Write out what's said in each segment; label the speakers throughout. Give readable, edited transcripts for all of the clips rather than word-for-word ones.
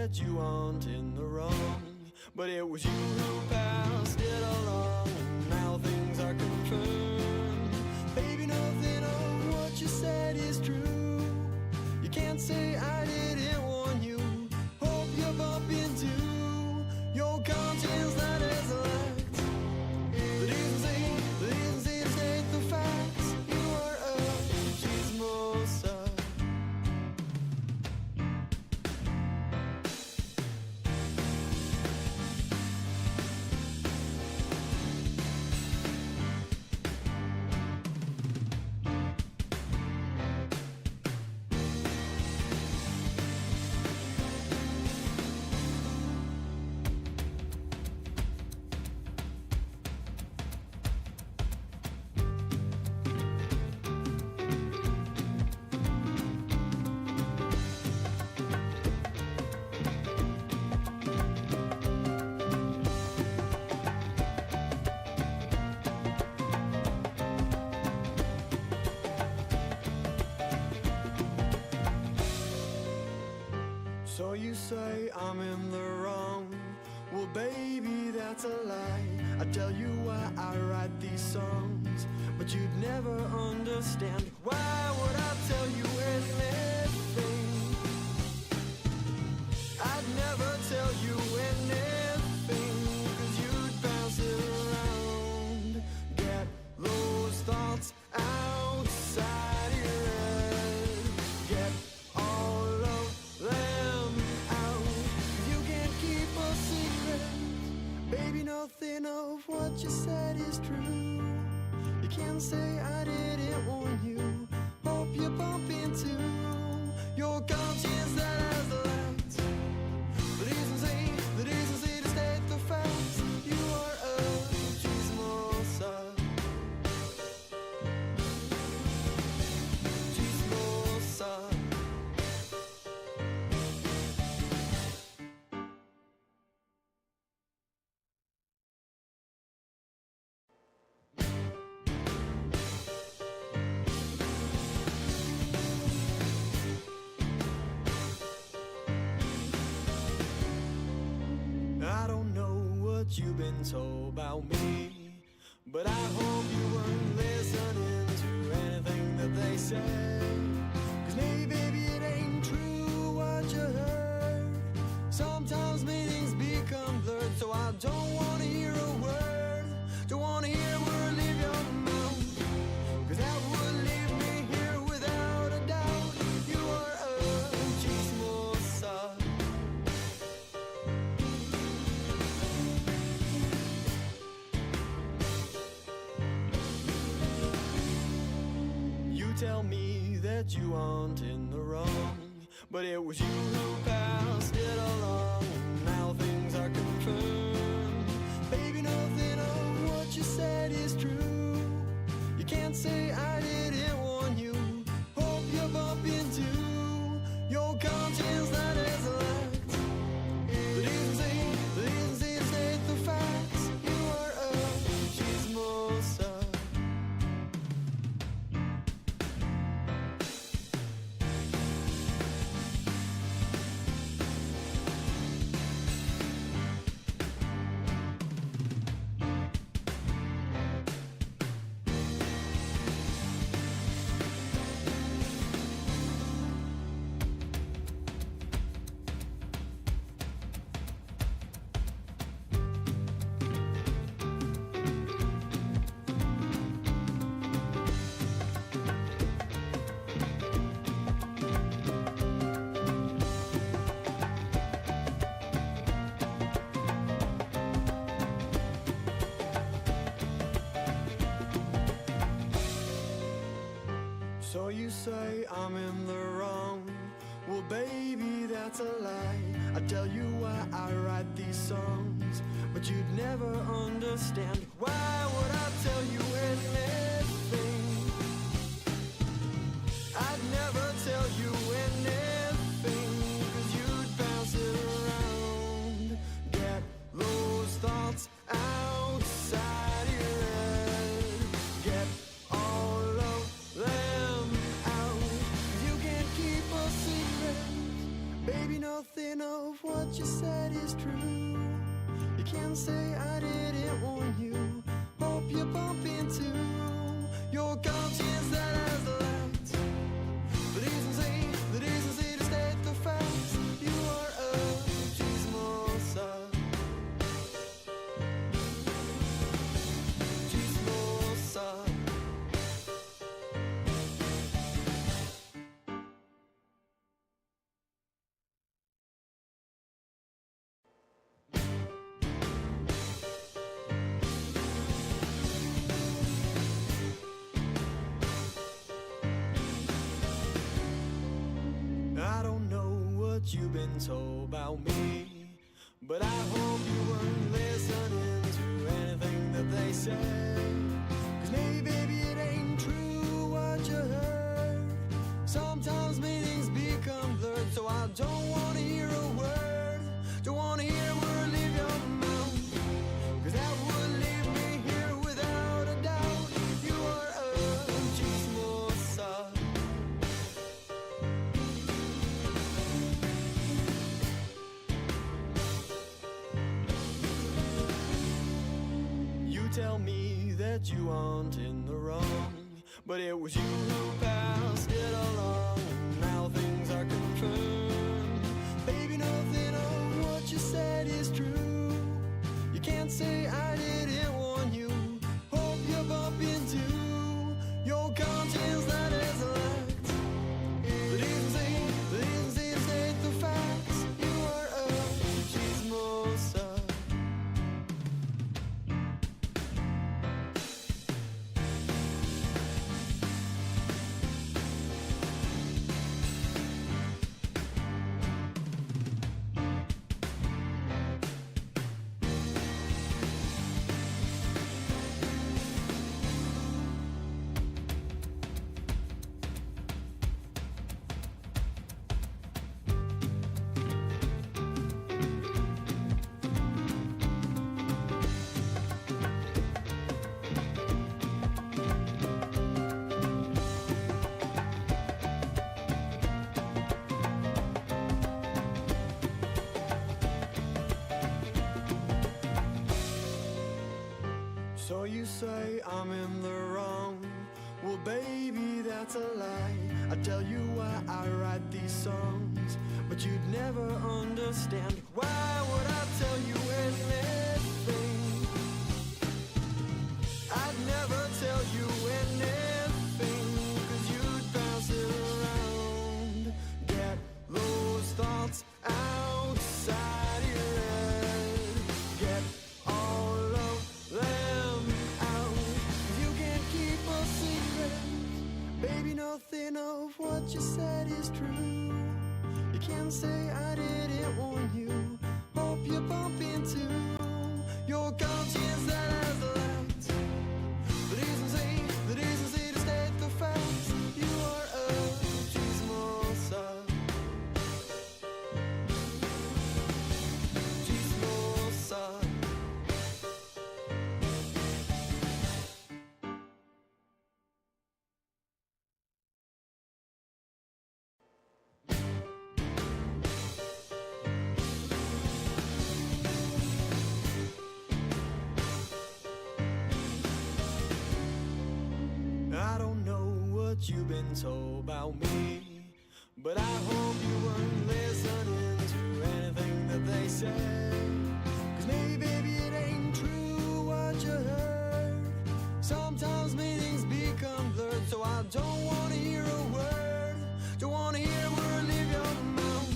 Speaker 1: that you aren't in the wrong, but it was you who passed it along. Now things are confirmed. Baby, nothing of what you said is true. You can't say I didn't warn you. Hope you bump into your conscience that is lacked. The decency to state the facts. You are a chismosa. So you say I'm in the wrong. Well, baby, that's a lie. I tell you why I write these songs, but you'd never understand. Why would I tell you anything? I'd never tell you anything, 'cause you'd pass it around. Get those thoughts outside your head. Get all of them out. You can't keep a secret. Baby, nothing of what you said is true. You can't say I didn't warn you. Hope you bump into your conscience that has lacked the decency to state the facts. You are a chismosa. Chismosa. I don't know what you've been told about me, but I hope you weren't listening to anything that they say. 'Cause maybe, baby, it ain't true what you heard. Sometimes meanings become blurred, so I don't want to hear a word. Don't want to hear a word leave your mouth, 'cause that would leave me here without a doubt. You are a chismosa. You tell me that you aren't in the wrong, but it was you who passed it along. Now things are confirmed. Baby, nothing of what you said is true. You can't say I didn't warn you. Hope you bump into your conscience that is lacked. The decency to state the facts. You are a chismosa. So you say I'm in the wrong. Well, baby, that's a lie. I tell you why I write these songs, but you'd never understand. Why would I tell you anything? I'd never tell you anything, 'cause you'd pass it around. Get those thoughts outside your head. Get all of them out. You can't keep a secret. Baby, nothing of what what you said is true. You can't say I didn't warn you. Hope you bump into your conscience that has left the decency to state the facts. You are a chismosa. Chismosa. I don't know what you've been told about me, but I hope you weren't listening to anything that they said. Cause maybe, baby, it ain't true what you heard. Sometimes meanings become blurred, so I don't wanna hear a word. Don't wanna hear a word leave your mouth, cause that would leave me here without a doubt. You are a chismosa. You tell me that you aren't in the wrong, but it was you who passed it along. Now things are confirmed. Baby, nothing of what you said is true. You can't say I didn't warn you. Hope you bump into your conscience that is left the decency to state the facts. You are a chismosa. So you say I'm in the wrong. Well, baby, that's a lie. I tell you why I write these songs, but you'd never understand. Why would I tell you anything? I'd never tell you anything, cause you'd bounce it around. Get those thoughts outside your head. Get all of them out. You can't keep a secret. Baby, nothing of what you said is true. You can't say I didn't warn you. Hope you bump into your conscience that has left the decency to state the facts. You are a chismosa. Chismosa. I don't know what you've been told about me, but I hope you weren't listening to anything that they said. Cause maybe, baby, it ain't true what you heard. Sometimes meanings become blurred, so I don't wanna hear a word. Don't wanna hear a word leave your mouth,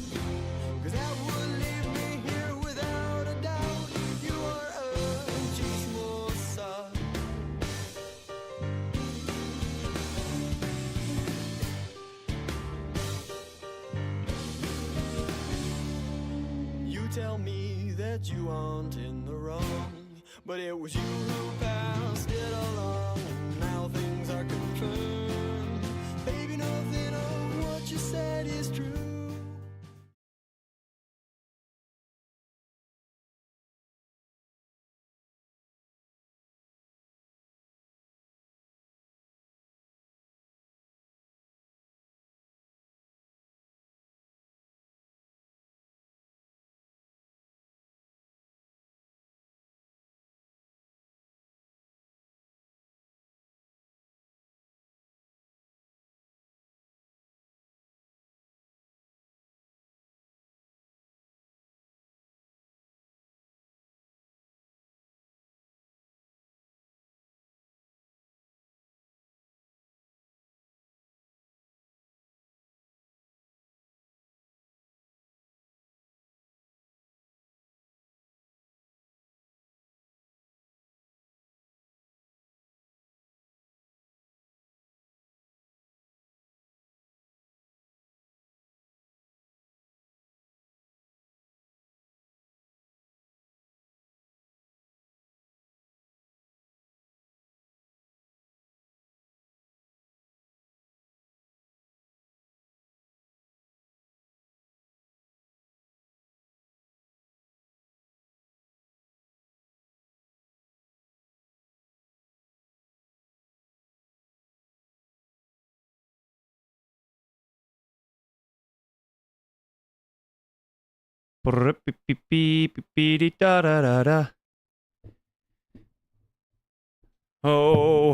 Speaker 1: cause that would leave me here without a doubt. You are a chismosa. You tell me that you aren't in the wrong, but it was you who passed it along. Now things are confirmed. Baby, nothing of what you said is true.
Speaker 2: Oh,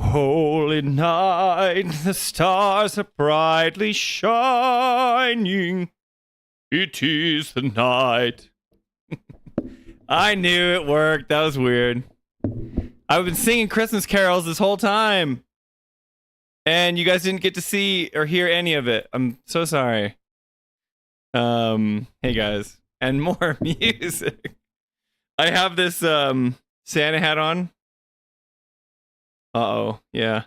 Speaker 2: holy night, the stars are brightly shining. It is the night. I knew it worked. That was weird. I've been singing Christmas carols this whole time. And you guys didn't get to see or hear any of it. I'm so sorry. Hey guys. And more music. I have this Santa hat on. Uh-oh, yeah.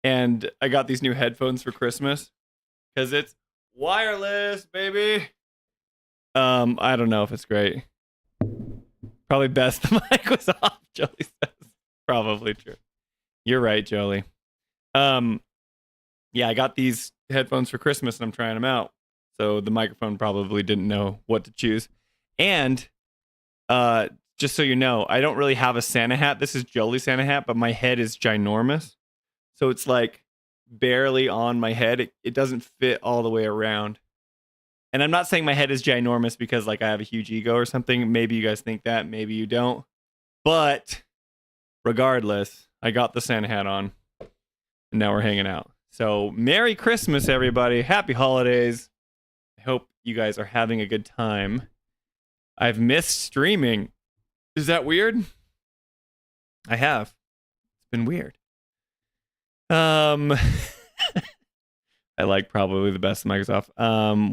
Speaker 2: And I got these new headphones for Christmas. Because it's wireless, baby. I don't know if it's great. Probably best the mic was off, Jolie says. Probably true. You're right, Jolie. Yeah, I got these headphones for Christmas and I'm trying them out. So the microphone probably didn't know what to choose. And just so you know, I don't really have a Santa hat. This is Jolie's Santa hat, but my head is ginormous. So it's like barely on my head. It doesn't fit all the way around. And I'm not saying my head is ginormous because like I have a huge ego or something. Maybe you guys think that, maybe you don't. But regardless, I got the Santa hat on. And now we're hanging out. So Merry Christmas, everybody. Happy holidays. I hope you guys are having a good time. I've missed streaming. Is that weird? I have. It's been weird. I like probably the best Microsoft.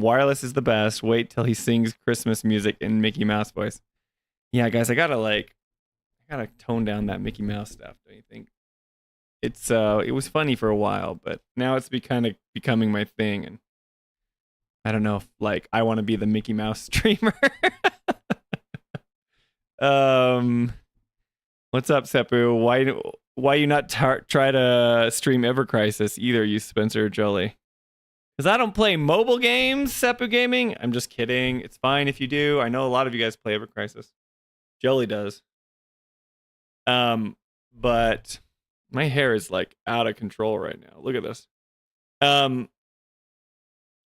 Speaker 2: Wireless is the best. Wait till he sings Christmas music in Mickey Mouse voice. Yeah, guys, I gotta tone down that Mickey Mouse stuff, don't you think? It was funny for a while, but now it's becoming my thing, and I don't know if like I want to be the Mickey Mouse streamer. What's up, Seppu? Why you not try to stream Ever Crisis either, you Spencer or Jolie? Because I don't play mobile games, Seppu Gaming. I'm just kidding. It's fine if you do. I know a lot of you guys play Ever Crisis. Jolie does. But my hair is like out of control right now. Look at this.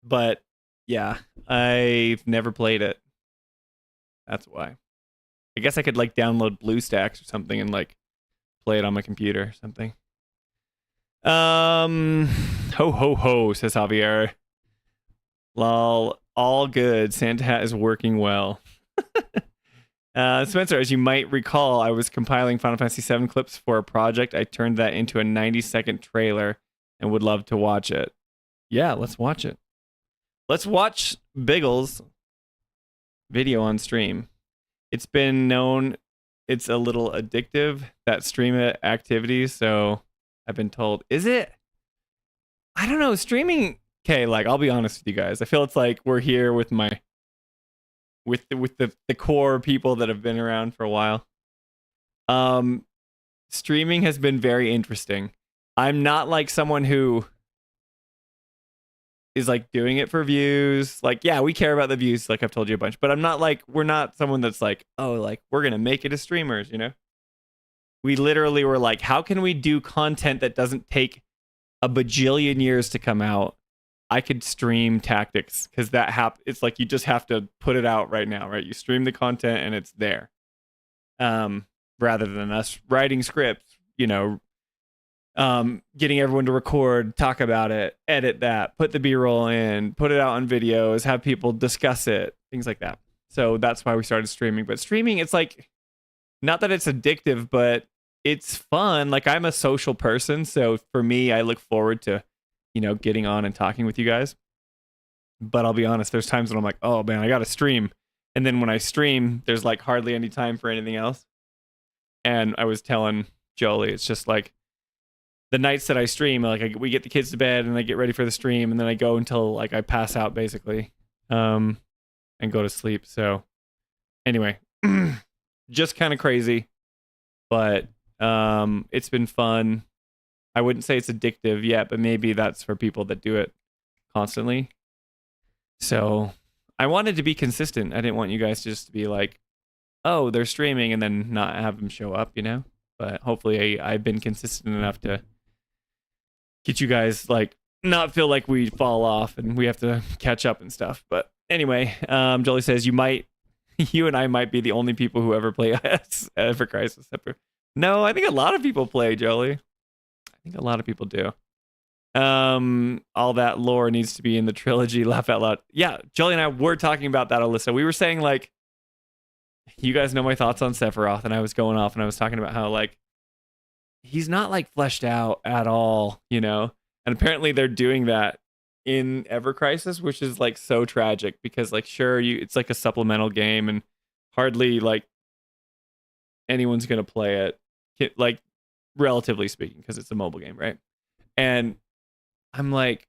Speaker 2: But yeah, I've never played it. That's why. I guess I could like download BlueStacks or something and like play it on my computer or something. Ho ho ho, says Javier. Lol, all good. Santa hat is working well. Spencer, as you might recall, I was compiling Final Fantasy VII clips for a project. I turned that into a 90-second trailer and would love to watch it. Yeah, let's watch it. Let's watch Biggles' video on stream. It's been known it's a little addictive, that stream activity, so I've been told. Is it? I don't know. Streaming, okay, like, I'll be honest with you guys. I feel it's like we're here with my... with the core people that have been around for a while. Streaming has been very interesting. I'm not like someone who is like doing it for views. Like, yeah, we care about the views, like I've told you a bunch, but I'm not like, we're not someone that's like, oh, like we're gonna make it as streamers, you know? We literally were like, how can we do content that doesn't take a bajillion years to come out? I could stream tactics because it's like you just have to put it out right now, right? You stream the content and it's there. Rather than us writing scripts, you know, getting everyone to record, talk about it, edit that, put the B-roll in, put it out on videos, have people discuss it, things like that. So that's why we started streaming. But streaming, it's like, not that it's addictive, but it's fun. Like, I'm a social person, so for me, I look forward to, you know, getting on and talking with you guys. But I'll be honest, there's times when I'm like, oh man, I gotta stream. And then when I stream, there's like hardly any time for anything else. And I was telling Jolie, it's just like the nights that I stream, like we get the kids to bed and I get ready for the stream, and then I go until like I pass out basically, and go to sleep. So anyway, just kind of crazy, but it's been fun. I wouldn't say it's addictive yet, but maybe that's for people that do it constantly. So I wanted to be consistent. I didn't want you guys just to be like, oh, they're streaming and then not have them show up, you know? But hopefully I've been consistent enough to get you guys like not feel like we fall off and we have to catch up and stuff. But anyway, Jolie says you might You and I might be the only people who ever play Ever Crisis. No, I think a lot of people play, Jolie. I think a lot of people do. All that lore needs to be in the trilogy. Laugh out loud. Yeah, Jolie and I were talking about that, Alyssa. We were saying, like, you guys know my thoughts on Sephiroth, and I was going off and I was talking about how, like, he's not, like, fleshed out at all, you know? And apparently they're doing that in Ever Crisis, which is, like, so tragic because, like, sure, it's like a supplemental game and hardly, like, anyone's gonna play it, like, relatively speaking, because it's a mobile game, right? And I'm like,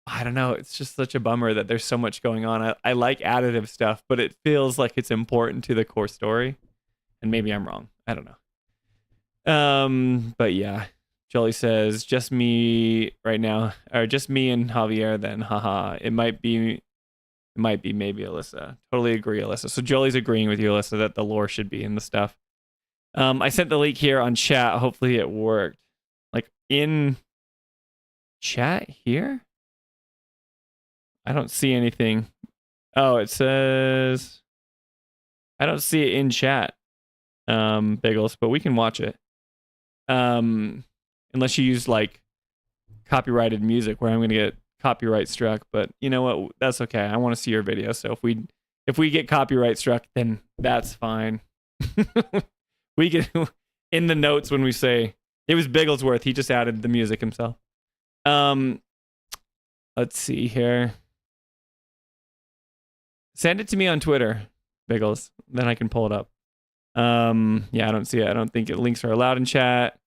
Speaker 2: I don't know. It's just such a bummer that there's so much going on. I like additive stuff, but it feels like it's important to the core story. And maybe I'm wrong. I don't know. But yeah, Jolie says, just me right now, or just me and Javier then. Haha. It might be maybe Alyssa. Totally agree, Alyssa. So Jolie's agreeing with you, Alyssa, that the lore should be in the stuff. I sent the link here on chat. Hopefully it worked. Like in chat here? I don't see anything. Oh, it says I don't see it in chat, Bagels, but we can watch it. Unless you use like copyrighted music where I'm gonna get copyright struck, but you know what? That's okay. I want to see your video. So if we get copyright struck, then that's fine. We get in the notes when we say it was Bigglesworth. He just added the music himself. Let's see here. Send it to me on Twitter, Biggles. Then I can pull it up. Yeah, I don't see it. I don't think links are allowed in chat.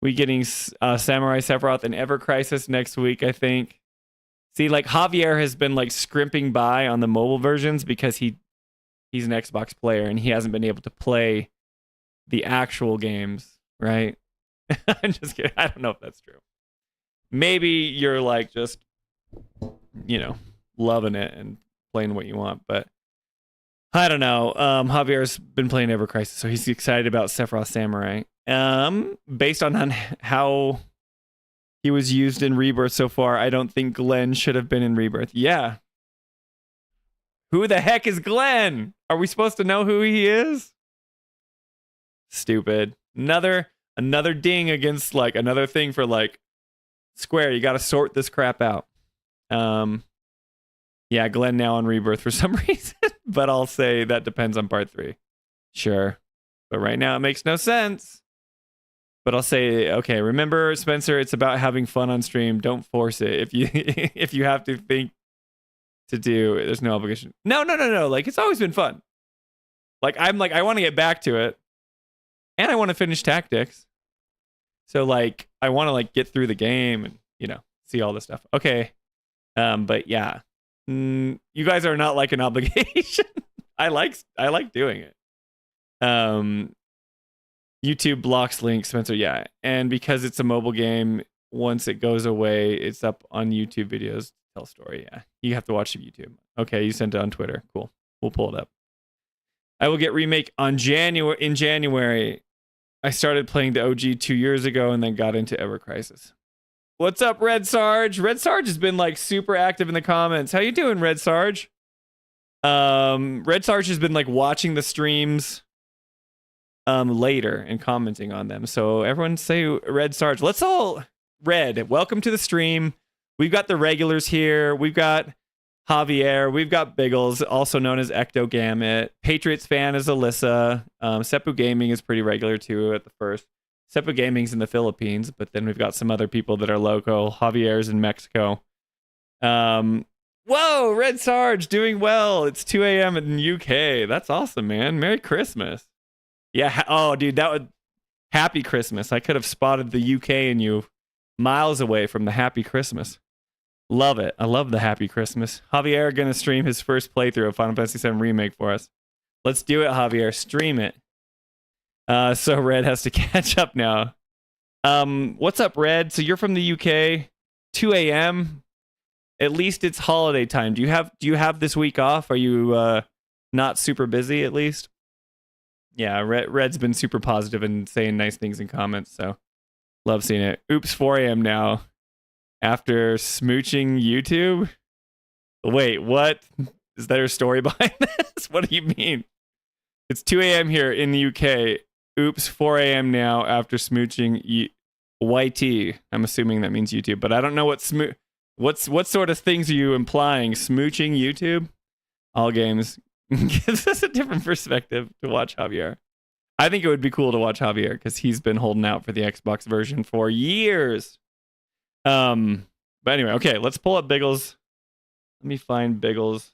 Speaker 2: We getting Samurai Sephiroth and Ever Crisis next week, I think. See, like Javier has been like scrimping by on the mobile versions because he's an Xbox player and he hasn't been able to play the actual games, right? I'm just kidding. I don't know if that's true. Maybe you're like just, you know, loving it and playing what you want, but I don't know. Javier's been playing Ever Crisis, so he's excited about Sephiroth Samurai. Based on how he was used in Rebirth so far, I don't think Glenn should have been in Rebirth. Yeah. Who the heck is Glenn? Are we supposed to know who he is? Stupid. Another ding against like another thing for like Square. You got to sort this crap out. Yeah, Glenn now on Rebirth for some reason, but I'll say that depends on part 3. Sure. But right now it makes no sense. But I'll say, okay, remember, Spencer, it's about having fun on stream. Don't force it. If you have to think to do, there's no obligation. No. Like, it's always been fun. Like, I want to get back to it. And I want to finish Tactics. So, like, I want to, like, get through the game and, you know, see all this stuff. Okay. But yeah. You guys are not like an obligation. I like doing it. YouTube blocks links, Spencer. Yeah, and because it's a mobile game, once it goes away, it's up on YouTube videos to tell a story. Yeah, you have to watch the YouTube. Okay, you sent it on Twitter. Cool. We'll pull it up. I will get remake in January. I started playing the OG 2 years ago and then got into Ever Crisis. What's up, Red Sarge? Red Sarge has been like super active in the comments. How you doing, Red Sarge? Red Sarge has been like watching the streams later and commenting on them. So everyone say Red Sarge. Let's all Red. Welcome to the stream. We've got the regulars here. We've got Javier. We've got Biggles, also known as Ecto Gamut. Patriots fan is Alyssa. Seppu Gaming is pretty regular too at the first. Seppu Gaming's in the Philippines, but then we've got some other people that are local. Javier's in Mexico. Whoa, Red Sarge doing well. It's 2 a.m. in the UK. That's awesome, man. Merry Christmas. Yeah. Oh, dude, happy Christmas. I could have spotted the UK in you miles away from the happy Christmas. Love it. I love the happy Christmas. Javier gonna stream his first playthrough of Final Fantasy VII Remake for us. Let's do it, Javier. Stream it. So Red has to catch up now. What's up, Red? So you're from the UK. 2 a.m. At least it's holiday time. Do you have this week off? Are you not super busy at least? Yeah, Red's been super positive and saying nice things in comments, so love seeing it. Oops, 4 a.m. now. After smooching YouTube? Wait, what? Is there a story behind this? What do you mean? It's 2 a.m. here in the UK. Oops, 4 a.m. now after smooching YT. I'm assuming that means YouTube, but I don't know what what sort of things are you implying? Smooching YouTube? All games gives us a different perspective to watch Javier. I think it would be cool to watch Javier because he's been holding out for the Xbox version for years. But anyway, okay, let's pull up Biggles. Let me find Biggles'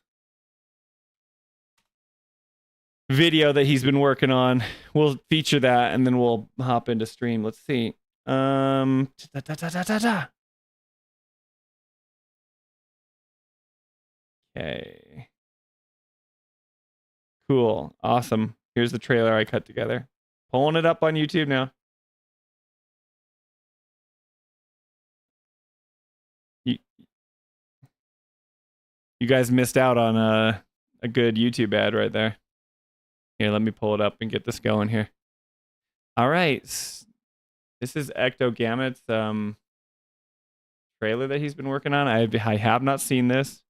Speaker 2: video that he's been working on. We'll feature that and then we'll hop into stream. Let's see. Okay. Cool. Awesome. Here's the trailer I cut together. Pulling it up on YouTube now. You guys missed out on a good YouTube ad right there. Here, let me pull it up and get this going here. All right. This is Ectogammet's trailer that he's been working on. I have not seen this.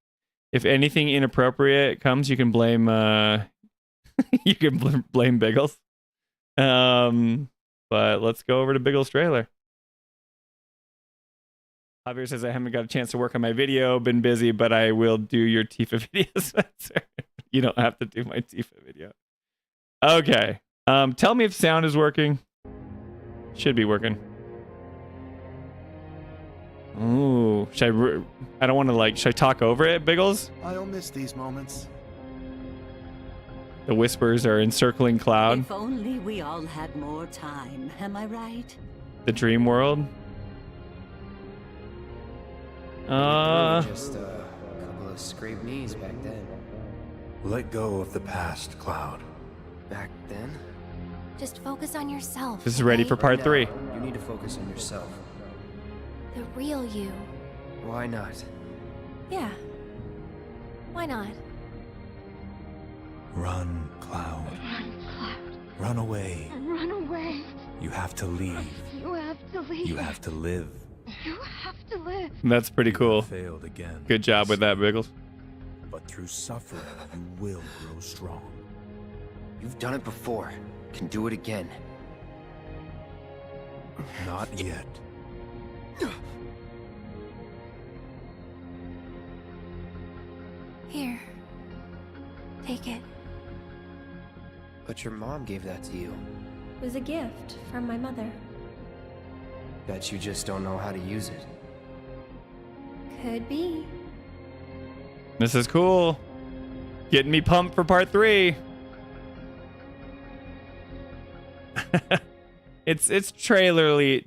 Speaker 2: If anything inappropriate comes, you can blame you can blame Biggles. But let's go over to Biggles' trailer. Javier says, I haven't got a chance to work on my video. Been busy, but I will do your Tifa video, Spencer. You don't have to do my Tifa video. Okay. Tell me if sound is working. Should be working. Ooh. I don't want to should I talk over it, Biggles?
Speaker 3: I'll miss these moments.
Speaker 2: The whispers are encircling Cloud.
Speaker 4: If only we all had more time, am I right?
Speaker 2: The dream world.
Speaker 5: Just a couple of scraped knees back then.
Speaker 3: Let go of the past, Cloud.
Speaker 5: Back then?
Speaker 6: Just focus on yourself.
Speaker 2: This is ready for part 3.
Speaker 5: You need to focus on yourself.
Speaker 6: The real you.
Speaker 5: Why not?
Speaker 6: Yeah. Why not?
Speaker 3: Run, Cloud.
Speaker 7: Run, Cloud.
Speaker 3: Run away.
Speaker 7: Run away.
Speaker 3: You have to leave.
Speaker 7: You have to leave.
Speaker 3: You have to live.
Speaker 7: You have to live.
Speaker 2: That's pretty
Speaker 3: You
Speaker 2: cool.
Speaker 3: have failed again.
Speaker 2: Good job with that, Biggles.
Speaker 3: But through suffering, you will grow strong.
Speaker 5: You've done it before. Can do it again.
Speaker 3: Not yet.
Speaker 6: Here. Take it.
Speaker 5: But your mom gave that to you.
Speaker 6: It was a gift from my mother.
Speaker 5: Bet you just don't know how to use it.
Speaker 6: Could be.
Speaker 2: This is cool. Getting me pumped for part 3. it's trailerly.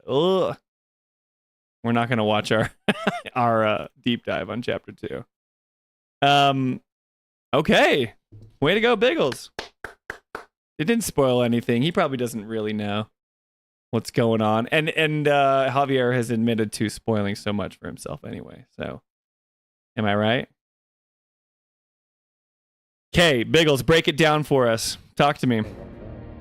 Speaker 2: Ugh. We're not gonna watch our deep dive on chapter 2. Okay. Way to go, Biggles. It didn't spoil anything. He probably doesn't really know what's going on. And Javier has admitted to spoiling so much for himself anyway. So, am I right? Okay, Biggles, break it down for us. Talk to me.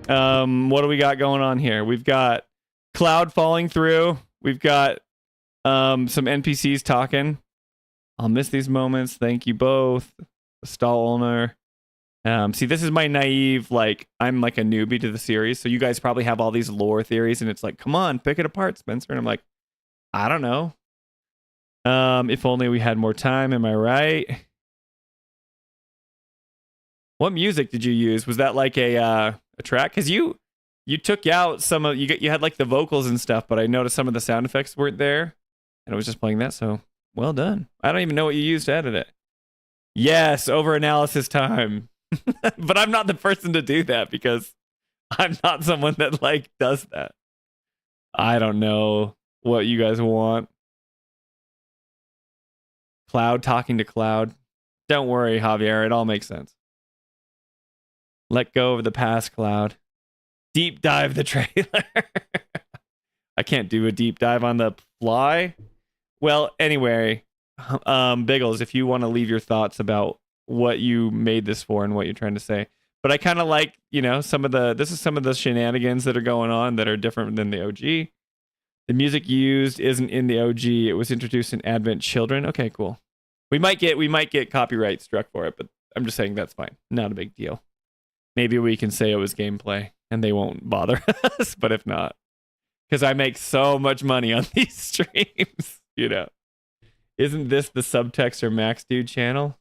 Speaker 2: What do we got going on here? We've got Cloud falling through. We've got some NPCs talking. I'll miss these moments. Thank you both. Stall owner. See, this is my naive, I'm like a newbie to the series, so you guys probably have all these lore theories, and it's like, come on, pick it apart, Spencer. And I'm like, I don't know. If only we had more time, am I right? What music did you use? Was that like a track? Because you took out some of you had like the vocals and stuff, but I noticed some of the sound effects weren't there, and I was just playing that. So well done. I don't even know what you used to edit it. Yes, over analysis time. But I'm not the person to do that because I'm not someone that does that. I don't know what you guys want. Cloud talking to Cloud. Don't worry, Javier. It all makes sense. Let go of the past, Cloud. Deep dive the trailer. I can't do a deep dive on the fly. Well, anyway, Biggles, if you want to leave your thoughts about what you made this for and what you're trying to say. But I kind of like, this is some of the shenanigans that are going on that are different than the OG. The music used isn't in the OG. It was introduced in Advent Children. Okay, cool. We might get copyright struck for it, but I'm just saying that's fine. Not a big deal. Maybe we can say it was gameplay and they won't bother us, but if not, because I make so much money on these streams, you know. Isn't this the Subtext or Max Dude channel?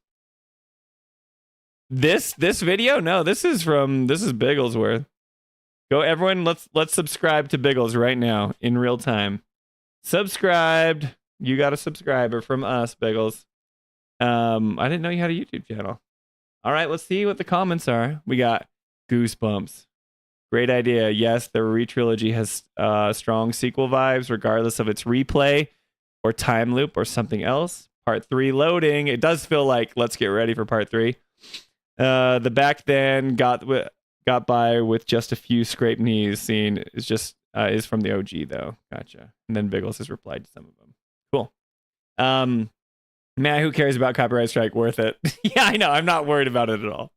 Speaker 2: This video? No, this is Bigglesworth. Go everyone, let's subscribe to Biggles right now in real time. Subscribed. You got a subscriber from us, Biggles. I didn't know you had a YouTube channel. All right, let's see what the comments are. We got Goosebumps. Great idea. Yes, the re-trilogy has strong sequel vibes, regardless of its replay or time loop or something else. Part 3 loading. It does feel like let's get ready for part 3. The back then got by with just a few scraped knees scene is from the OG though. Gotcha. And then Biggles has replied to some of them. Cool. Man, who cares about copyright strike? Worth it. Yeah, I know. I'm not worried about it at all.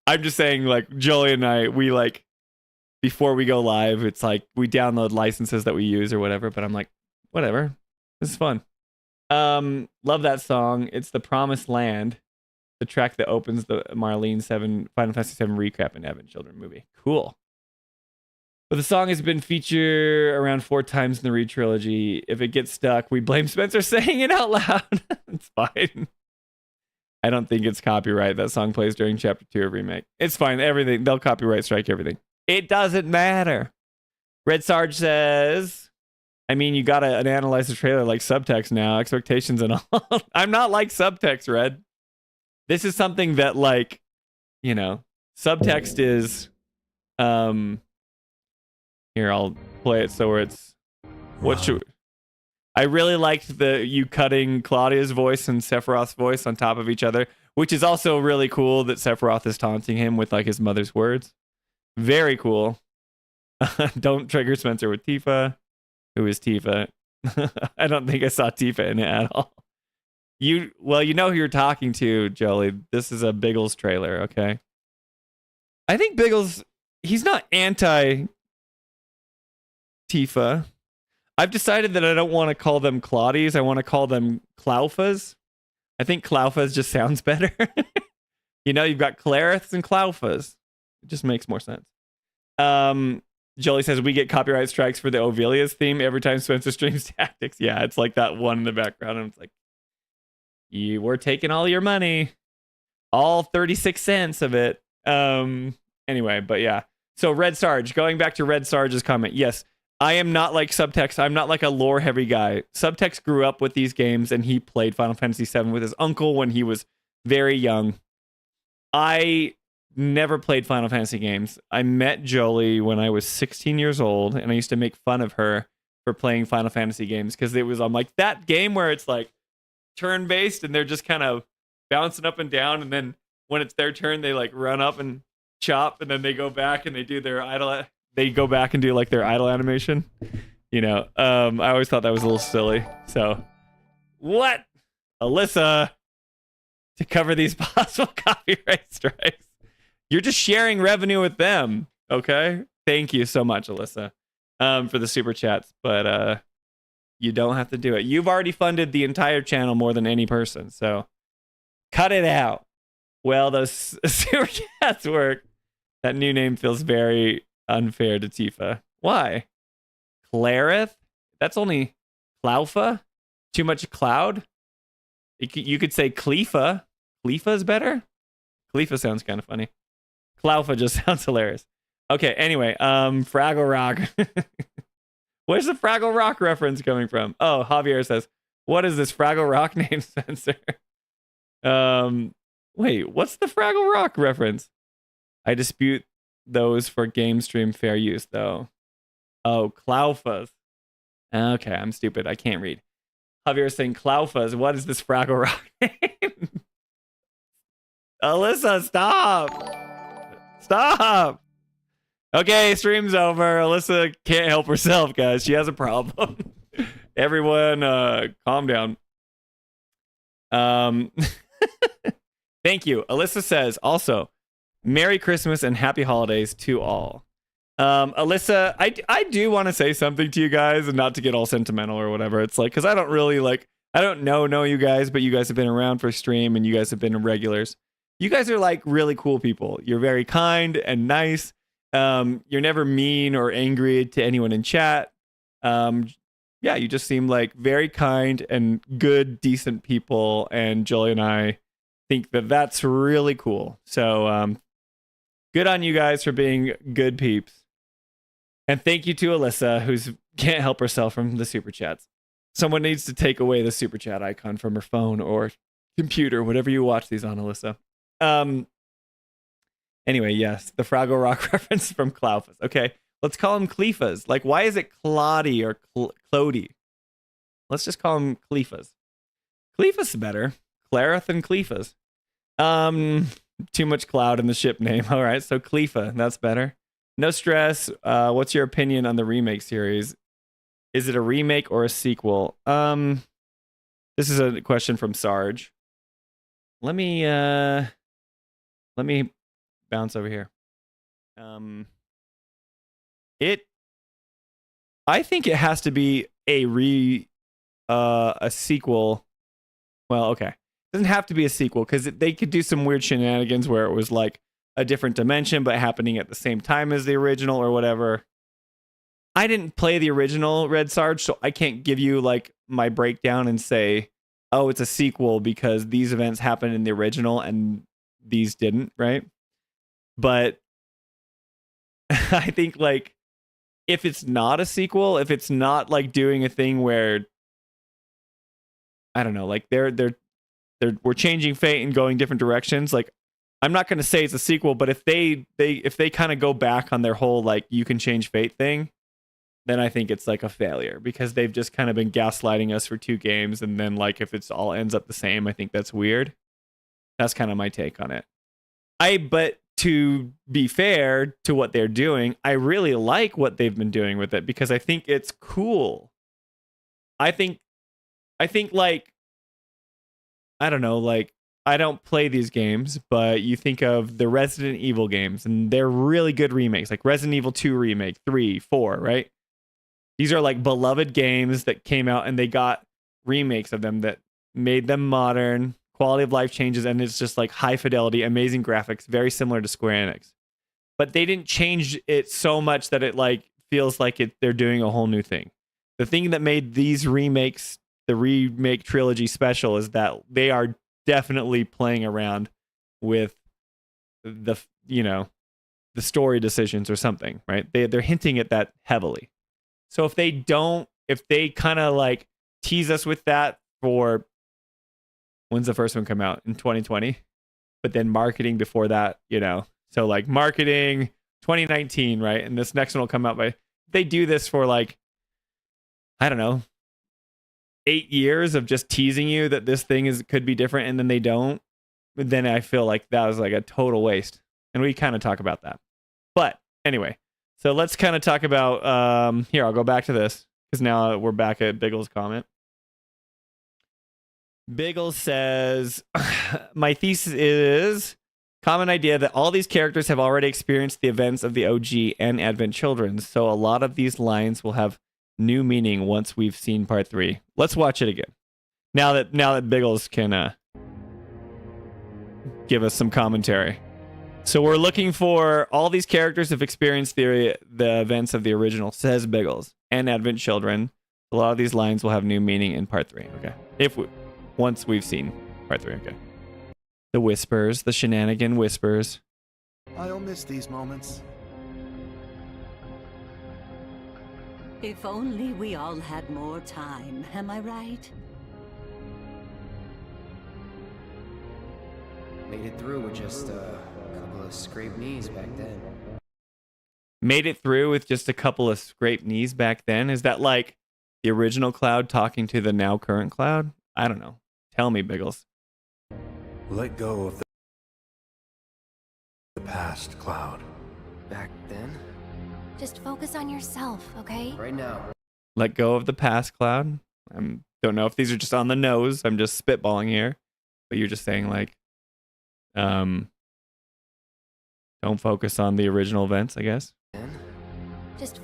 Speaker 2: I'm just saying, like, Jolie and I, we like, before we go live, it's like we download licenses that we use or whatever, but I'm like, whatever. This is fun. Love that song. It's The Promised Land, the track that opens the Marlene 7 Final Fantasy 7 recap in Evan Children movie. Cool. But the song has been featured around 4 times in the re-trilogy. If it gets stuck, we blame Spencer saying it out loud. It's fine. I don't think it's copyright. That song plays during Chapter 2 of Remake. It's fine. Everything. They'll copyright strike everything. It doesn't matter. Red Sarge says, I mean, you got to analyze the trailer like Subtext now. Expectations and all. I'm not like Subtext, Red. This is something that, like, you know, Subtext is... Here, I'll play it so it's... What should... I really liked you cutting Claudia's voice and Sephiroth's voice on top of each other, which is also really cool that Sephiroth is taunting him with, like, his mother's words. Very cool. Don't trigger Spencer with Tifa. Who is Tifa? I don't think I saw Tifa in it at all. You know who you're talking to, Jolie. This is a Biggles trailer, okay? I think Biggles, he's not anti Tifa. I've decided that I don't want to call them Claudies. I want to call them Claufas. I think Claufas just sounds better. You know, you've got Clariths and Claufas. It just makes more sense. Jolie says, we get copyright strikes for the Ovelia's theme every time Spencer streams Tactics. Yeah, it's like that one in the background. And it's like, we're taking all your money. All 36 cents of it. Anyway, but yeah. So Red Sarge, going back to Red Sarge's comment. Yes, I am not like Subtext. I'm not like a lore heavy guy. Subtext grew up with these games and he played Final Fantasy VII with his uncle when he was very young. I never played Final Fantasy games. I met Jolie when I was 16 years old and I used to make fun of her for playing Final Fantasy games because it was on like that game where it's like turn-based and they're just kind of bouncing up and down, and then when it's their turn they like run up and chop, and then they go back and they do their idle. They go back and do like their idle animation. You know, I always thought that was a little silly. So, what, Alyssa, to cover these possible copyright strikes? You're just sharing revenue with them, okay? Thank you so much, Alyssa, for the super chats. But you don't have to do it. You've already funded the entire channel more than any person, so cut it out. Well, those super chats work. That new name feels very unfair to Tifa. Why? Clarith? That's only Claufa? Too much cloud? You could say Clefa. Clefa is better? Clefa sounds kind of funny. Claufa just sounds hilarious. Okay, anyway, Fraggle Rock. Where's the Fraggle Rock reference coming from? Oh, Javier says, what is this Fraggle Rock name, Spencer? Wait, what's the Fraggle Rock reference? I dispute those for game stream fair use, though. Oh, Claufas. Okay, I'm stupid. I can't read. Javier is saying Claufas. What is this Fraggle Rock name? Alyssa, stop. Stop. Okay, stream's over. Alyssa can't help herself, guys. She has a problem. Everyone, calm down. Thank you. Alyssa says, also, Merry Christmas and Happy Holidays to all. Alyssa, I do want to say something to you guys, and not to get all sentimental or whatever. It's like, because I don't really like, I don't know you guys, but you guys have been around for stream and you guys have been regulars. You guys are like really cool people. You're very kind and nice. You're never mean or angry to anyone in chat. Yeah, you just seem like very kind and good, decent people. And Jolie and I think that that's really cool. So good on you guys for being good peeps. And thank you to Alyssa, who's can't help herself from the super chats. Someone needs to take away the super chat icon from her phone or computer, whatever you watch these on, Alyssa. Anyway, yes, the Fraggle Rock reference from Cloufas. Okay, let's call him Cleefas. Like, why is it Claudie or Clody? Let's just call him Cleefas. Cleefas is better. Clareth and Cleefas. Too much cloud in the ship name. All right, so Cleefa, that's better. No stress. What's your opinion on the remake series? Is it a remake or a sequel? This is a question from Sarge. Let me bounce over here. I think it has to be a sequel. Well, okay. It doesn't have to be a sequel because they could do some weird shenanigans where it was like a different dimension but happening at the same time as the original or whatever. I didn't play the original Red Sarge, so I can't give you like my breakdown and say, oh, it's a sequel because these events happened in the original and these didn't, right? But I think like if it's not a sequel, if it's not like doing a thing where I don't know, like we're changing fate and going different directions, like I'm not going to say it's a sequel, but if they kind of go back on their whole like you can change fate thing, then I think it's like a failure because they've just kind of been gaslighting us for 2 games, and then like if it's all ends up the same, I think that's weird. That's kind of my take on it. But to be fair to what they're doing, I really like what they've been doing with it because I think it's cool. I think like I don't know, like I don't play these games, but you think of the Resident Evil games and they're really good remakes, like Resident Evil 2 remake, 3, 4, right? These are like beloved games that came out and they got remakes of them that made them modern, quality of life changes, and it's just like high fidelity, amazing graphics, very similar to Square Enix. But they didn't change it so much that it like feels like they're doing a whole new thing. The thing that made these remakes, the remake trilogy special, is that they are definitely playing around with the story decisions or something, right? They're hinting at that heavily. So if they kind of like tease us with that for when's the first one come out? In 2020, but then marketing before that, so like marketing 2019, right? And this next one will come out they do this for like, I don't know, 8 years of just teasing you that this thing could be different, and then they don't. But then I feel like that was like a total waste. And we kind of talk about that. But anyway, so let's kind of talk about here, I'll go back to this because now we're back at Biggles' comment. Biggles says, my thesis is common idea that all these characters have already experienced the events of the OG and Advent Children, so a lot of these lines will have new meaning once we've seen part 3. Let's watch it again. Now that Biggles can give us some commentary. So we're looking for all these characters have experienced the events of the original, says Biggles, and Advent Children. A lot of these lines will have new meaning in part 3. Okay. Once we've seen part 3. Okay. The whispers, the shenanigan whispers.
Speaker 3: I'll miss these moments.
Speaker 4: If only we all had more time, am I right?
Speaker 5: Made it through with just a couple of scraped knees back then.
Speaker 2: Made it through with just a couple of scraped knees back then? Is that like the original Cloud talking to the now current Cloud? I don't know. Tell me, Biggles.
Speaker 3: Let go of the past, Cloud.
Speaker 5: Back then?
Speaker 6: Just focus on yourself, okay?
Speaker 5: Right now.
Speaker 2: Let go of the past, Cloud. I don't know if these are just on the nose. I'm just spitballing here. But you're just saying like, don't focus on the original events, I guess.
Speaker 5: Then?
Speaker 6: Just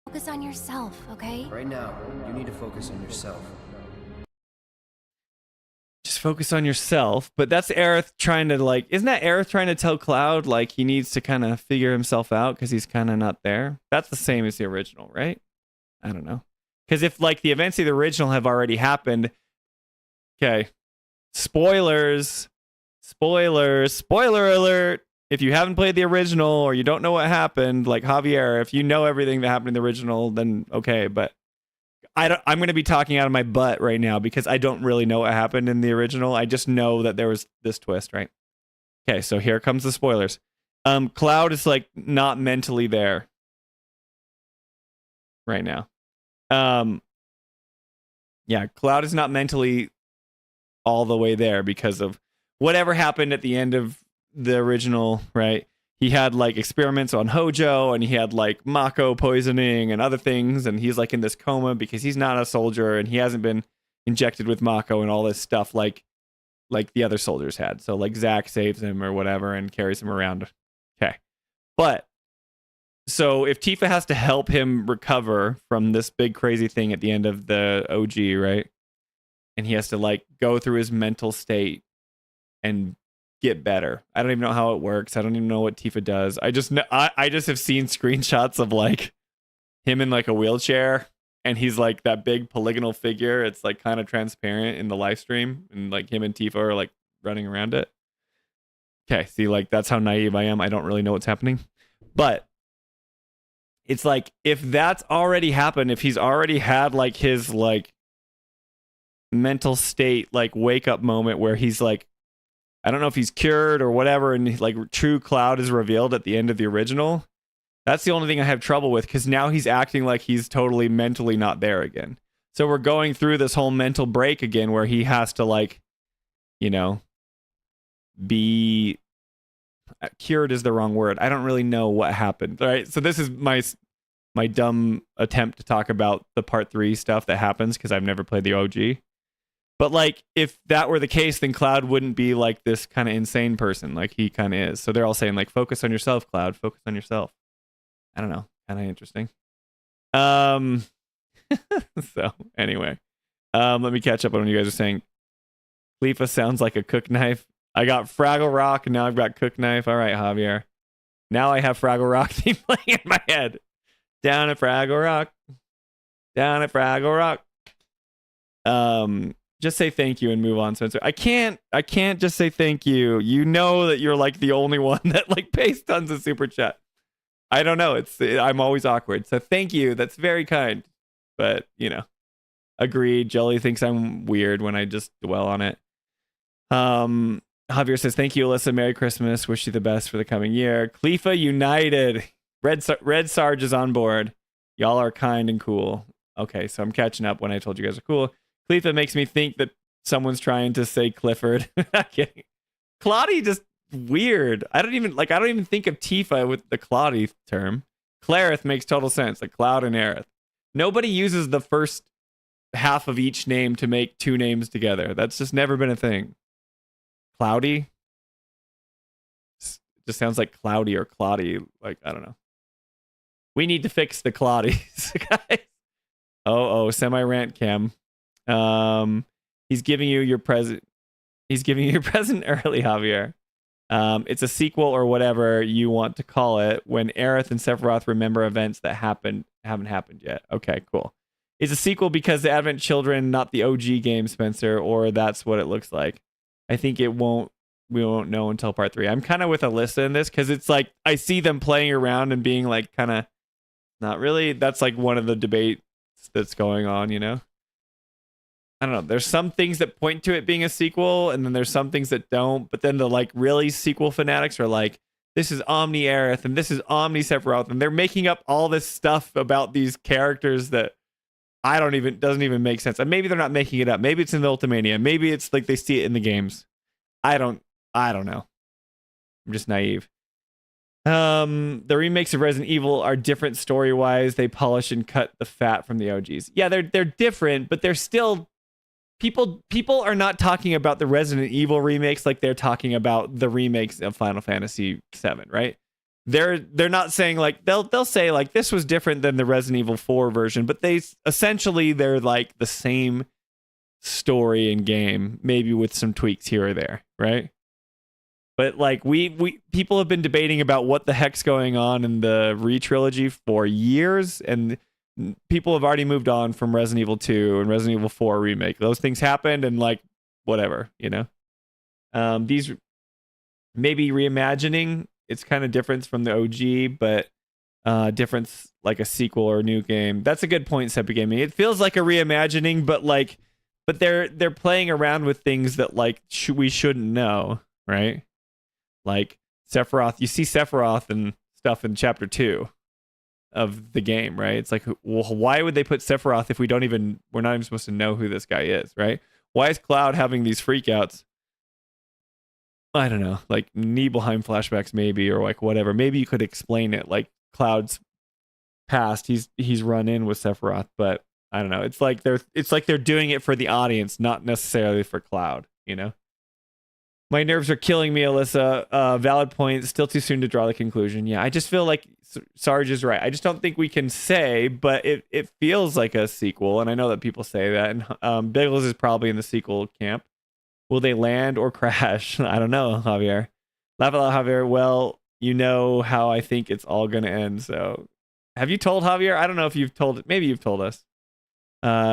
Speaker 6: focus on yourself, okay?
Speaker 5: Right now, you need to focus on yourself.
Speaker 2: just focus on yourself. But that's Aerith trying to like, isn't that Aerith trying to tell Cloud like he needs to kind of figure himself out because he's kind of not there? That's the same as the original, right? I don't know. Because if like the events of the original have already happened, okay, spoiler alert. If you haven't played the original or you don't know what happened, like Javier, if you know everything that happened in the original, then okay. But I'm going to be talking out of my butt right now because I don't really know what happened in the original. I just know that there was this twist, right? Okay, so here comes the spoilers. Cloud is like not mentally there right now. Yeah, Cloud is not mentally all the way there because of whatever happened at the end of the original, right? He had like experiments on Hojo and he had like Mako poisoning and other things, and he's like in this coma because he's not a soldier and he hasn't been injected with Mako and all this stuff like the other soldiers had. So like Zack saves him or whatever and carries him around. Okay. But so if Tifa has to help him recover from this big crazy thing at the end of the OG, right? And he has to like go through his mental state and get better. I don't even know how it works. I don't even know what Tifa does. I just know, I just have seen screenshots of like him in like a wheelchair and he's like that big polygonal figure. It's like kind of transparent in the live stream and like him and Tifa are like running around it. Okay, see, like that's how naive I am. I don't really know what's happening. But it's like if that's already happened, if he's already had like his like mental state like wake up moment where he's like, I don't know if he's cured or whatever, and like true Cloud is revealed at the end of the original. That's the only thing I have trouble with because now he's acting like he's totally mentally not there again. So we're going through this whole mental break again where he has to like, you know, be cured is the wrong word. I don't really know what happened. All right. So this is my dumb attempt to talk about the part 3 stuff that happens because I've never played the OG. But like, if that were the case, then Cloud wouldn't be like this kind of insane person like he kind of is. So they're all saying like, focus on yourself, Cloud. Focus on yourself. I don't know. Kind of interesting. So anyway, let me catch up on what you guys are saying. Leafa sounds like a cook knife. I got Fraggle Rock and now I've got cook knife. All right, Javier. Now I have Fraggle Rock theme playing in my head. Down at Fraggle Rock. Down at Fraggle Rock. Just say thank you and move on, Spencer. I can't just say thank you. You know that you're like the only one that like pays tons of super chat. I don't know. I'm always awkward. So thank you. That's very kind. But, you know, agreed. Jolie thinks I'm weird when I just dwell on it. Javier says, thank you, Alyssa. Merry Christmas. Wish you the best for the coming year. Clefa United. Red Sarge is on board. Y'all are kind and cool. Okay, so I'm catching up when I told you guys are cool. Clefa makes me think that someone's trying to say Clifford. Not kidding. Claudie just weird. I don't even think of Tifa with the Claudie term. Clarith makes total sense, like Cloud and Aerith. Nobody uses the first half of each name to make two names together. That's just never been a thing. Cloudy just sounds like Cloudy or Claudie. Like, I don't know. We need to fix the Claudies, guys. Oh, semi-rant cam. He's giving you your present. He's giving you your present early, Javier. It's a sequel or whatever you want to call it when Aerith and Sephiroth remember events that haven't happened yet. Okay, cool. It's a sequel because the Advent Children, not the OG game, Spencer, or that's what it looks like. I think we won't know until part 3. I'm kind of with Alyssa in this because it's like I see them playing around and being like kind of not really. That's like one of the debates that's going on, you know? I don't know. There's some things that point to it being a sequel, and then there's some things that don't. But then the like really sequel fanatics are like, this is Omni Aerith and this is Omni Sephiroth, and they're making up all this stuff about these characters that doesn't even make sense. And maybe they're not making it up. Maybe it's in the Ultimania. Maybe it's like they see it in the games. I don't know. I'm just naive. The remakes of Resident Evil are different story-wise. They polish and cut the fat from the OGs. Yeah, they're different, but they're still people are not talking about the Resident Evil remakes like they're talking about the remakes of Final Fantasy VII, right? They're not saying like they'll say like this was different than the Resident Evil 4 version, but they're like the same story and game, maybe with some tweaks here or there, right? But like we people have been debating about what the heck's going on in the re-trilogy for years, and people have already moved on from Resident Evil 2 and Resident Evil 4 remake. Those things happened, and like whatever, you know. These maybe reimagining, it's kind of different from the OG, but difference like a sequel or a new game. That's a good point, Seppi Gaming. It feels like a reimagining, but they're playing around with things that like we shouldn't know, right? Like Sephiroth, you see Sephiroth and stuff in chapter 2 of the game, right? It's like, well, why would they put Sephiroth if we're not even supposed to know who this guy is, right? Why is Cloud having these freakouts? I don't know, like Nibelheim flashbacks maybe, or like whatever. Maybe you could explain it like Cloud's past. He's run in with Sephiroth, but I don't know. It's like they're doing it for the audience, not necessarily for Cloud, you know? My nerves are killing me, Alyssa. Valid point. Still too soon to draw the conclusion. Yeah, I just feel like Sarge is right. I just don't think we can say, but it feels like a sequel, and I know that people say that. And Biggles is probably in the sequel camp. Will they land or crash? I don't know, Javier. Laugh out loud, Javier. Well, you know how I think it's all going to end. So, have you told Javier? I don't know if you've told it. Maybe you've told us.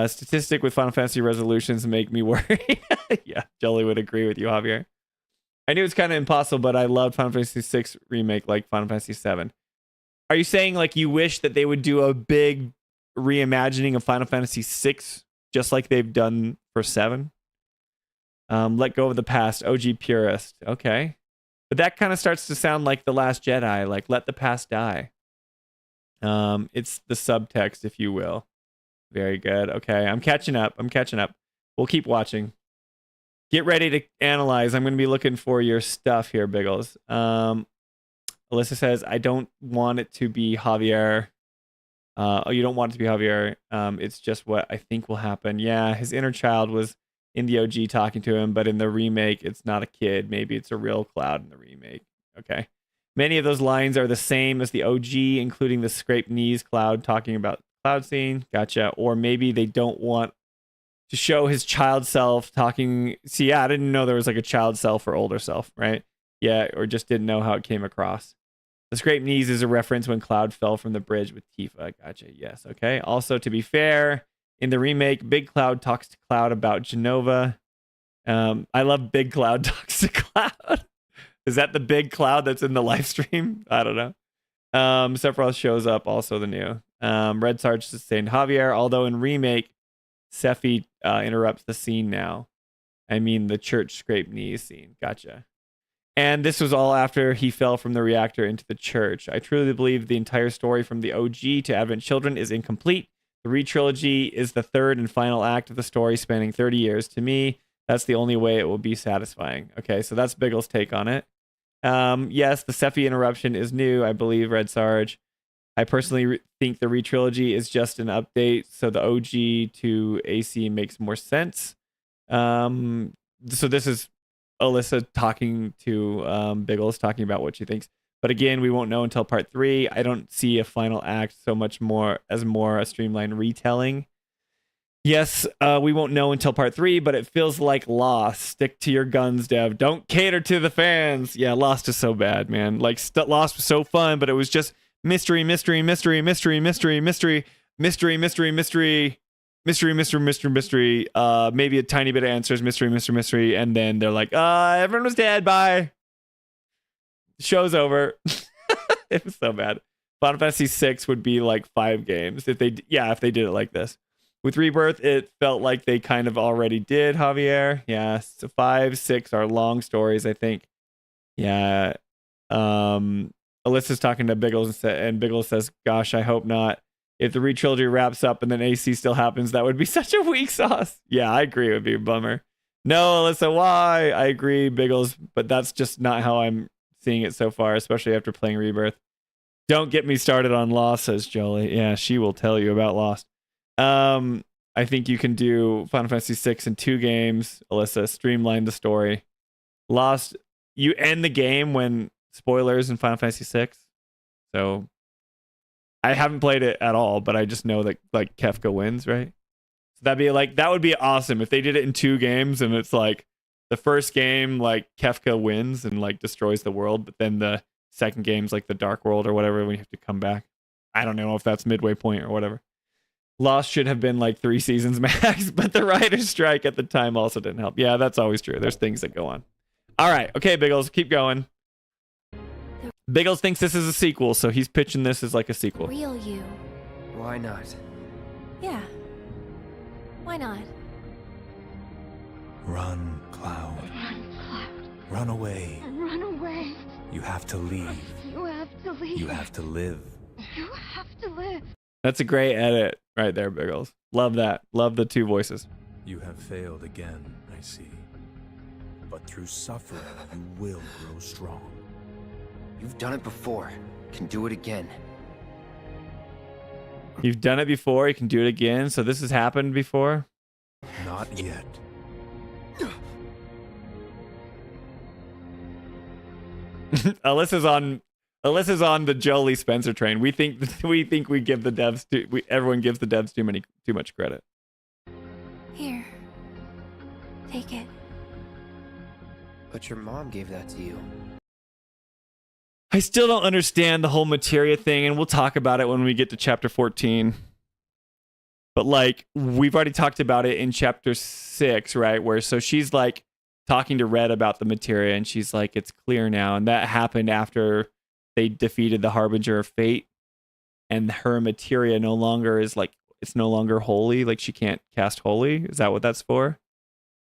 Speaker 2: Statistic with Final Fantasy resolutions make me worry. Yeah, Jolie would agree with you, Javier. I knew it's kind of impossible, but I loved Final Fantasy 6 remake like Final Fantasy 7. Are you saying like you wish that they would do a big reimagining of Final Fantasy 6 just like they've done for 7? Let go of the past, OG purist. Okay. But that kind of starts to sound like The Last Jedi, like let the past die. It's the subtext, if you will. Very good. Okay, I'm catching up. We'll keep watching. Get ready to analyze. I'm going to be looking for your stuff here, Biggles. Alyssa says, I don't want it to be Javier. Oh, you don't want it to be Javier. It's just what I think will happen. Yeah, his inner child was in the OG talking to him, but in the remake, it's not a kid. Maybe it's a real Cloud in the remake. Okay. Many of those lines are the same as the OG, including the scraped knees Cloud talking about Cloud scene. Gotcha. Or maybe they don't want to show his child self talking. See, yeah, I didn't know there was like a child self or older self, right? Yeah, or just didn't know how it came across. The scraped knees is a reference when Cloud fell from the bridge with Tifa. Gotcha. Yes. Okay. Also, to be fair, in the remake, Big Cloud talks to Cloud about Genova. I love Big Cloud talks to Cloud. Is that the Big Cloud that's in the live stream? I don't know. Sephiroth shows up, also the new. Red Sarge sustained Javier, although in remake, Sephi interrupts the scene now. I mean, the church scraped knees scene. Gotcha. And this was all after he fell from the reactor into the church. I truly believe the entire story from the OG to Advent Children is incomplete. The re-trilogy is the third and final act of the story spanning 30 years. To me, that's the only way it will be satisfying. Okay, so that's Biggles' take on it. Yes, the Sephi interruption is new, I believe, Red Sarge. I personally think the re-trilogy is just an update, so the OG to AC makes more sense. So this is Alyssa talking to Biggles, talking about what she thinks. But again, we won't know until part 3. I don't see a final act so much more as a streamlined retelling. Yes, we won't know until part 3, but it feels like Lost. Stick to your guns, Dev. Don't cater to the fans. Yeah, Lost is so bad, man. Like, Lost was so fun, but it was just mystery, mystery, mystery, mystery, mystery, mystery, mystery, mystery, mystery, mystery, mystery, mystery, mystery. Maybe a tiny bit of answers, mystery, mystery, mystery, and then they're like, everyone was dead. Bye. Show's over. It was so bad. Final Fantasy 6 would be like 5 games if they did it like this. With Rebirth, it felt like they kind of already did, Javier. Yeah, so 5, 6 are long stories, I think. Yeah. Alyssa's talking to Biggles and Biggles says, gosh, I hope not. If the re-trilogy wraps up and then AC still happens, that would be such a weak sauce. Yeah, I agree. It would be a bummer. No, Alyssa, why? I agree, Biggles, but that's just not how I'm seeing it so far, especially after playing Rebirth. Don't get me started on Lost, says Jolie. Yeah, she will tell you about Lost. I think you can do Final Fantasy 6 in 2 games, Alyssa. Streamline the story. Lost, you end the game when spoilers in Final Fantasy 6. So I haven't played it at all, but I just know that like Kefka wins, right? So that would be awesome if they did it in 2 games and it's like the first game, like Kefka wins and like destroys the world, but then the second game's like the Dark World or whatever when you have to come back. I don't know if that's midway point or whatever. Lost should have been like 3 seasons max, but the writer's strike at the time also didn't help. Yeah, that's always true. There's things that go on. All right. Okay, Biggles, keep going. Biggles thinks this is a sequel, so he's pitching this as like a sequel.
Speaker 6: Real you.
Speaker 5: Why not?
Speaker 6: Yeah. Why not?
Speaker 3: Run, Cloud.
Speaker 7: Run, Cloud.
Speaker 3: Run away.
Speaker 7: Run away.
Speaker 3: You have to leave.
Speaker 7: You have to leave.
Speaker 3: You have to live.
Speaker 7: You have to live.
Speaker 2: That's a great edit right there, Biggles. Love that. Love the 2 voices.
Speaker 3: You have failed again, I see. But through suffering, you will grow strong.
Speaker 5: You've done it before. Can do it again.
Speaker 2: You've done it before. You can do it again. So this has happened before.
Speaker 3: Not yet.
Speaker 2: Alyssa's on the Jolie Spencer train. We think we give the devs everyone gives the devs too much credit.
Speaker 6: Here. Take it.
Speaker 5: But your mom gave that to you.
Speaker 2: I still don't understand the whole materia thing, and we'll talk about it when we get to chapter 14. But like we've already talked about it in chapter 6, right? Where so she's like talking to Red about the materia, and she's like, it's clear now. And that happened after they defeated the Harbinger of Fate, and her materia no longer is like, it's no longer holy. Like she can't cast holy. Is that what that's for?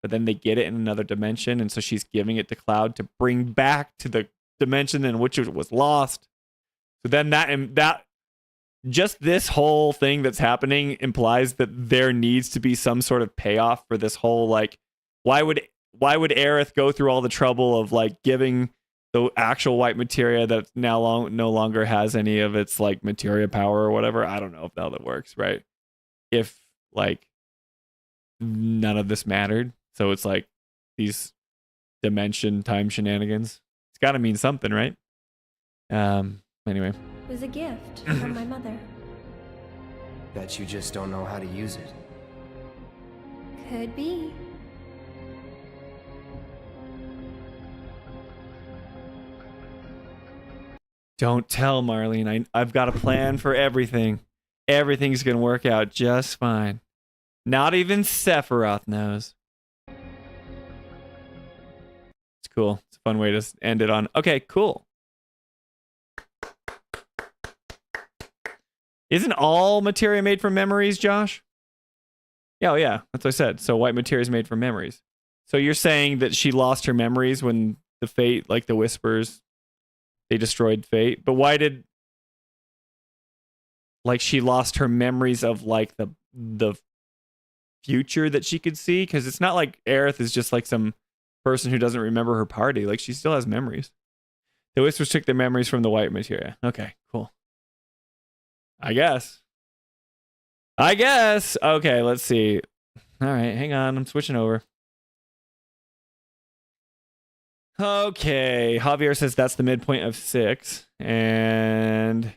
Speaker 2: But then they get it in another dimension, and so she's giving it to Cloud to bring back to the dimension in which it was lost. So then that just this whole thing that's happening implies that there needs to be some sort of payoff for this whole, like, why would Aerith go through all the trouble of like giving the actual white materia that now no longer has any of its like materia power or whatever? I don't know if how that works, right? If like none of this mattered, so it's like these dimension time shenanigans. It's got to mean something, right? Anyway.
Speaker 6: It was a gift from my mother.
Speaker 5: Bet you just don't know how to use it.
Speaker 6: Could be.
Speaker 2: Don't tell, Marlene. I've got a plan for everything. Everything's going to work out just fine. Not even Sephiroth knows. It's cool. It's a fun way to end it on. Okay, cool. Isn't all materia made from memories, Josh? Yeah, oh yeah. That's what I said. So white materia is made from memories. So you're saying that she lost her memories when the Fate, like the Whispers, they destroyed Fate. But why did, like, she lost her memories of like the future that she could see? Because it's not like Aerith is just like some person who doesn't remember her party. Like, she still has memories. The Whispers took their memories from the white materia. Okay, cool. I guess. Okay, let's see. All right, hang on. I'm switching over. Okay, Javier says that's the midpoint of 6, and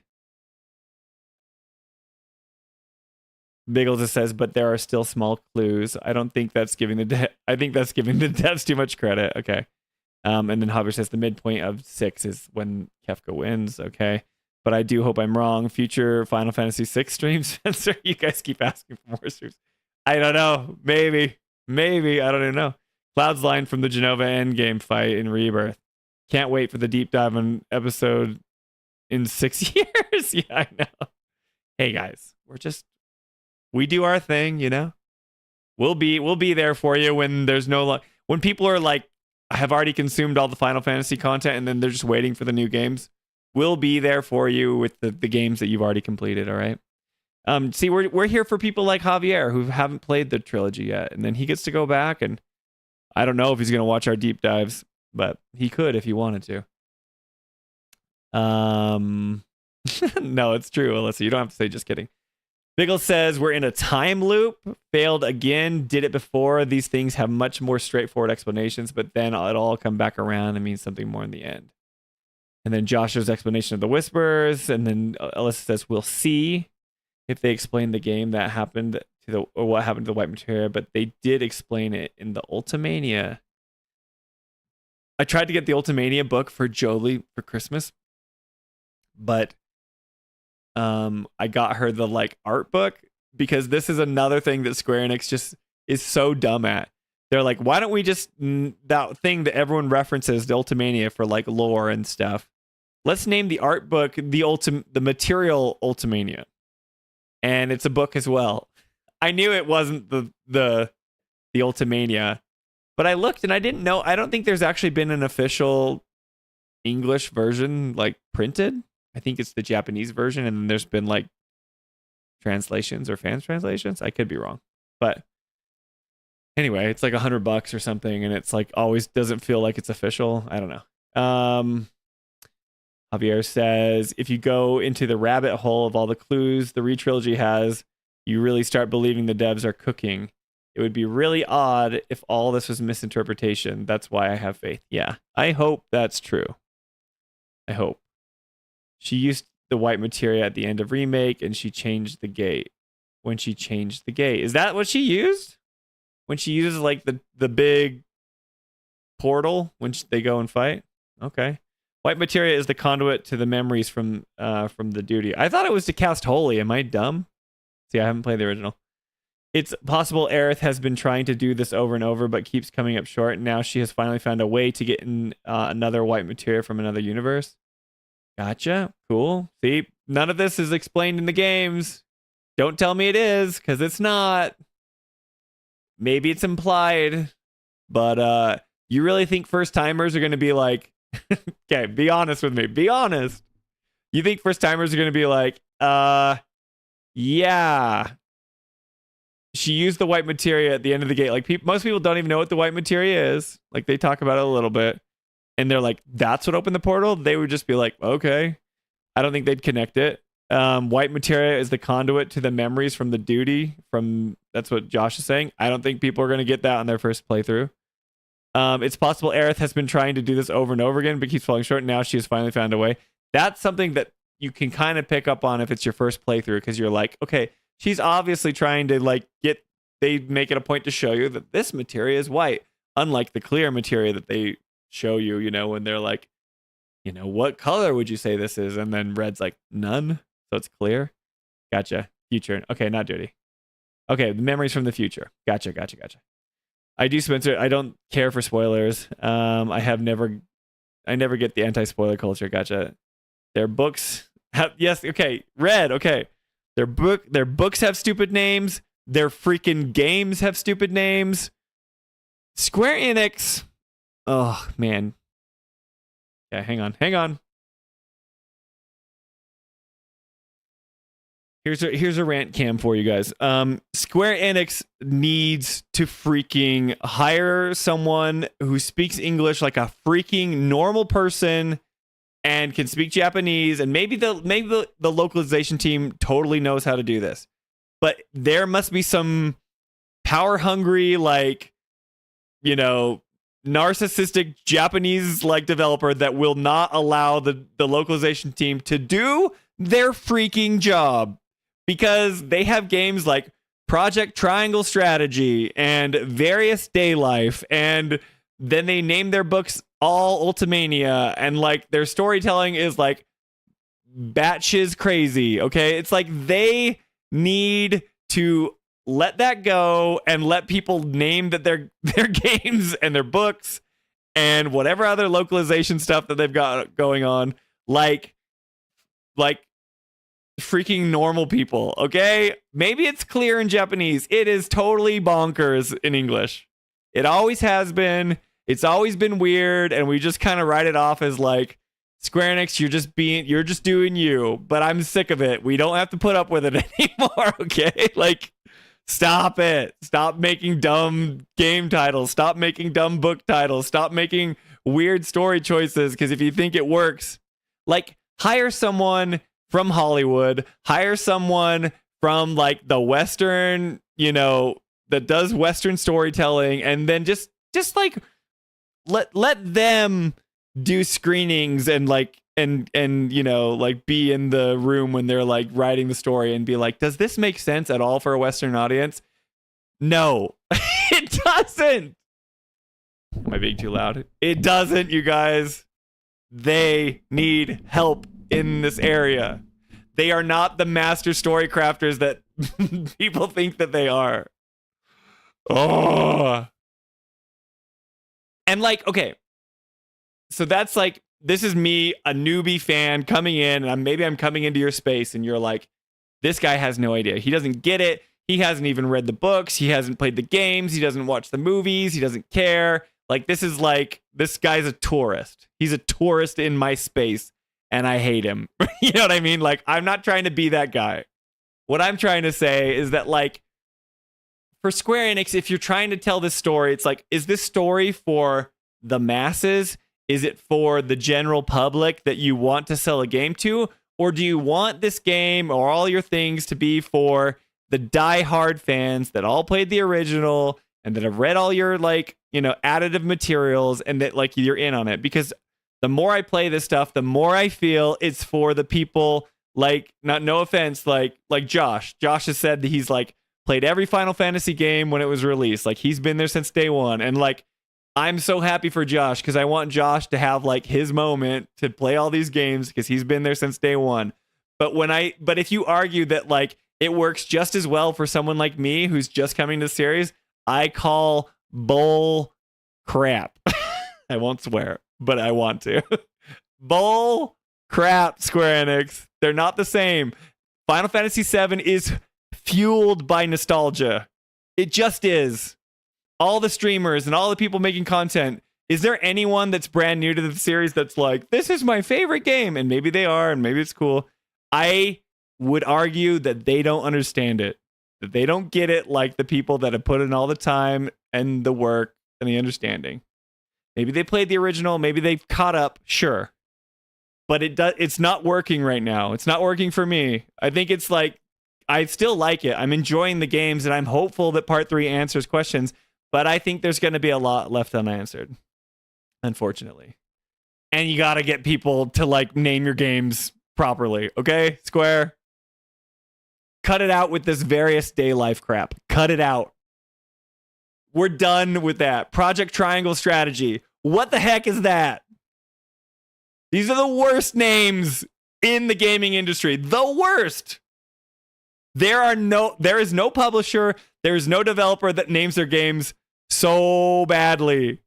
Speaker 2: Biggles just says, but there are still small clues. I don't think that's giving I think that's giving the devs too much credit. Okay, and then Javier says the midpoint of 6 is when Kefka wins. Okay, but I do hope I'm wrong. Future Final Fantasy 6 streams, Spencer. You guys keep asking for more streams. I don't know. Maybe. I don't even know. Cloud's line from the Genova endgame fight in Rebirth. Can't wait for the deep dive on episode in 6 years. Yeah, I know. Hey guys, we do our thing, you know. We'll be there for you when there's when people are like, I have already consumed all the Final Fantasy content and then they're just waiting for the new games. We'll be there for you with the games that you've already completed. All right. See, we're here for people like Javier who haven't played the trilogy yet, and then he gets to go back, and I don't know if he's going to watch our deep dives, but he could if he wanted to. No, it's true, Alyssa. You don't have to say just kidding. Biggle says we're in a time loop. Failed again. Did it before. These things have much more straightforward explanations, but then it'll all come back around and mean something more in the end. And then Joshua's explanation of the Whispers, and then Alyssa says we'll see if they explain the game that happened to the or what happened to the white materia, but they did explain it in the Ultimania. I tried to get the Ultimania book for Jolie for Christmas, but I got her the like art book because this is another thing that Square Enix just is so dumb at. They're like, why don't we just that thing that everyone references, the Ultimania, for like lore and stuff. Let's name the art book the material Ultimania, and it's a book as well. I knew it wasn't the Ultimania, but I looked and I didn't know. I don't think there's actually been an official English version like printed. I think it's the Japanese version, and then there's been like translations or fans translations. I could be wrong, but anyway, it's like $100 or something, and it's like always doesn't feel like it's official. I don't know. Javier says, if you go into the rabbit hole of all the clues the retrilogy has, you really start believing the devs are cooking. It would be really odd if all this was misinterpretation. That's why I have faith. Yeah, I hope that's true. I hope. She used the white materia at the end of remake, and she changed the gate. When she changed the gate. Is that what she used? When she uses like the big portal when they go and fight? Okay. White materia is the conduit to the memories from the duty. I thought it was to cast holy. Am I dumb? See, I haven't played the original. It's possible Aerith has been trying to do this over and over, but keeps coming up short. Now she has finally found a way to get in another white materia from another universe. Gotcha. Cool. See, none of this is explained in the games. Don't tell me it is, because it's not. Maybe it's implied, but you really think first timers are going to be like, okay, be honest with me. Be honest. You think first timers are going to be like, yeah. She used the white materia at the end of the gate. Like most people don't even know what the white materia is. Like they talk about it a little bit, and they're like, "That's what opened the portal." They would just be like, "Okay." I don't think they'd connect it. White materia is the conduit to the memories from the duty. That's what Josh is saying. I don't think people are going to get that on their first playthrough. It's possible Aerith has been trying to do this over and over again, but keeps falling short. Now she has finally found a way. That's something that you can kind of pick up on if it's your first playthrough, because you're like, okay, she's obviously trying to like they make it a point to show you that this materia is white, unlike the clear materia that they show you, when they're like, what color would you say this is? And then red's like none. So it's clear. Gotcha. Future. Okay, not duty. Okay, the memories from the future. Gotcha. I do, Spencer. I don't care for spoilers. I never get the anti-spoiler culture. Gotcha. Their books have, yes, okay. Red, okay. Their books have stupid names. Their freaking games have stupid names. Square Enix. Oh man. Yeah, hang on. Here's a rant cam for you guys. Square Enix needs to freaking hire someone who speaks English like a freaking normal person and can speak Japanese, and maybe the localization team totally knows how to do this. But there must be some power hungry, like, narcissistic Japanese like developer that will not allow the localization team to do their freaking job. Because they have games like Project Triangle Strategy and Various Day Life, and then they name their books all Ultimania, and like their storytelling is like batshit crazy. Okay, it's like they need to let that go and let people name that their games and their books and whatever other localization stuff that they've got going on, like freaking normal people. Okay, maybe it's clear in Japanese. It is totally bonkers in English. It always has been. It's always been weird, and we just kind of write it off as like, Square Enix, you're just doing you. But I'm sick of it. We don't have to put up with it anymore. Okay, like, stop it. Stop making dumb game titles. Stop making dumb book titles. Stop making weird story choices. Because if you think it works, like, hire someone from Hollywood, hire someone from like the Western, that does Western storytelling, and then just like let them do screenings and like and you know, like be in the room when they're like writing the story and be like, does this make sense at all for a Western audience? No, it doesn't. Am I being too loud? It doesn't, you guys. They need help in this area. They are not the master story crafters that people think that they are. Oh. And like, okay. So that's like, this is me, a newbie fan coming in, and maybe I'm coming into your space and you're like, this guy has no idea. He doesn't get it. He hasn't even read the books. He hasn't played the games. He doesn't watch the movies. He doesn't care. Like, this is like, this guy's a tourist. He's a tourist in my space, and I hate him. You know what I mean? Like, I'm not trying to be that guy. What I'm trying to say is that, like, for Square Enix, if you're trying to tell this story, it's like, is this story for the masses? Is it for the general public that you want to sell a game to? Or do you want this game or all your things to be for the die-hard fans that all played the original and that have read all your, like, you know, additive materials and that, like, you're in on it? Because the more I play this stuff, the more I feel it's for the people, like, no offense, like Josh. Josh has said that he's, like, played every Final Fantasy game when it was released. Like, he's been there since day one. And, like, I'm so happy for Josh because I want Josh to have, like, his moment to play all these games because he's been there since day one. But if you argue that, like, it works just as well for someone like me who's just coming to the series, I call bull crap. I won't swear, but I want to. Bull crap, Square Enix. They're not the same. Final Fantasy VII is fueled by nostalgia. It just is. All the streamers and all the people making content. Is there anyone that's brand new to the series that's like, this is my favorite game? And maybe they are, and maybe it's cool. I would argue that they don't understand it. That they don't get it like the people that have put in all the time and the work and the understanding. Maybe they played the original. Maybe they've caught up. Sure. But it's not working right now. It's not working for me. I think it's like, I still like it. I'm enjoying the games, and I'm hopeful that part 3 answers questions. But I think there's going to be a lot left unanswered, unfortunately. And you got to get people to, like, name your games properly. Okay, Square? Cut it out with this various day life crap. Cut it out. We're done with that. Project Triangle Strategy. What the heck is that? These are the worst names in the gaming industry. The worst. There is no publisher, there is no developer that names their games so badly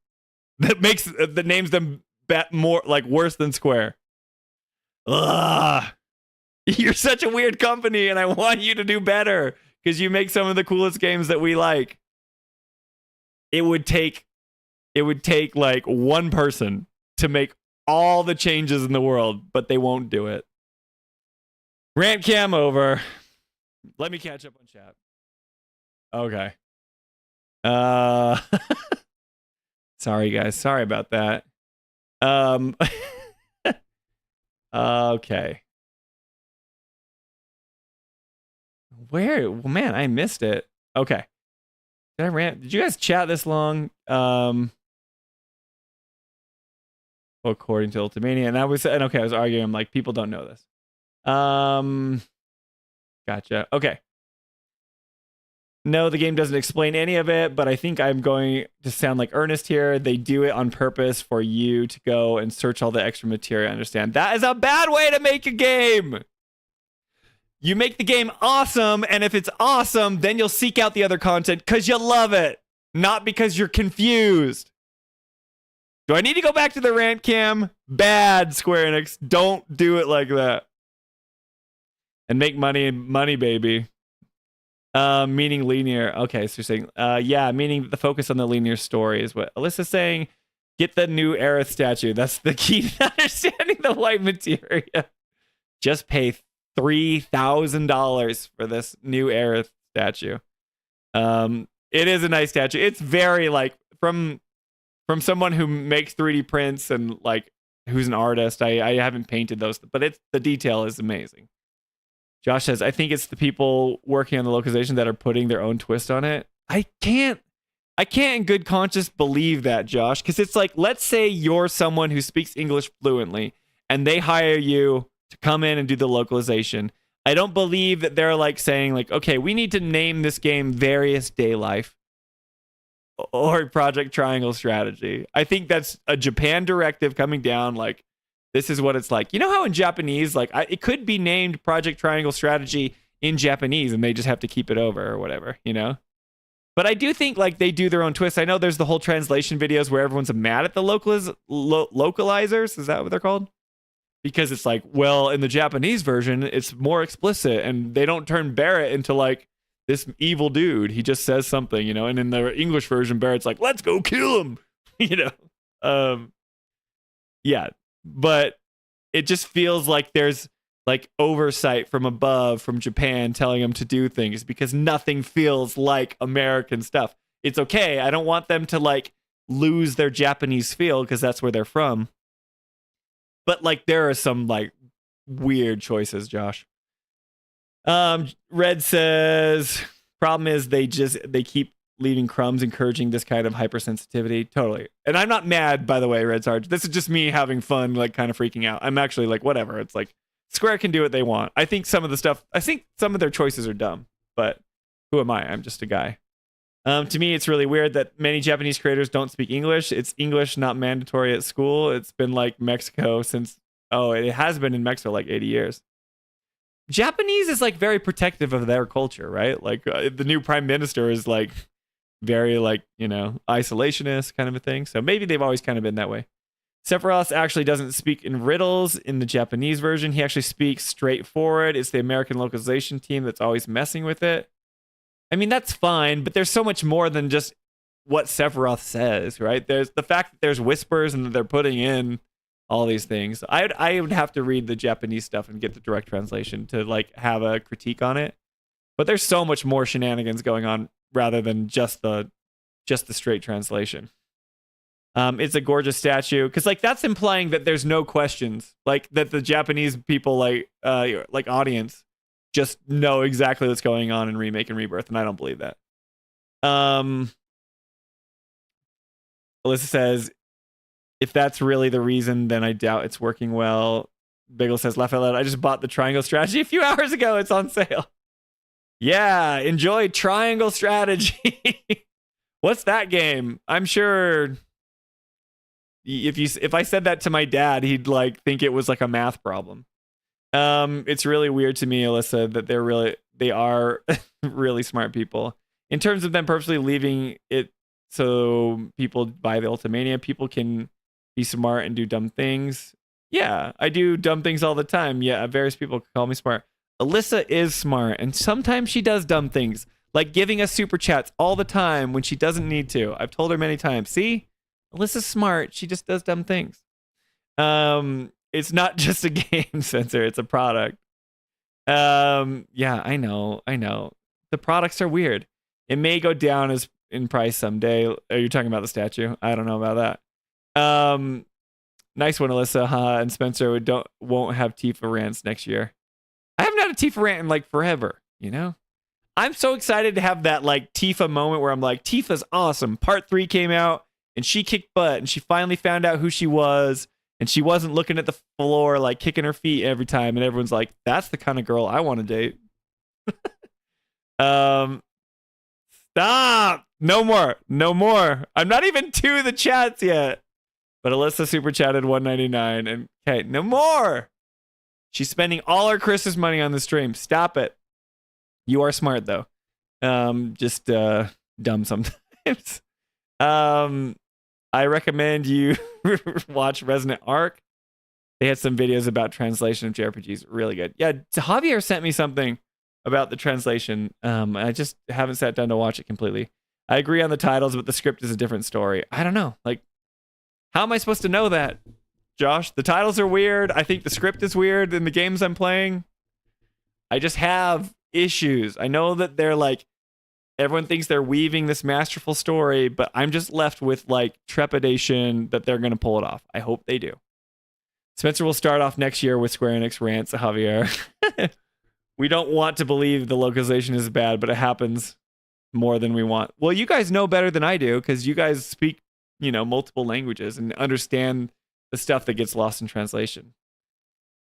Speaker 2: that names them more, like, worse than Square. Ugh. You're such a weird company, and I want you to do better because you make some of the coolest games that we like. It would take like one person to make all the changes in the world, but they won't do it. Rant cam over. Let me catch up on chat. Okay. Sorry guys. Sorry about that. Okay. Where? Well, man, I missed it. Okay. Did I rant? Did you guys chat this long? According to Ultimania, and I was arguing. I'm like, people don't know this. Gotcha. Okay. No, the game doesn't explain any of it, but I think I'm going to sound like Ernest here. They do it on purpose for you to go and search all the extra material. I understand. That is a bad way to make a game. You make the game awesome, and if it's awesome, then you'll seek out the other content because you love it, not because you're confused. Do I need to go back to the rant cam? Bad, Square Enix. Don't do it like that. And make money, baby. Meaning linear. Okay, so you're saying, yeah, meaning the focus on the linear story is what Alyssa's saying. Get the new Aerith statue. That's the key to understanding the white materia. Just pay $3,000 for this new Aerith statue. It is a nice statue. It's very, like, from someone who makes 3D prints and, like, who's an artist. I haven't painted those, but the detail is amazing. Josh says, I think it's the people working on the localization that are putting their own twist on it. I can't in good conscience believe that, Josh, because it's like, let's say you're someone who speaks English fluently and they hire you to come in and do the localization. I don't believe that they're like saying like, okay, we need to name this game Various Day Life or Project Triangle Strategy. I think that's a Japan directive coming down. Like, this is what it's like. You know how in Japanese, like it could be named Project Triangle Strategy in Japanese and they just have to keep it over or whatever, you know? But I do think like they do their own twist. I know there's the whole translation videos where everyone's mad at the localizers. Is that what they're called? Because it's like, well, in the Japanese version, it's more explicit and they don't turn Barrett into like this evil dude. He just says something, you know, and in the English version, Barrett's like, let's go kill him, you know? Yeah, but it just feels like there's like oversight from above from Japan telling them to do things because nothing feels like American stuff. It's okay. I don't want them to like lose their Japanese feel because that's where they're from. But like there are some like weird choices, Josh. Red says problem is they keep leaving crumbs, encouraging this kind of hypersensitivity. Totally. And I'm not mad, by the way, Red Sarge. This is just me having fun, like kind of freaking out. I'm actually like, whatever. It's like Square can do what they want. I think some of their choices are dumb, but who am I? I'm just a guy. To me, it's really weird that many Japanese creators don't speak English. It's English not mandatory at school. It's been like Mexico since, it has been in Mexico like 80 years. Japanese is like very protective of their culture, right? Like the new prime minister is like very like, you know, isolationist kind of a thing. So maybe they've always kind of been that way. Sephiroth actually doesn't speak in riddles in the Japanese version. He actually speaks straightforward. It's the American localization team that's always messing with it. I mean, that's fine, but there's so much more than just what Sephiroth says, right? There's the fact that there's whispers and that they're putting in all these things. I would have to read the Japanese stuff and get the direct translation to like have a critique on it. But there's so much more shenanigans going on rather than just the straight translation. It's a gorgeous statue because like that's implying that there's no questions, like that the Japanese people like audience just know exactly what's going on in Remake and Rebirth, and I don't believe that. Alyssa says, if that's really the reason, then I doubt it's working well. Biggle says, laugh out loud, I just bought the Triangle Strategy a few hours ago. It's on sale. Yeah, enjoy Triangle Strategy. What's that game? I'm sure if I said that to my dad, he'd like think it was like a math problem. It's really weird to me, Alyssa, that they are really smart people. In terms of them purposely leaving it so people buy the Ultimania, people can be smart and do dumb things. Yeah, I do dumb things all the time. Yeah, various people call me smart. Alyssa is smart, and sometimes she does dumb things, like giving us super chats all the time when she doesn't need to. I've told her many times, see? Alyssa's smart. She just does dumb things. It's not just a game, Sensor. It's a product. Yeah, I know. The products are weird. It may go down as in price someday. Are you talking about the statue? I don't know about that. Nice one, Alyssa. And Spencer won't have Tifa rants next year. I haven't had a Tifa rant in like forever, you know? I'm so excited to have that like Tifa moment where I'm like, Tifa's awesome. Part 3 came out and she kicked butt and she finally found out who she was. And she wasn't looking at the floor, like kicking her feet every time. And everyone's like, that's the kind of girl I want to date. Stop. No more. I'm not even to the chats yet. But Alyssa super chatted $1.99. And okay, no more. She's spending all her Christmas money on the stream. Stop it. You are smart, though. Just dumb sometimes. I recommend you watch Resonant Arc. They had some videos about translation of JRPGs. Really good. Yeah, Javier sent me something about the translation. I just haven't sat down to watch it completely. I agree on the titles, but the script is a different story. I don't know. Like, how am I supposed to know that, Josh? The titles are weird. I think the script is weird in the games I'm playing. I just have issues. I know that they're like, everyone thinks they're weaving this masterful story, but I'm just left with like trepidation that they're going to pull it off. I hope they do. Spencer will start off next year with Square Enix rants, Javier. We don't want to believe the localization is bad, but it happens more than we want. Well, you guys know better than I do because you guys speak, multiple languages and understand the stuff that gets lost in translation.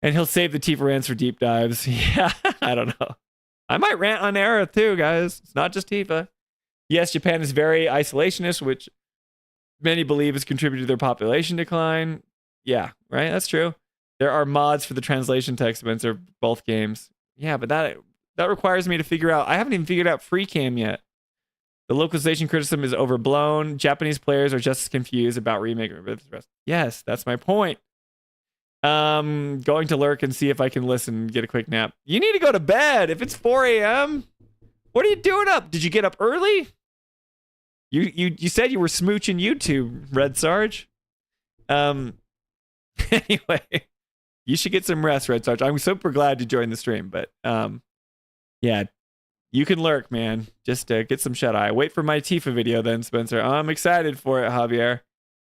Speaker 2: And he'll save the Tifa rants for deep dives. Yeah, I don't know. I might rant on Aerith too, guys. It's not just Tifa. Yes, Japan is very isolationist, which many believe has contributed to their population decline. Yeah, right? That's true. There are mods for the translation text events of both games. Yeah, but that requires me to figure out. I haven't even figured out free cam yet. The localization criticism is overblown. Japanese players are just as confused about remake. Yes, that's my point. Going to lurk and see if I can listen, get a quick nap. You need to go to bed. If it's 4 a.m., what are you doing up? Did you get up early? You said you were smooching YouTube, Red Sarge. Anyway, you should get some rest, Red Sarge. I'm super glad you joined the stream, but yeah, you can lurk, man. Just get some shut eye. Wait for my Tifa video then, Spencer. I'm excited for it, Javier.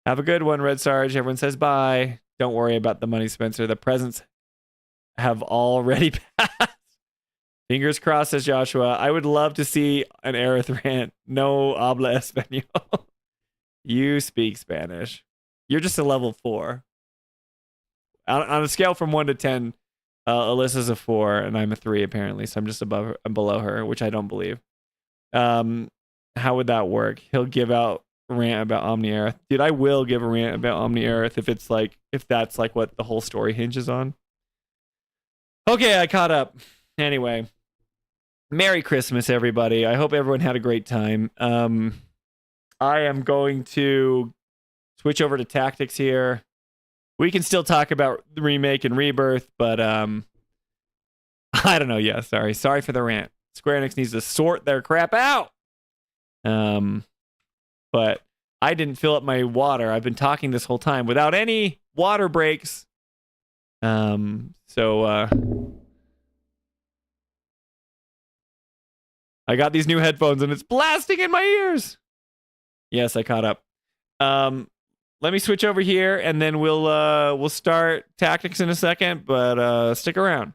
Speaker 2: Have a good one, Red Sarge. Everyone says bye. Don't worry about the money, Spencer. The presents have already passed. Fingers crossed, says Joshua. I would love to see an Aerith rant. No habla español. You speak Spanish. You're just a level 4. On a scale from 1 to 10, Alyssa's a 4 and I'm a 3 apparently. So I'm just below her, which I don't believe. How would that work? He'll give out a rant about Omni Aerith. Dude, I will give a rant about Omni Aerith if that's like what the whole story hinges on. Okay, I caught up. Anyway, Merry Christmas, everybody. I hope everyone had a great time. I am going to switch over to tactics here. We can still talk about the remake and rebirth, but I don't know. Yeah, sorry for the rant. Square Enix needs to sort their crap out. But I didn't fill up my water. I've been talking this whole time without any water breaks. So I got these new headphones and it's blasting in my ears. Yes, I caught up. Let me switch over here and then we'll start tactics in a second, but stick around.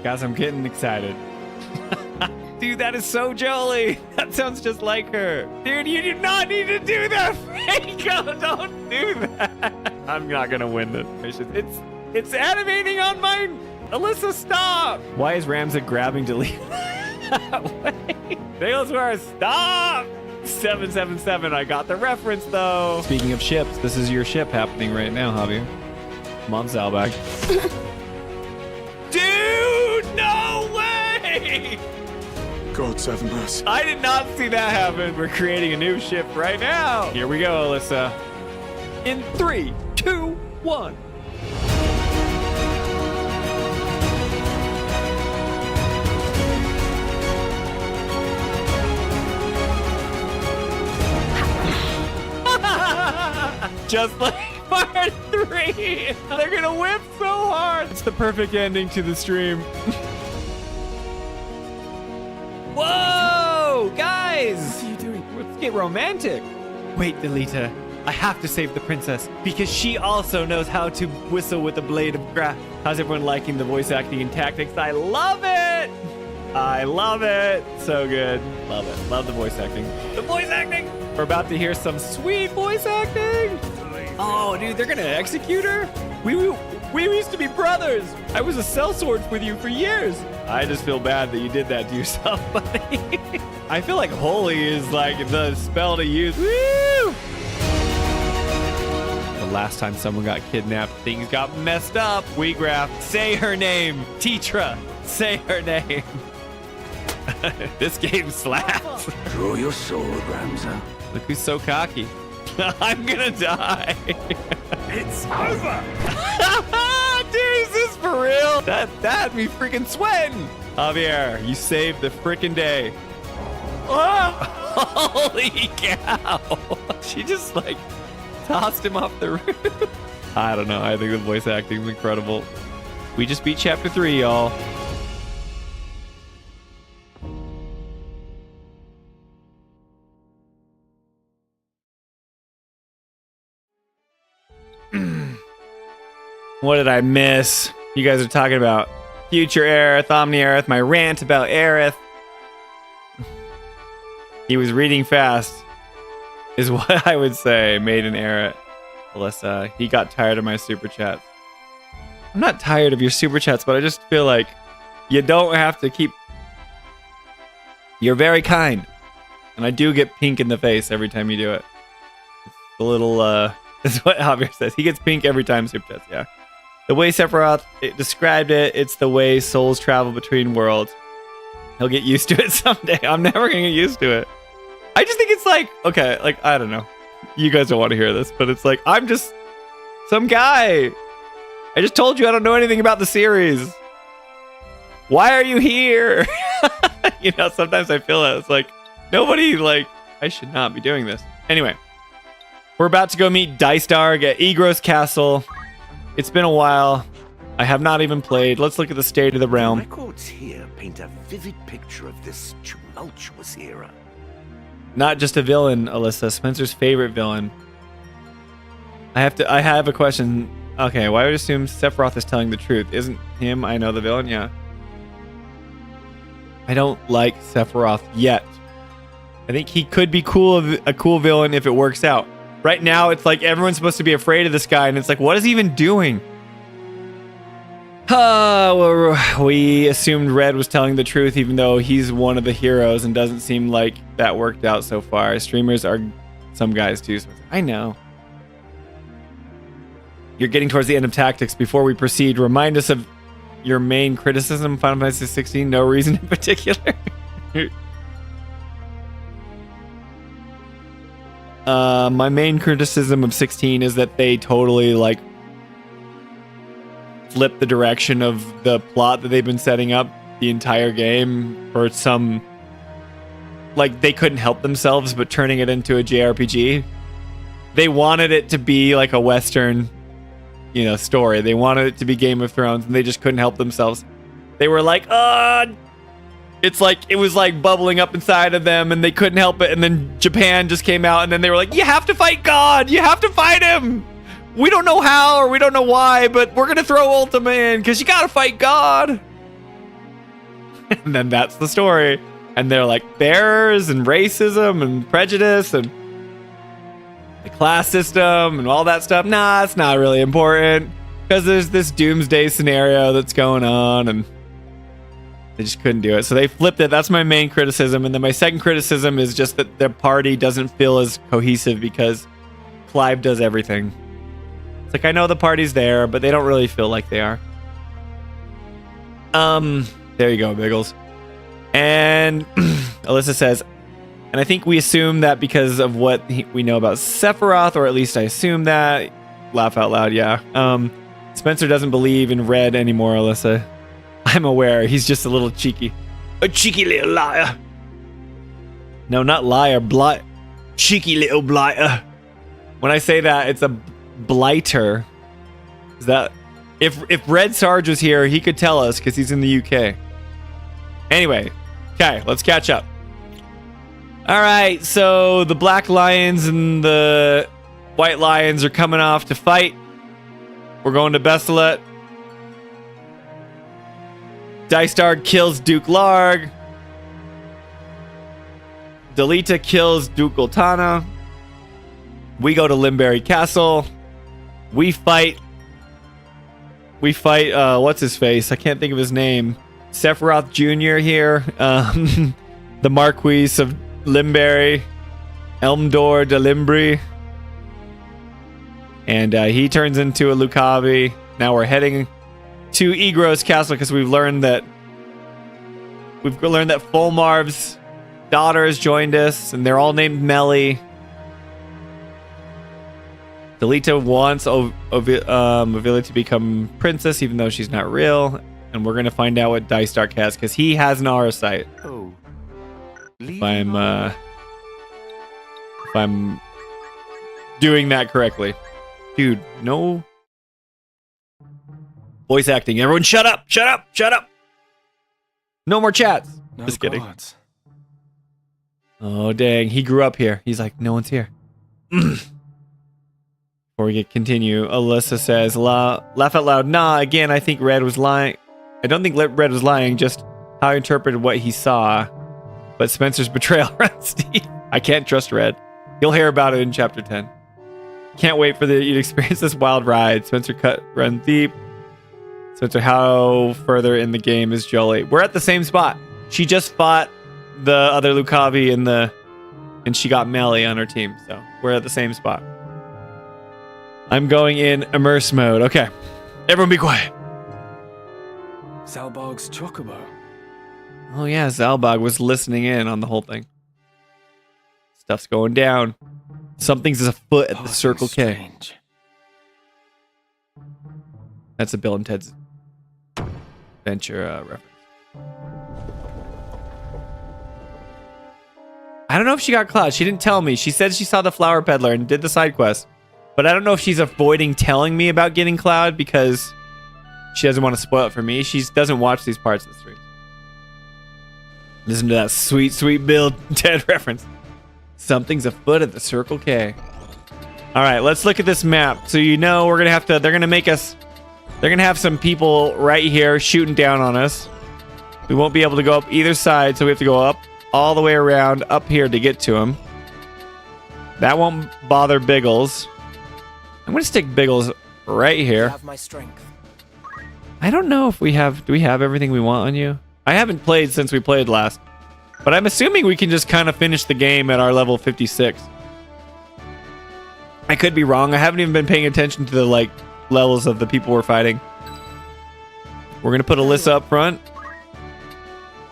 Speaker 2: Guys, I'm getting excited. Dude, that is so Jolie. That sounds just like her. Dude, you do not need to do that, Franco. Don't do that. I'm not gonna win this mission. It's animating on mine. Alyssa, stop. Why is Ramza grabbing delete? Nicholas, stop. 777. I got the reference though. Speaking of ships, this is your ship happening right now, Javier. Come on, Zalbag. Dude, no way!
Speaker 3: God save us.
Speaker 2: I did not see that happen. We're creating a new ship right now. Here we go, Alyssa. In 3, 2, 1. Just like part 3. They're gonna whip so hard. It's the perfect ending to the stream. Whoa, guys!
Speaker 3: What are you doing?
Speaker 2: Let's get romantic. Wait, Delita. I have to save the princess because she also knows how to whistle with a blade of grass. How's everyone liking the voice acting and tactics? I love it. I love it. So good. Love it. Love the voice acting. The voice acting. We're about to hear some sweet voice acting. Oh, dude, they're gonna execute her? We used to be brothers. I was a sellsword with you for years. I just feel bad that you did that to yourself, buddy. I feel like holy is like the spell to use. Woo! The last time someone got kidnapped, things got messed up. WeGraph, say her name. Tetra, say her name. This game slaps.
Speaker 3: Draw your sword, Ramza.
Speaker 2: Look who's so cocky. I'm gonna die.
Speaker 3: It's over.
Speaker 2: Dude, is this for real? That had me freaking sweating. Javier, you saved the freaking day. Oh, holy cow. She just like tossed him off the roof. I don't know. I think the voice acting is incredible. We just beat chapter 3, y'all. What did I miss? You guys are talking about future Aerith, Omni Aerith, my rant about Aerith. He was reading fast, is what I would say. Maiden Aerith. Alyssa, he got tired of my super chats. I'm not tired of your super chats, but I just feel like you don't have to keep. You're very kind. And I do get pink in the face every time you do it. It's a little, that's what Javier says. He gets pink every time super chats, yeah. The way Sephiroth described it, it's the way souls travel between worlds. He'll get used to it someday. I'm never going to get used to it. I just think it's like, okay, like, I don't know. You guys don't want to hear this, but it's like, I'm just some guy. I just told you I don't know anything about the series. Why are you here? You know, sometimes I feel that. It's like, nobody, like, I should not be doing this. Anyway, we're about to go meet Dycedarg at Egros Castle. It's been a while. I have not even played. Let's look at the state of the realm.
Speaker 8: Records here paint a vivid picture of this tumultuous era.
Speaker 2: Not just a villain, Alyssa. Spencer's favorite villain. I have a question. Okay, why would I assume Sephiroth is telling the truth? Isn't him, I know, the villain? Yeah. I don't like Sephiroth yet. I think he could be a cool villain if it works out. Right now, it's like everyone's supposed to be afraid of this guy, and it's like, what is he even doing? Well, we assumed Red was telling the truth, even though he's one of the heroes, and doesn't seem like that worked out so far. Streamers are some guys too. So I know. You're getting towards the end of tactics. Before we proceed, remind us of your main criticism of Final Fantasy 16. No reason in particular. My main criticism of 16 is that they totally like flip the direction of the plot that they've been setting up the entire game for some, like, they couldn't help themselves but turning it into a JRPG. They wanted it to be like a Western, you know, story. They wanted it to be Game of Thrones, and they just couldn't help themselves. They were like, it's like, it was like bubbling up inside of them, and they couldn't help it. And then Japan just came out, and then they were like, you have to fight God. You have to fight him. We don't know how, or we don't know why, but we're going to throw Ultima in because you got to fight God. And then that's the story. And they're like, bears and racism and prejudice and the class system and all that stuff. Nah, it's not really important because there's this doomsday scenario that's going on, and they just couldn't do it. So they flipped it. That's my main criticism. And then my second criticism is just that their party doesn't feel as cohesive because Clive does everything. It's like, I know the party's there, but they don't really feel like they are. There you go, Biggles. And Alyssa says, and I think we assume that because of what we know about Sephiroth, or at least I assume that. Laugh out loud, yeah. Spencer doesn't believe in Red anymore, Alyssa. I'm aware. He's just a little cheeky. A cheeky little liar. No, not liar. Cheeky little blighter. When I say that, it's a blighter. Is that... If Red Sarge was here, he could tell us because he's in the UK. Anyway. Okay, let's catch up. Alright, so the Black Lions and the White Lions are coming off to fight. We're going to Besselet. Dycedarg kills Duke Larg. Delita kills Duke Ultana. We go to Limberry Castle. We fight, what's his face? I can't think of his name. Sephiroth Jr. here. The Marquis of Limberry. Elmdor de Limbri. And he turns into a Lucavi. Now we're heading to Egros Castle because we've learned that Fulmarv's daughter has joined us, and they're all named Melly. Delita wants Ovila to become princess, even though she's not real, and we're gonna find out what Dycedarg has because he has an aura sight.
Speaker 8: Oh,
Speaker 2: If I'm doing that correctly, dude. No. Voice acting. Everyone shut up. Shut up. Shut up. No more chats.
Speaker 3: No
Speaker 2: Just kidding.
Speaker 3: gods.
Speaker 2: Oh, dang. He grew up here. He's like, no one's here. Before we continue, Alyssa says, laugh out loud. Nah, again, I think Red was lying. I don't think Red was lying, just how I interpreted what he saw. But Spencer's betrayal runs deep. I can't trust Red. You'll hear about it in chapter 10. Can't wait for you to experience this wild ride. Spencer cut run deep. Spencer, how further in the game is Jolie? We're at the same spot. She just fought the other Lucavi and she got Melly on her team. So we're at the same spot. I'm going in immerse mode. Okay. Everyone be quiet.
Speaker 3: Zalbog's chocobo.
Speaker 2: Oh yeah, Zalbog was listening in on the whole thing. Stuff's going down. Something's afoot at the Circle K.
Speaker 3: Strange.
Speaker 2: That's a Bill and Ted's Adventure reference. I don't know if she got Cloud. She didn't tell me. She said she saw the flower peddler and did the side quest. But I don't know if she's avoiding telling me about getting Cloud because she doesn't want to spoil it for me. She doesn't watch these parts of the stream. Listen to that sweet, sweet Bill and Ted reference. Something's afoot at the Circle K. All right, let's look at this map. So you know we're gonna have to. They're gonna have some people right here shooting down on us. We won't be able to go up either side, so we have to go up all the way around up here to get to them. That won't bother Biggles. I'm gonna stick Biggles right here.
Speaker 5: Have my strength.
Speaker 2: I don't know if we have. Do we have everything we want on you? I haven't played since we played last. But I'm assuming we can just kind of finish the game at our level 56. I could be wrong. I haven't even been paying attention to the levels of the people we're fighting. We're going to put Alyssa up front.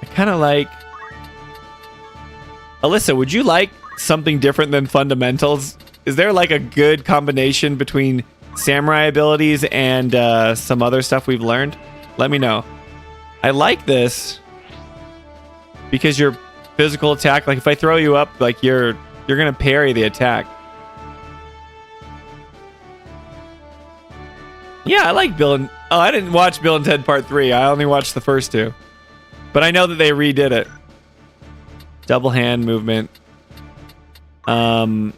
Speaker 2: I kind of like... Alyssa, would you like something different than fundamentals? Is there a good combination between samurai abilities and some other stuff we've learned? Let me know. I like this because your physical attack, if I throw you up, you're gonna parry the attack. Yeah, I like Bill and... Oh, I didn't watch Bill and Ted Part 3. I only watched the first two. But I know that they redid it. Double hand movement. Because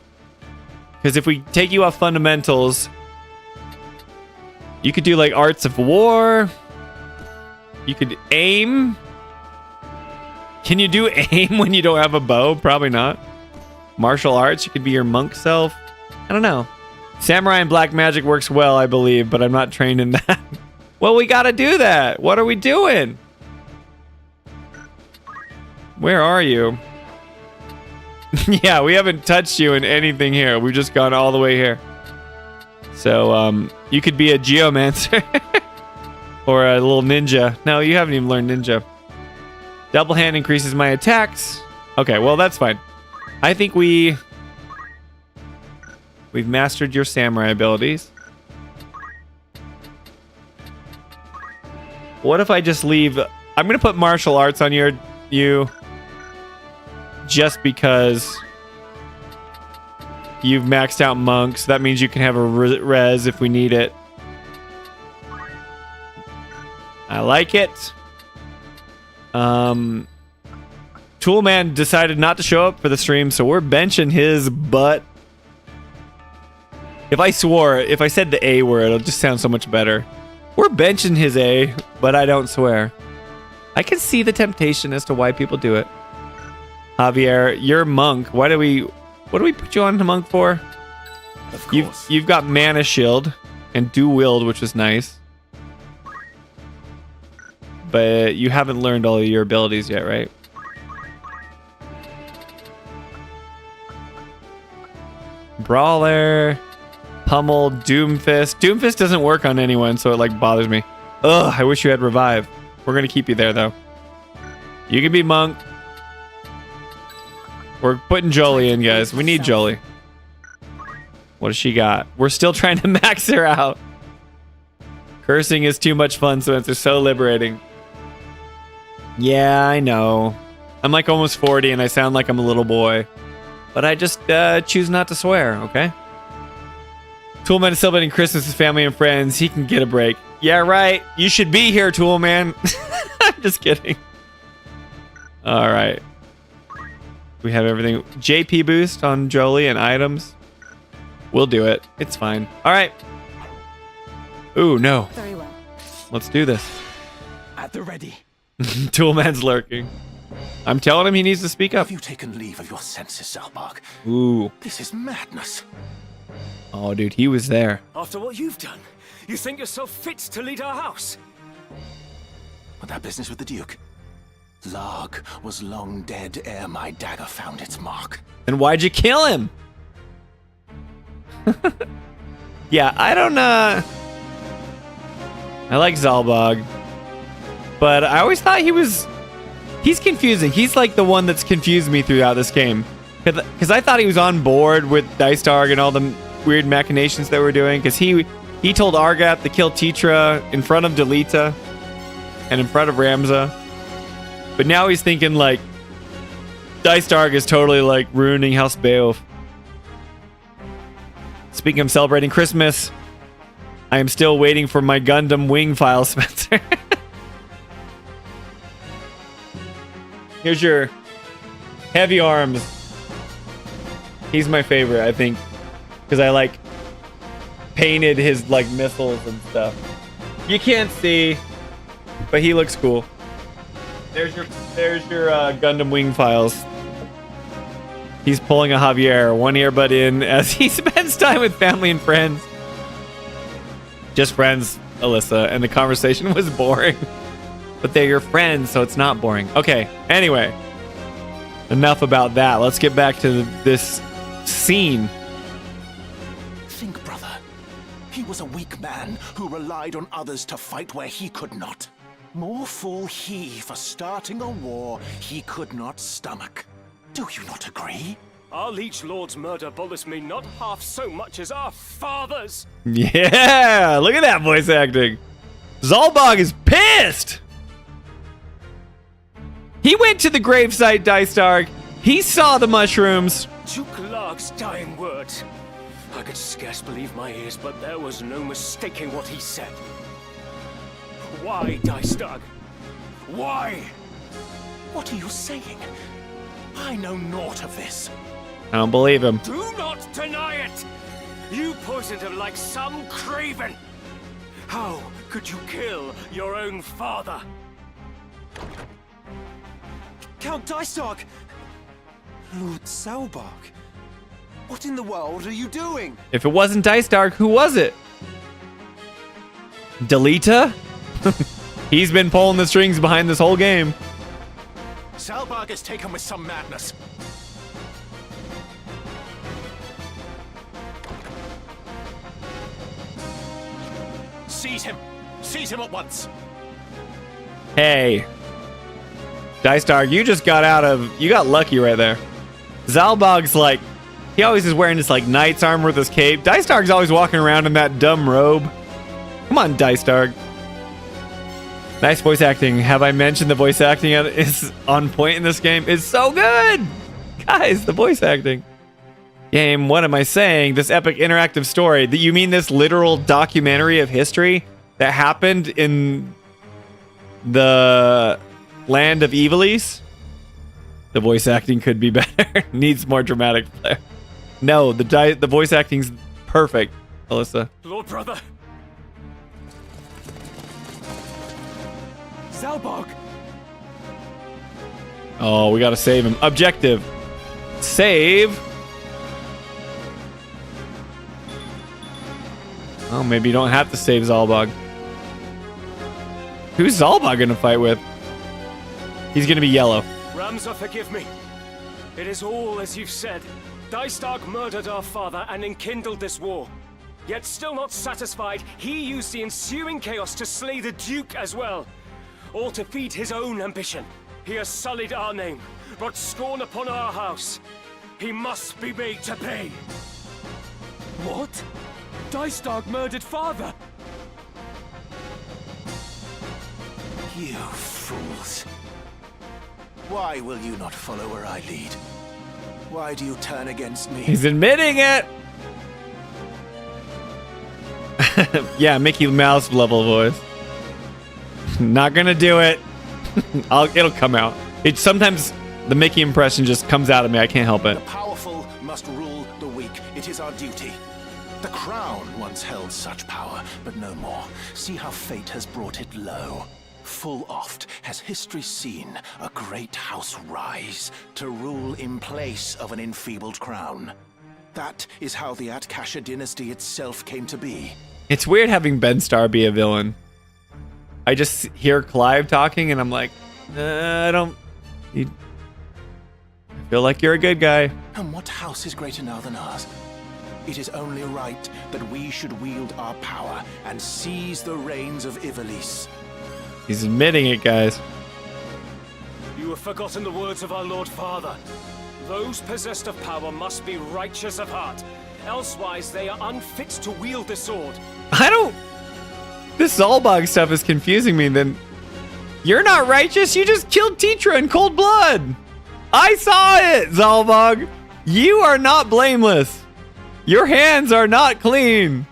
Speaker 2: if we take you off fundamentals, you could do Arts of War. You could aim. Can you do aim when you don't have a bow? Probably not. Martial arts, you could be your monk self. I don't know. Samurai and black magic works well, I believe, but I'm not trained in that. Well, we gotta do that. What are we doing? Where are you? Yeah, we haven't touched you in anything here. We've just gone all the way here. So, you could be a geomancer. Or a little ninja. No, you haven't even learned ninja. Double hand increases my attacks. Okay, well, that's fine. I think we've mastered your samurai abilities. What if I just leave... I'm going to put martial arts on you just because you've maxed out monks. That means you can have a res if we need it. I like it. Toolman decided not to show up for the stream, so we're benching his butt. If I said the A word, it'll just sound so much better. We're benching his A, but I don't swear. I can see the temptation as to why people do it. Javier, you're monk. What do we put you on to monk for?
Speaker 3: Of course.
Speaker 2: You've got mana shield and do wield, which is nice. But you haven't learned all of your abilities yet, right? Brawler, Pummel, Doomfist. Doomfist doesn't work on anyone, so it bothers me. Ugh, I wish you had Revive. We're gonna keep you there though. You can be Monk. We're putting Jolie in, guys. We need Jolie. What does she got? We're still trying to max her out. Cursing is too much fun, so it's so liberating. Yeah, I know. I'm almost 40 and I sound like I'm a little boy. But I just choose not to swear, okay? Toolman is celebrating Christmas with family and friends. He can get a break. Yeah, right. You should be here, Toolman. I'm just kidding. All right. We have everything. JP boost on Jolie and items. We'll do it. It's fine. All right. Ooh, no.
Speaker 4: Very well.
Speaker 2: Let's do this.
Speaker 3: At the ready.
Speaker 2: Toolman's lurking. I'm telling him he needs to speak up.
Speaker 3: Have you taken leave of your senses, Zalbarg?
Speaker 2: Ooh.
Speaker 3: This is madness.
Speaker 2: Oh, dude, he was there.
Speaker 3: After what you've done, you think yourself fit to lead our house? But that business with the Duke? Larg was long dead ere my dagger found its mark.
Speaker 2: Then why'd you kill him? Yeah, I don't I like Zalbog, but I always thought he's confusing. He's like the one that's confused me throughout this game. Because I thought he was on board with Dycedarg and all the weird machinations that we're doing. Because he told Argath to kill Titra in front of Delita and in front of Ramza. But now he's thinking like Dycedarg is totally like ruining House Beowulf. Speaking of celebrating Christmas, I am still waiting for my Gundam wing file, Spencer. Here's your heavy arms. He's my favorite, I think, because I like painted his like missiles and stuff. You can't see, but he looks cool. There's your Gundam wing files. He's pulling a Javier, one earbud in as he spends time with family and friends. Just friends, Alyssa, and the conversation was boring. But they're your friends, so it's not boring. Okay, anyway. Enough about that. Let's get back to this scene.
Speaker 3: Think, brother. He was a weak man who relied on others to fight where he could not. More fool he for starting a war he could not stomach. Do you not agree?
Speaker 9: Our liege lord's murder bothers me not half so much as our father's.
Speaker 2: Yeah, look at that voice acting. Zalbog is pissed. He went to the gravesite, Dycedarg. He saw the mushrooms.
Speaker 9: Duke Larg's dying words. I could scarce believe my ears, but there was no mistaking what he said. Why, Dycedarg? Why?
Speaker 3: What are you saying? I know naught of this.
Speaker 2: I don't believe him.
Speaker 9: Do not deny it! You poisoned him like some craven! How could you kill your own father?
Speaker 5: Count Dycedarg! Lord Zalbarg! What in the world are you doing?
Speaker 2: If it wasn't Dycedarg, who was it? Delita? He's been pulling the strings behind this whole game.
Speaker 3: Zalbarg is taken with some madness. Seize him! Seize him at once!
Speaker 2: Hey. Dycedarg, you just got you got lucky right there. Zalbog's like, he always is wearing this like knight's armor with his cape. Dycedarg's always walking around in that dumb robe. Come on, Dycedarg. Nice voice acting. Have I mentioned the voice acting is on point in this game? It's so good! Guys, the voice acting. Game, what am I saying? This epic interactive story. You mean this literal documentary of history that happened in the land of Evilise? The voice acting could be better. Needs more dramatic flair. No, the voice acting's perfect, Alyssa.
Speaker 9: Lord brother! Zalbarg!
Speaker 2: Oh, we gotta save him. Objective. Save. Oh, maybe you don't have to save Zalbog. Who's Zalbog gonna fight with? He's gonna be yellow.
Speaker 9: Ramza, forgive me. It is all as you've said. Dycedarg murdered our father and enkindled this war. Yet still not satisfied, he used the ensuing chaos to slay the Duke as well. All to feed his own ambition. He has sullied our name, brought scorn upon our house. He must be made to pay.
Speaker 5: What? Dycedarg murdered father?
Speaker 3: You fools. Why will you not follow where I lead? Why do you turn against me?
Speaker 2: He's admitting it. Yeah, Mickey Mouse level voice. Not gonna do it. It'll come out. It sometimes the Mickey impression just comes out of me. I can't help it.
Speaker 3: The powerful must rule the weak. It is our duty. The crown once held such power, but no more. See how fate has brought it low. Full oft has history seen a great house rise to rule in place of an enfeebled crown. That is how the Atkasha dynasty itself came to be.
Speaker 2: It's weird having Ben Starr be a villain. I just hear Clive talking and I'm like, I feel like you're a good guy.
Speaker 3: And what house is greater now than ours? It is only right that we should wield our power and seize the reins of Ivalice.
Speaker 2: He's admitting it, guys.
Speaker 9: You have forgotten the words of our Lord Father. Those possessed of power must be righteous of heart. Elsewise, they are unfit to wield the sword.
Speaker 2: This Zalbog stuff is confusing me. Then you're not righteous. You just killed Tetra in cold blood. I saw it, Zalbog. You are not blameless. Your hands are not clean.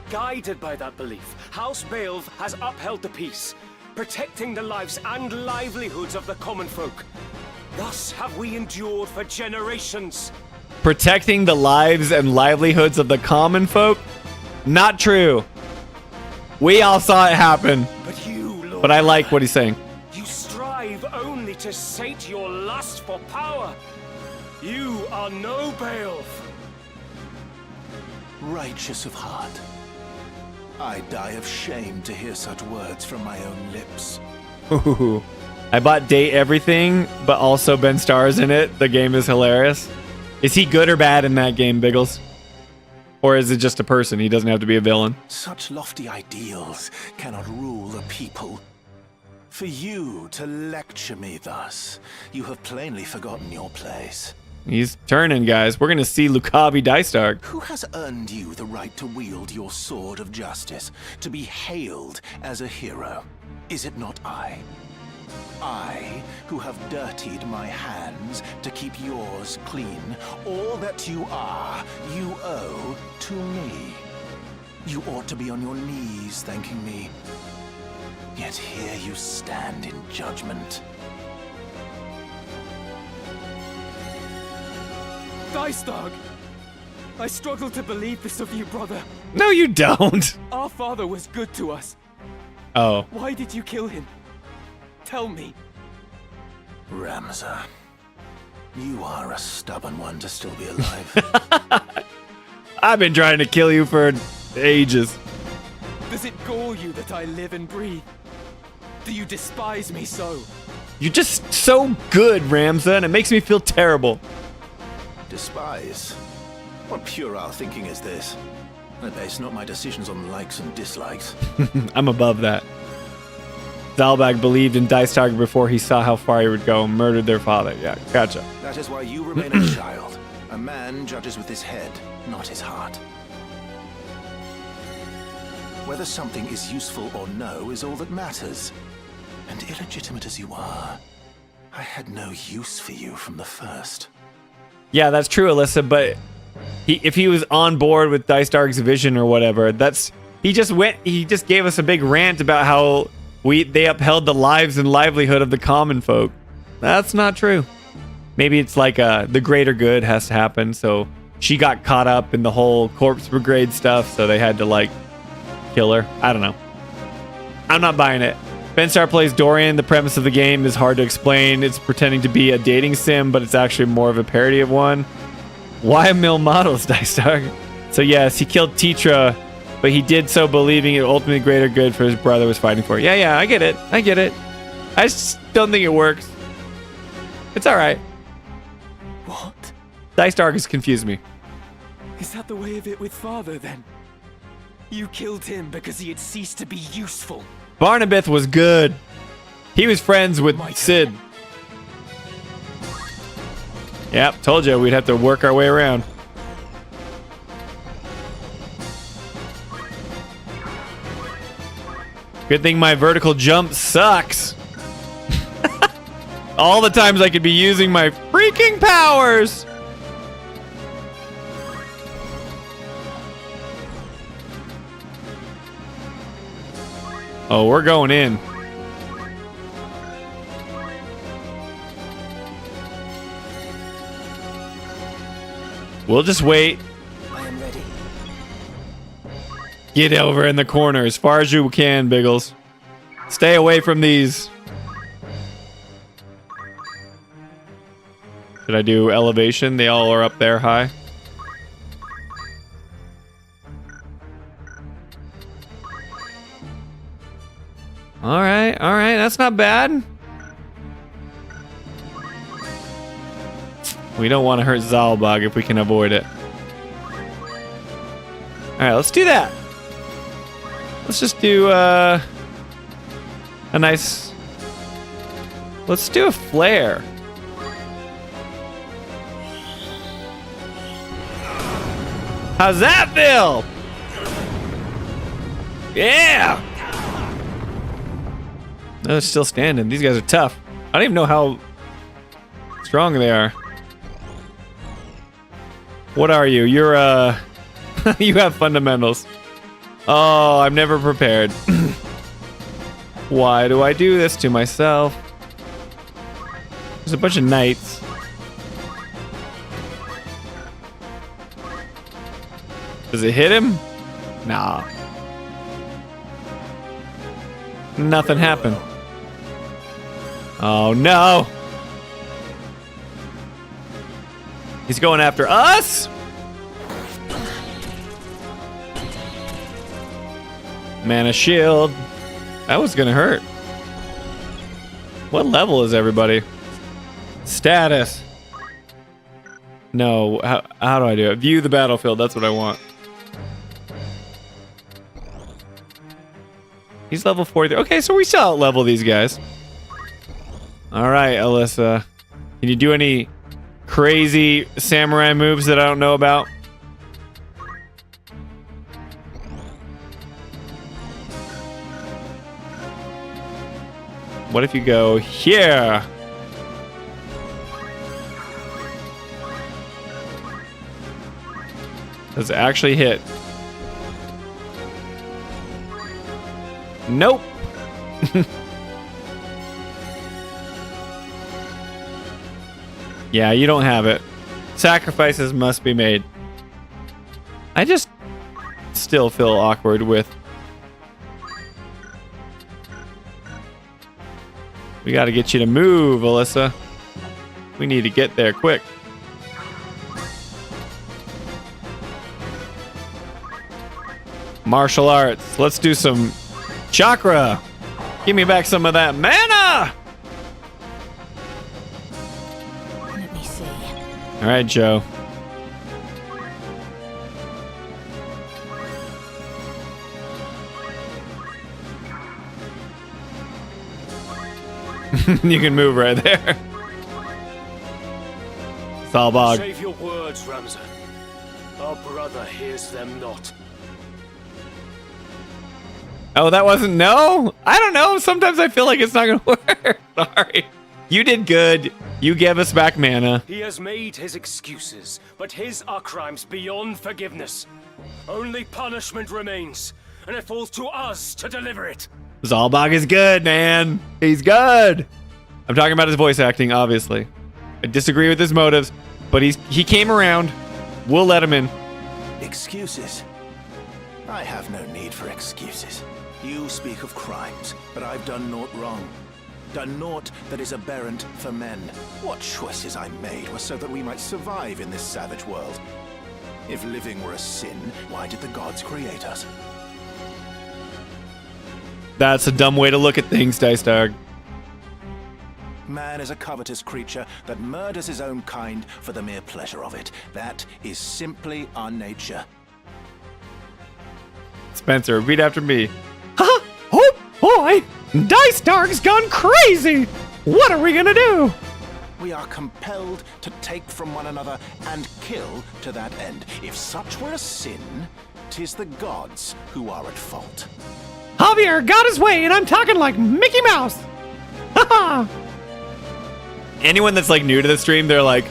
Speaker 9: Guided by that belief, House Beowulf has upheld the peace, protecting the lives and livelihoods of the common folk. Thus have we endured for generations.
Speaker 2: Protecting the lives and livelihoods of the common folk? Not true. We all saw it happen.
Speaker 9: But you, Lord,
Speaker 2: but I like what he's saying.
Speaker 9: You strive only to sate your lust for power. You are no Beowulf.
Speaker 3: Righteous of heart. I die of shame to hear such words from my own lips.
Speaker 2: Ooh. I bought Date Everything, but also Ben Starr's in it. The game is hilarious. Is he good or bad in that game, Biggles? Or is it just a person? He doesn't have to be a villain.
Speaker 3: Such lofty ideals cannot rule a people. For you to lecture me thus, you have plainly forgotten your place.
Speaker 2: He's turning, guys. We're going to see Lucavi Dycedarg.
Speaker 3: Who has earned you the right to wield your sword of justice, to be hailed as a hero? Is it not I? I, who have dirtied my hands to keep yours clean. All that you are, you owe to me. You ought to be on your knees thanking me. Yet here you stand in judgment.
Speaker 5: Dycedarg! I struggle to believe this of you, brother.
Speaker 2: No, you don't.
Speaker 5: Our father was good to us.
Speaker 2: Oh.
Speaker 5: Why did you kill him? Tell me.
Speaker 3: Ramza, you are a stubborn one to still be alive.
Speaker 2: I've been trying to kill you for ages.
Speaker 5: Does it gall you that I live and breathe? Do you despise me so?
Speaker 2: You're just so good, Ramza, and it makes me feel terrible.
Speaker 3: Despise? What puerile thinking is this? I base not my decisions on likes and dislikes.
Speaker 2: I'm above that. Zalbag believed in Dycedarg before he saw how far he would go and murdered their father. Yeah, gotcha.
Speaker 3: That is why you remain a child. A man judges with his head, not his heart. Whether something is useful or no is all that matters. And illegitimate as you are, I had no use for you from the first.
Speaker 2: Yeah, that's true, Alyssa, but if he was on board with Dycedarg's vision or whatever, he just gave us a big rant about how they upheld the lives and livelihood of the common folk. That's not true. Maybe it's like the greater good has to happen, so she got caught up in the whole corpse brigade stuff, so they had to like kill her. I don't know. I'm not buying it. Ben Starr plays Dorian. The premise of the game is hard to explain. It's pretending to be a dating sim, but it's actually more of a parody of one. Why mill models, Dycedarg? So yes, he killed Tetra, but he did so believing it ultimately greater good for his brother was fighting for. Yeah, I get it. I just don't think it works. It's all right.
Speaker 5: What?
Speaker 2: Dycedarg has confused me.
Speaker 5: Is that the way of it with father, then? You killed him because he had ceased to be useful.
Speaker 2: Barnabeth was good. He was friends with Sid. Yep, told you we'd have to work our way around. Good thing my vertical jump sucks. All the times I could be using my freaking powers. Oh, we're going in. We'll just wait.
Speaker 5: I am ready.
Speaker 2: Get over in the corner as far as you can, Biggles. Stay away from these. Should I do elevation? They all are up there high. All right, that's not bad. We don't want to hurt Zalbog if we can avoid it. All right, let's do that. Let's just do a nice... Let's do a flare. How's that feel? Yeah! No, they're still standing. These guys are tough. I don't even know how strong they are. What are you? You're, you have fundamentals. Oh, I'm never prepared. Why do I do this to myself? There's a bunch of knights. Does it hit him? Nah. Nothing happened. Oh no! He's going after us? Mana shield. That was gonna hurt. What level is everybody? Status. No, how do I do it? View the battlefield, that's what I want. He's level 43. Okay, so we still out-level these guys. Alright, Alyssa. Can you do any crazy samurai moves that I don't know about? What if you go here? Does it actually hit? Nope. Yeah, you don't have it. Sacrifices must be made. I just still feel awkward with... We gotta get you to move, Alyssa. We need to get there quick. Martial arts. Let's do some chakra. Give me back some of that mana.
Speaker 4: Let me see.
Speaker 2: All right, Joe. You can move right there. Salbog.
Speaker 9: Save your words, Ramza. Our brother hears them not.
Speaker 2: Oh, that wasn't no? I don't know. Sometimes I feel like it's not gonna work. Sorry. You did good. You gave us back mana.
Speaker 9: He has made his excuses, but his are crimes beyond forgiveness. Only punishment remains, and it falls to us to deliver it.
Speaker 2: Zalbog is good, man. He's good. I'm talking about his voice acting, obviously. I disagree with his motives, but he came around. We'll let him in.
Speaker 3: Excuses? I have no need for excuses. You speak of crimes, but I've done naught wrong. Done naught that is aberrant for men. What choices I made were so that we might survive in this savage world. If living were a sin, why did the gods create us?
Speaker 2: That's a dumb way to look at things, Dycedarg.
Speaker 3: Man is a covetous creature that murders his own kind for the mere pleasure of it. That is simply our nature.
Speaker 2: Spencer, repeat after me. Huh? Oh boy! Dycedarg's gone crazy! What are we gonna do?
Speaker 3: We are compelled to take from one another and kill to that end. If such were a sin, 'tis the gods who are at fault.
Speaker 2: Javier got his way, and I'm talking like Mickey Mouse. Haha. Anyone that's like new to the stream, they're like,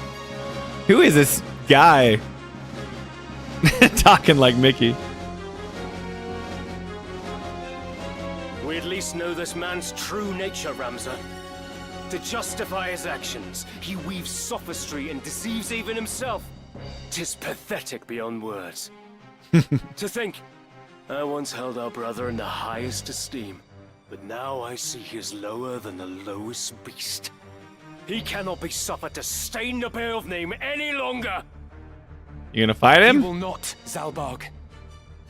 Speaker 2: who is this guy talking like Mickey?
Speaker 9: We at least know this man's true nature, Ramza. To justify his actions, he weaves sophistry and deceives even himself. 'Tis pathetic beyond words. To think, I once held our brother in the highest esteem, but now I see he is lower than the lowest beast. He cannot be suffered to stain the Beowulf name any longer!
Speaker 2: You gonna fight
Speaker 5: You
Speaker 2: him?
Speaker 5: will not, Zalbarg.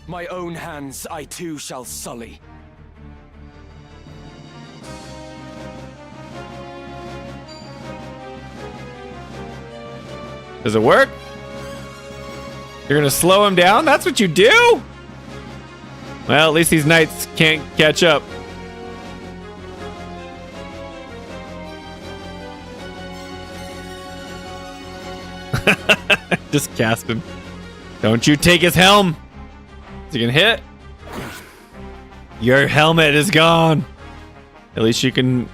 Speaker 5: My own hands I too shall sully.
Speaker 2: Does it work? You're gonna slow him down? That's what you do? Well, at least these knights can't catch up. Just cast him. Don't you take his helm. Is he gonna hit? Your helmet is gone. At least you can...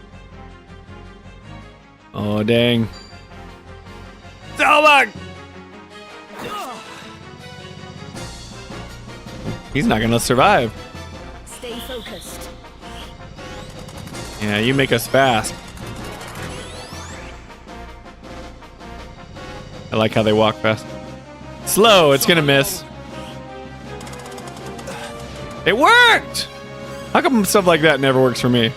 Speaker 2: Oh, dang. Zalbarg! He's not gonna survive.
Speaker 4: Stay focused.
Speaker 2: Yeah, you make us fast. I like how they walk fast. Slow, it's gonna miss. It worked! How come stuff like that never works for me?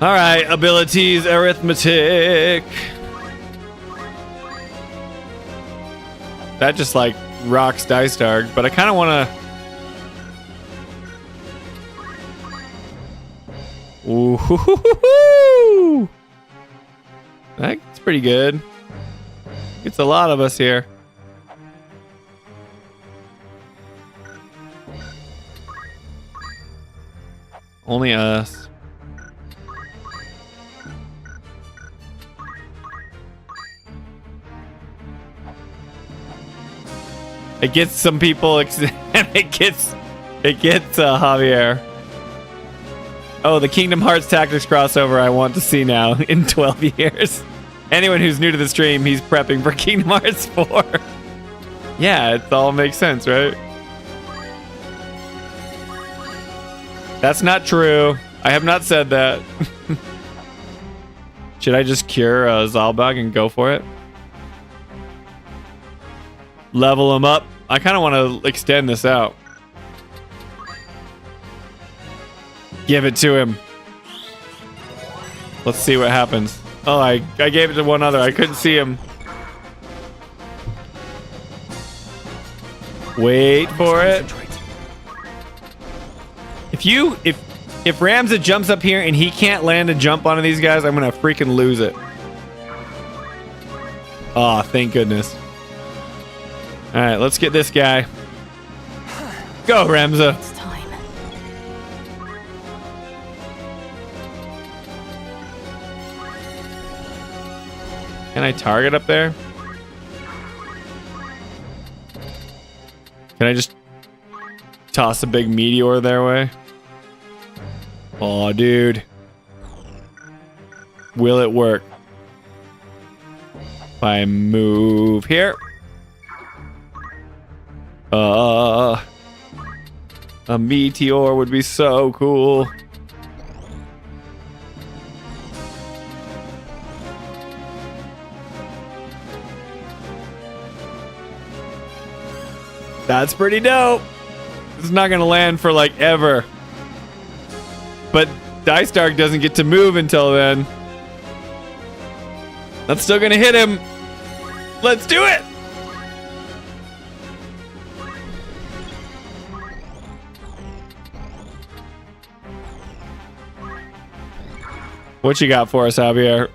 Speaker 2: Alright, abilities, arithmetic. That just like rocks Dycedarg, but I kind of want to... Ooh, hoo, hoo, hoo, hoo. That's pretty good. It's a lot of us here. Only us. It gets some people, and it gets Javier. Oh, the Kingdom Hearts Tactics crossover I want to see now in 12 years. Anyone who's new to the stream, he's prepping for Kingdom Hearts 4. Yeah, it all makes sense, right? That's not true. I have not said that. Should I just cure Zalbarg and go for it? Level him up. I kind of want to extend this out. Give it to him. Let's see what happens. Oh, I gave it to one other. I couldn't see him. Wait for it. If Ramza jumps up here and he can't land a jump onto these guys, I'm gonna freaking lose it. Oh, thank goodness. All right, let's get this guy. Go, Ramza.
Speaker 6: It's time.
Speaker 2: Can I target up there? Can I just toss a big meteor their way? Oh, dude. Will it work? If I move here. A meteor would be so cool. That's pretty dope. This is not gonna land for like ever. But Dycedarg doesn't get to move until then. That's still gonna hit him. Let's do it. What you got for us, Javier?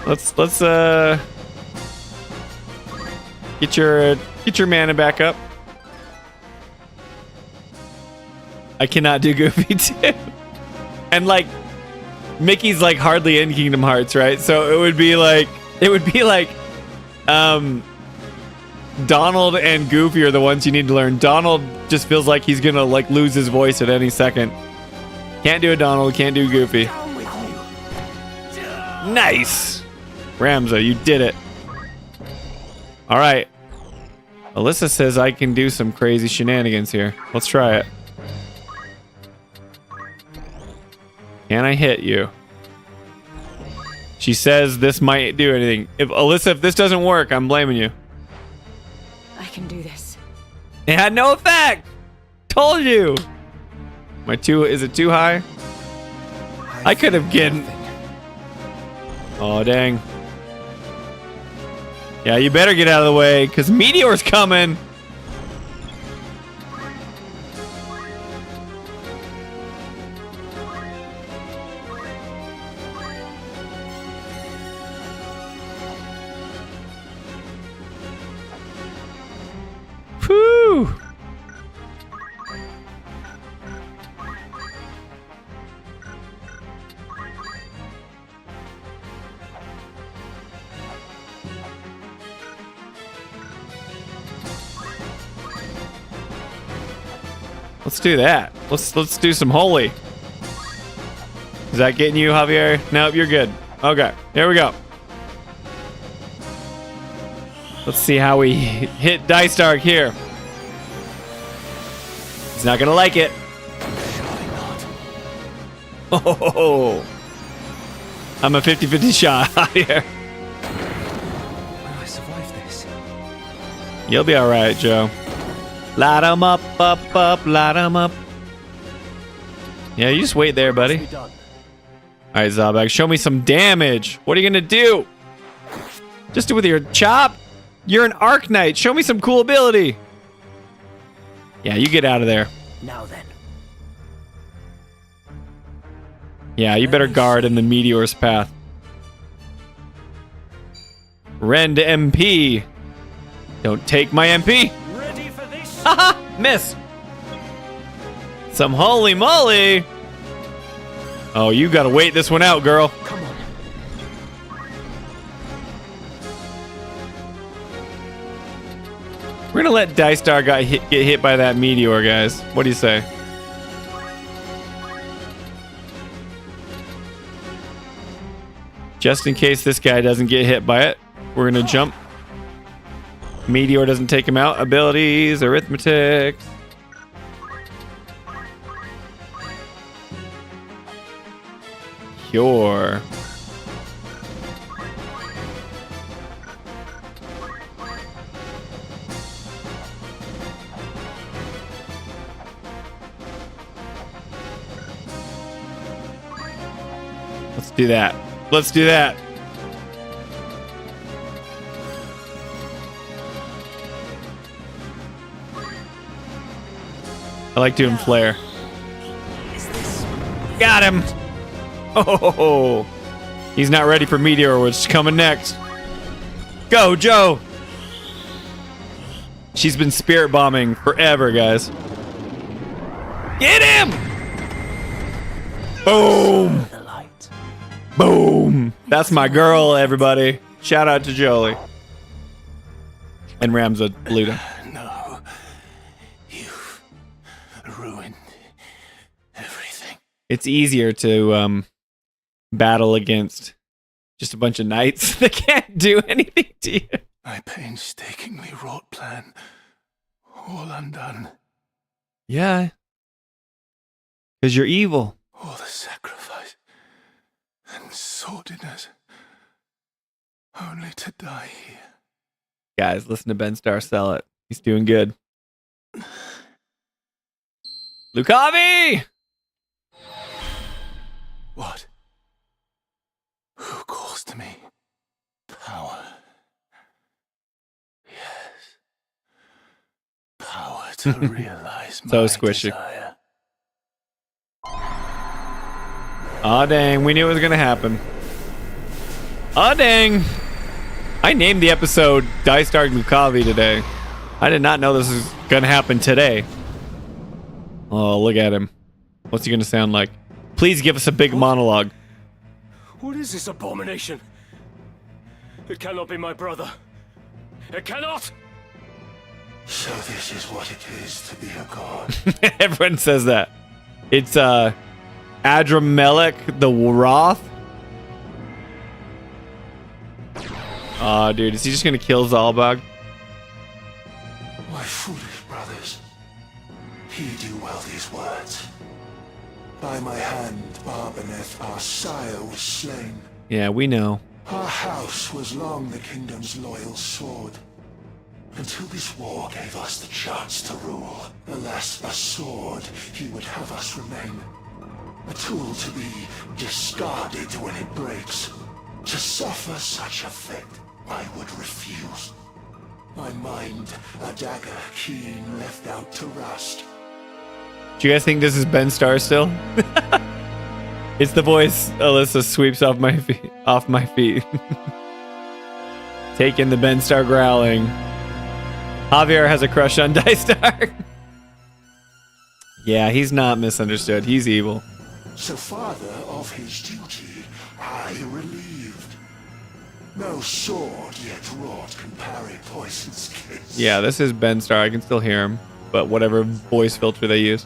Speaker 2: let's get your mana back up. I cannot do Goofy too. And like Mickey's like hardly in Kingdom Hearts, right? So it would be like Donald and Goofy are the ones you need to learn. Donald just feels like he's gonna like lose his voice at any second. Can't do a Donald, can't do Goofy. Nice! Ramza, you did it. Alright. Alyssa says I can do some crazy shenanigans here. Let's try it. Can I hit you? She says this might do anything. If Alyssa, if this doesn't work, I'm blaming you.
Speaker 4: I can do this.
Speaker 2: It had no effect. Told you. Is it too high? I could have gotten. Oh dang. Yeah, you better get out of the way, because Meteor's coming. Whew. Let's do that. Let's do some holy. Is that getting you, Javier? Nope, you're good. Okay, here we go. Let's see how we hit Dycedarg here. He's not gonna like it. Oh, I'm a 50-50 shot here.
Speaker 5: Will I survive this?
Speaker 2: You'll be all right, Joe. Light 'em up, light 'em up. Yeah, you just wait there, buddy. All right, Zabag, show me some damage. What are you gonna do? Just do it with your chop? You're an Arc Knight. Show me some cool ability. Yeah, you get out of there.
Speaker 3: Now then.
Speaker 2: Yeah, you better guard in the Meteor's path. Rend MP. Don't take my MP.
Speaker 9: Ready for this?
Speaker 2: Haha, miss. Some holy moly. Oh, you gotta wait this one out, girl.
Speaker 3: Come on.
Speaker 2: We're gonna let Dycedarg get hit by that meteor, guys. What do you say? Just in case this guy doesn't get hit by it, we're gonna jump. Meteor doesn't take him out. Abilities, arithmetic. Cure. Let's do that. Let's do that. I like doing flare. Got him. Oh, he's not ready for meteor, which is coming next. Go, Joe. She's been spirit bombing forever, guys. Get him! Boom! Boom! That's my girl, everybody. Shout out to Jolie. And Ramza Luda.
Speaker 3: No. You've ruined everything.
Speaker 2: It's easier to battle against just a bunch of knights that can't do anything to you.
Speaker 3: My painstakingly wrought plan, all undone.
Speaker 2: Yeah. Because you're evil.
Speaker 3: All the sacrifice and sordidness, only to die here.
Speaker 2: Guys, listen to Ben Starr sell it. He's doing good. Lucavi!
Speaker 3: What? Who calls to me? Power. Yes. Power to realize
Speaker 2: So
Speaker 3: my
Speaker 2: squishy.
Speaker 3: desire.
Speaker 2: Aw, dang. We knew it was going to happen. Aw, dang. I named the episode Dycedarg Lucavi today. I did not know this was going to happen today. Oh, look at him. What's he going to sound like? Please give us a big monologue.
Speaker 9: What is this abomination? It cannot be my brother. It cannot!
Speaker 3: So this is what it is to be a god.
Speaker 2: Everyone says that. It's Adramelech the Wroth. Aw, dude, is he just gonna kill Zalbag?
Speaker 3: My foolish brothers, heed you well these words.
Speaker 10: By my hand, Barbeneth, our sire, was slain.
Speaker 2: Yeah, we know.
Speaker 10: Our house was long the kingdom's loyal sword, until this war gave us the chance to rule. Alas, a sword he would have us remain. A tool to be discarded when it breaks. To suffer such a fate, I would refuse. My mind, a dagger keen left out to rust.
Speaker 2: Do you guys think this is Ben Starr still? It's the voice Alyssa sweeps off my feet. Taking the Ben Starr growling. Javier has a crush on Dycedarg. Yeah, he's not misunderstood. He's evil.
Speaker 10: So father of his duty, I relieved. No sword yet wrought can parry poison's kiss.
Speaker 2: Yeah, this is Ben Starr. I can still hear him, but whatever voice filter they use.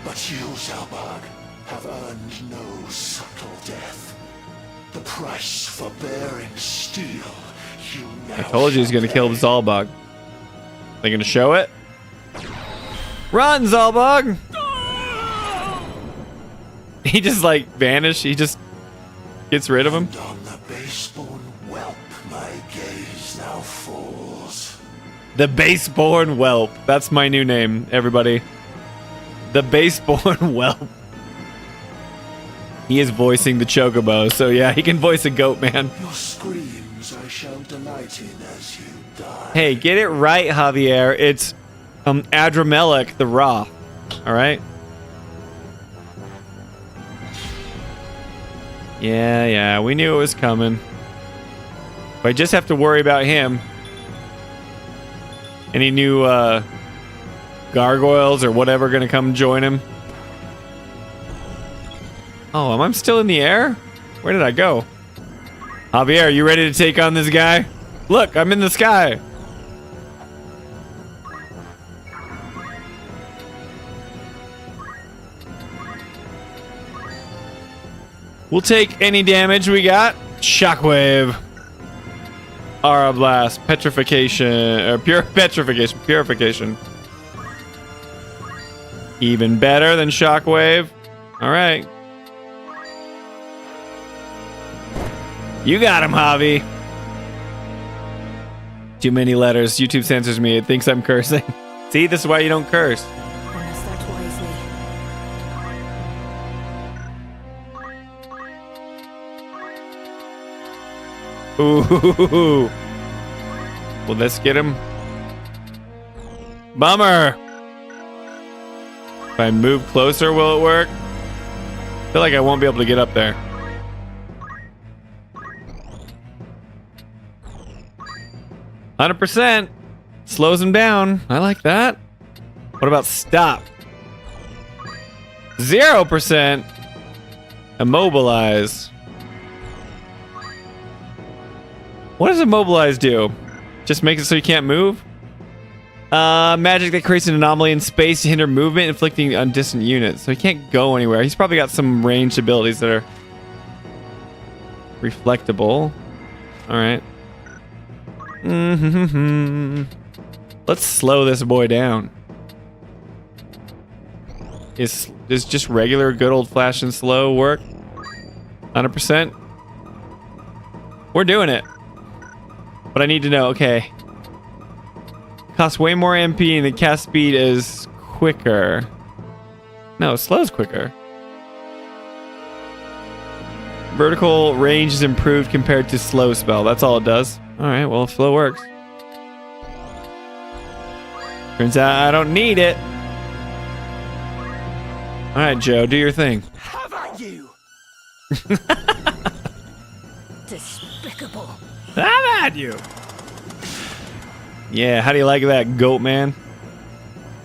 Speaker 10: But you, Zalbarg, have earned no subtle death. The price for bearing steel, you now
Speaker 2: I told you he's gonna kill Zalbog. They gonna show it? Run, Zalbog! He just like vanished. He just gets rid of him.
Speaker 10: And on the baseborn whelp, my gaze now falls.
Speaker 2: The baseborn whelp. That's my new name, everybody. The baseborn whelp. He is voicing the chocobo, so yeah, he can voice a goat, man.
Speaker 10: Your screams I shall delight in as you die.
Speaker 2: Hey, get it right, Javier. It's Adramelech the Raw. All right. Yeah, we knew it was coming. But I just have to worry about him. Any new gargoyles or whatever gonna come join him? Oh, am I still in the air? Where did I go? Javier, you ready to take on this guy? Look, I'm in the sky. We'll take any damage we got. Shockwave. Aura Blast. Petrification. Or Purification. Even better than Shockwave. Alright. You got him, Javi. Too many letters. YouTube censors me. It thinks I'm cursing. See, this is why you don't curse. Ooh. Will this get him? Bummer. If I move closer, will it work? I feel like I won't be able to get up there. %. Slows him down. I like that. What about stop? 0%. Immobilize. What does immobilize do? Just makes it so you can't move? Magic that creates an anomaly in space to hinder movement, inflicting on distant units. So he can't go anywhere. He's probably got some ranged abilities that are reflectable. Alright. Let's slow this boy down. Is just regular good old fashioned slow work? 100%? We're doing it. But I need to know, okay. Costs way more MP and the cast speed is quicker. No, slow's quicker. Vertical range is improved compared to slow spell. That's all it does. Alright, well, slow works. Turns out I don't need it. Alright, Joe, do your thing.
Speaker 3: Have at you!
Speaker 4: Despicable.
Speaker 2: I'm at you. Yeah, how do you like that, goat man?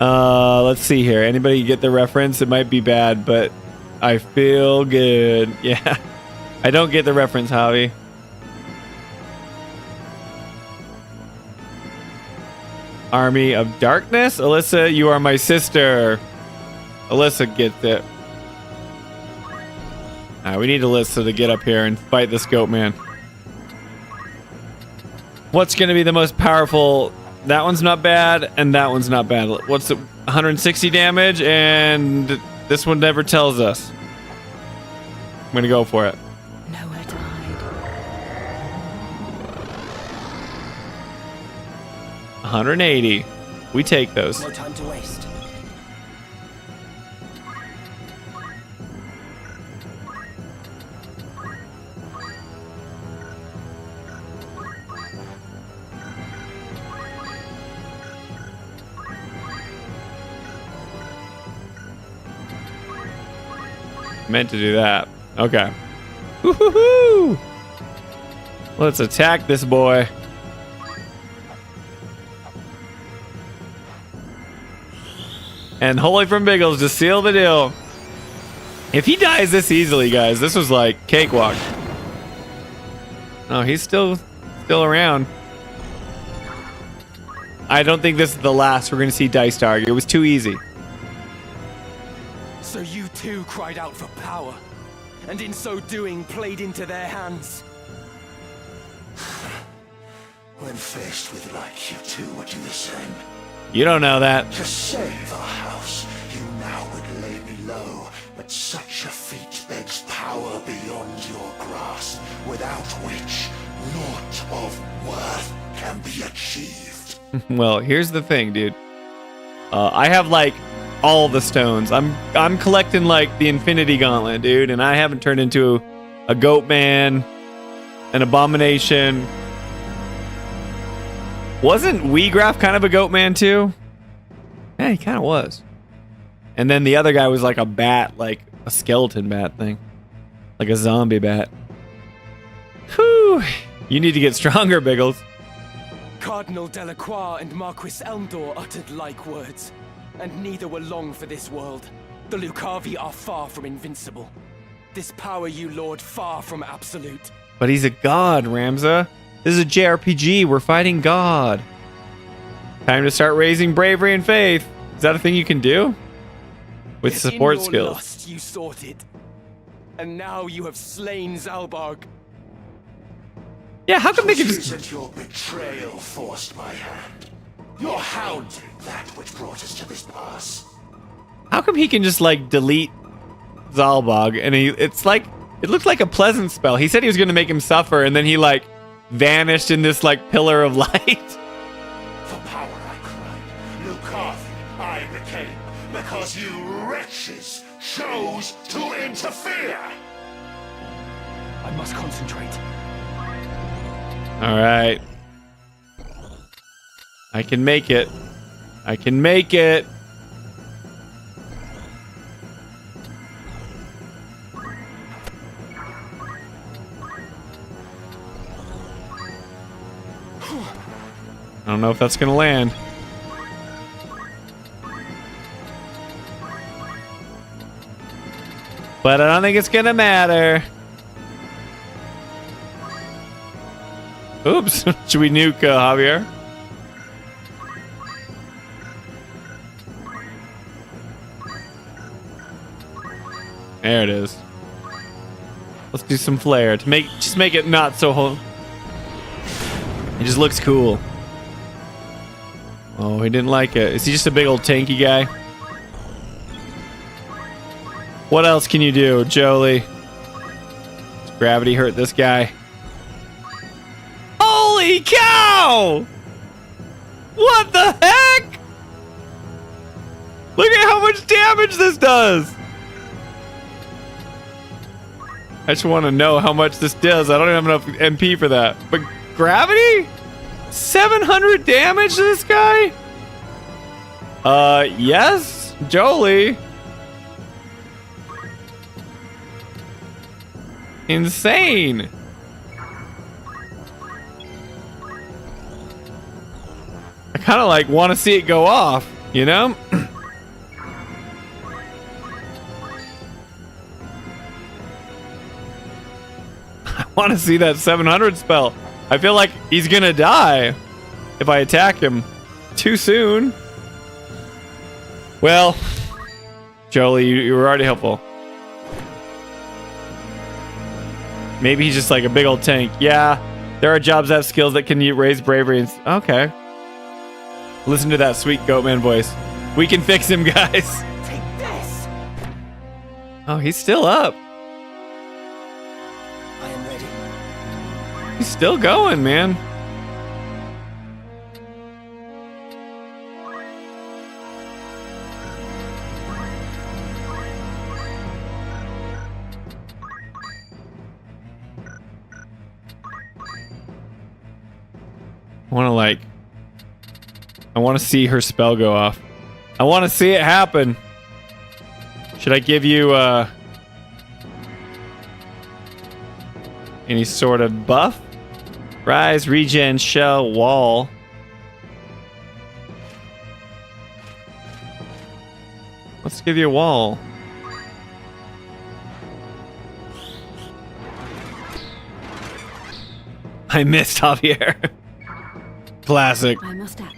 Speaker 2: Let's see here. Anybody get the reference? It might be bad, but I feel good. Yeah. I don't get the reference, Javi. Army of Darkness? Alyssa, you are my sister. Alyssa gets it. Alright, we need Alyssa to get up here and fight this goat man. What's going to be the most powerful That one's not bad, and that one's not bad. What's it? 160 damage, and this one never tells us. I'm gonna go for it.
Speaker 4: Noah died.
Speaker 2: 180. We take those.
Speaker 5: No time to waste.
Speaker 2: Meant to do that. Okay. Woo-hoo-hoo! Let's attack this boy. And Holy from Biggles to seal the deal. If he dies this easily, guys, this was like cakewalk. Oh, he's still around. I don't think this is the last we're going to see Dycedarg. It was too easy.
Speaker 5: So you too cried out for power, and in so doing played into their hands.
Speaker 10: When faced with like, you too would do the same.
Speaker 2: You don't know that.
Speaker 10: To save our house, you now would lay me low, but such a feat begs power beyond your grasp, without which naught of worth can be achieved.
Speaker 2: Well, here's the thing, dude. I have like all the stones. I'm collecting like the Infinity Gauntlet, dude, and I haven't turned into a goat man, an abomination. Wasn't Weegraph kind of a goat man too? Yeah, he kind of was. And then the other guy was like a bat, like a skeleton bat thing, like a zombie bat. Whew! You need to get stronger, Biggles.
Speaker 5: Cardinal Delacroix and Marquis Elmdor uttered like words, and neither were long for this world. The Lucavi are far from invincible. This power you lord far from absolute.
Speaker 2: But he's a god, Ramza. This is a JRPG. We're fighting God. Time to start raising bravery and faith. Is that a thing you can do? With
Speaker 5: Yet
Speaker 2: support
Speaker 5: in your
Speaker 2: skills.
Speaker 5: lust you sought it, and now you have slain Zalbarg.
Speaker 2: Yeah, how come they can
Speaker 10: Isn't
Speaker 2: just...
Speaker 10: your betrayal forced my hand? Your hounding that which brought us to this pass.
Speaker 2: How come he can just, like, delete Zalbog? And it's like... It looked like a pleasant spell. He said he was going to make him suffer, and then he, like, vanished in this, like, pillar of light.
Speaker 10: For power I cried, Lucavi I became, because you wretches chose to interfere.
Speaker 5: I must concentrate.
Speaker 2: All right. I can make it. I can make it. I don't know if that's gonna land. But I don't think it's gonna matter. Oops. Should we nuke Javier? There it is. Let's do some flare to just make it not so It just looks cool. Oh, he didn't like it. Is he just a big old tanky guy? What else can you do, Jolie? Does gravity hurt this guy? Holy cow! What the heck? Look at how much damage this does. I just want to know how much this does. I don't have enough MP for that. But gravity? 700 damage to this guy? Yes, Jolie. Insane. I kind of like want to see it go off, you know? I want to see that 700 spell. I feel like he's gonna die if I attack him too soon. Well, Jolie, you were already helpful. Maybe he's just like a big old tank. Yeah, there are jobs that have skills that can raise bravery. And okay. Listen to that sweet Goatman voice. We can fix him, guys.
Speaker 5: Take this!
Speaker 2: Oh, he's still up.
Speaker 5: I am ready.
Speaker 2: He's still going, man. I want to see her spell go off. I want to see it happen. Should I give you any sort of buff? Rise, regen, shell, wall. Let's give you a wall. I missed Javier. Classic.
Speaker 4: I must act.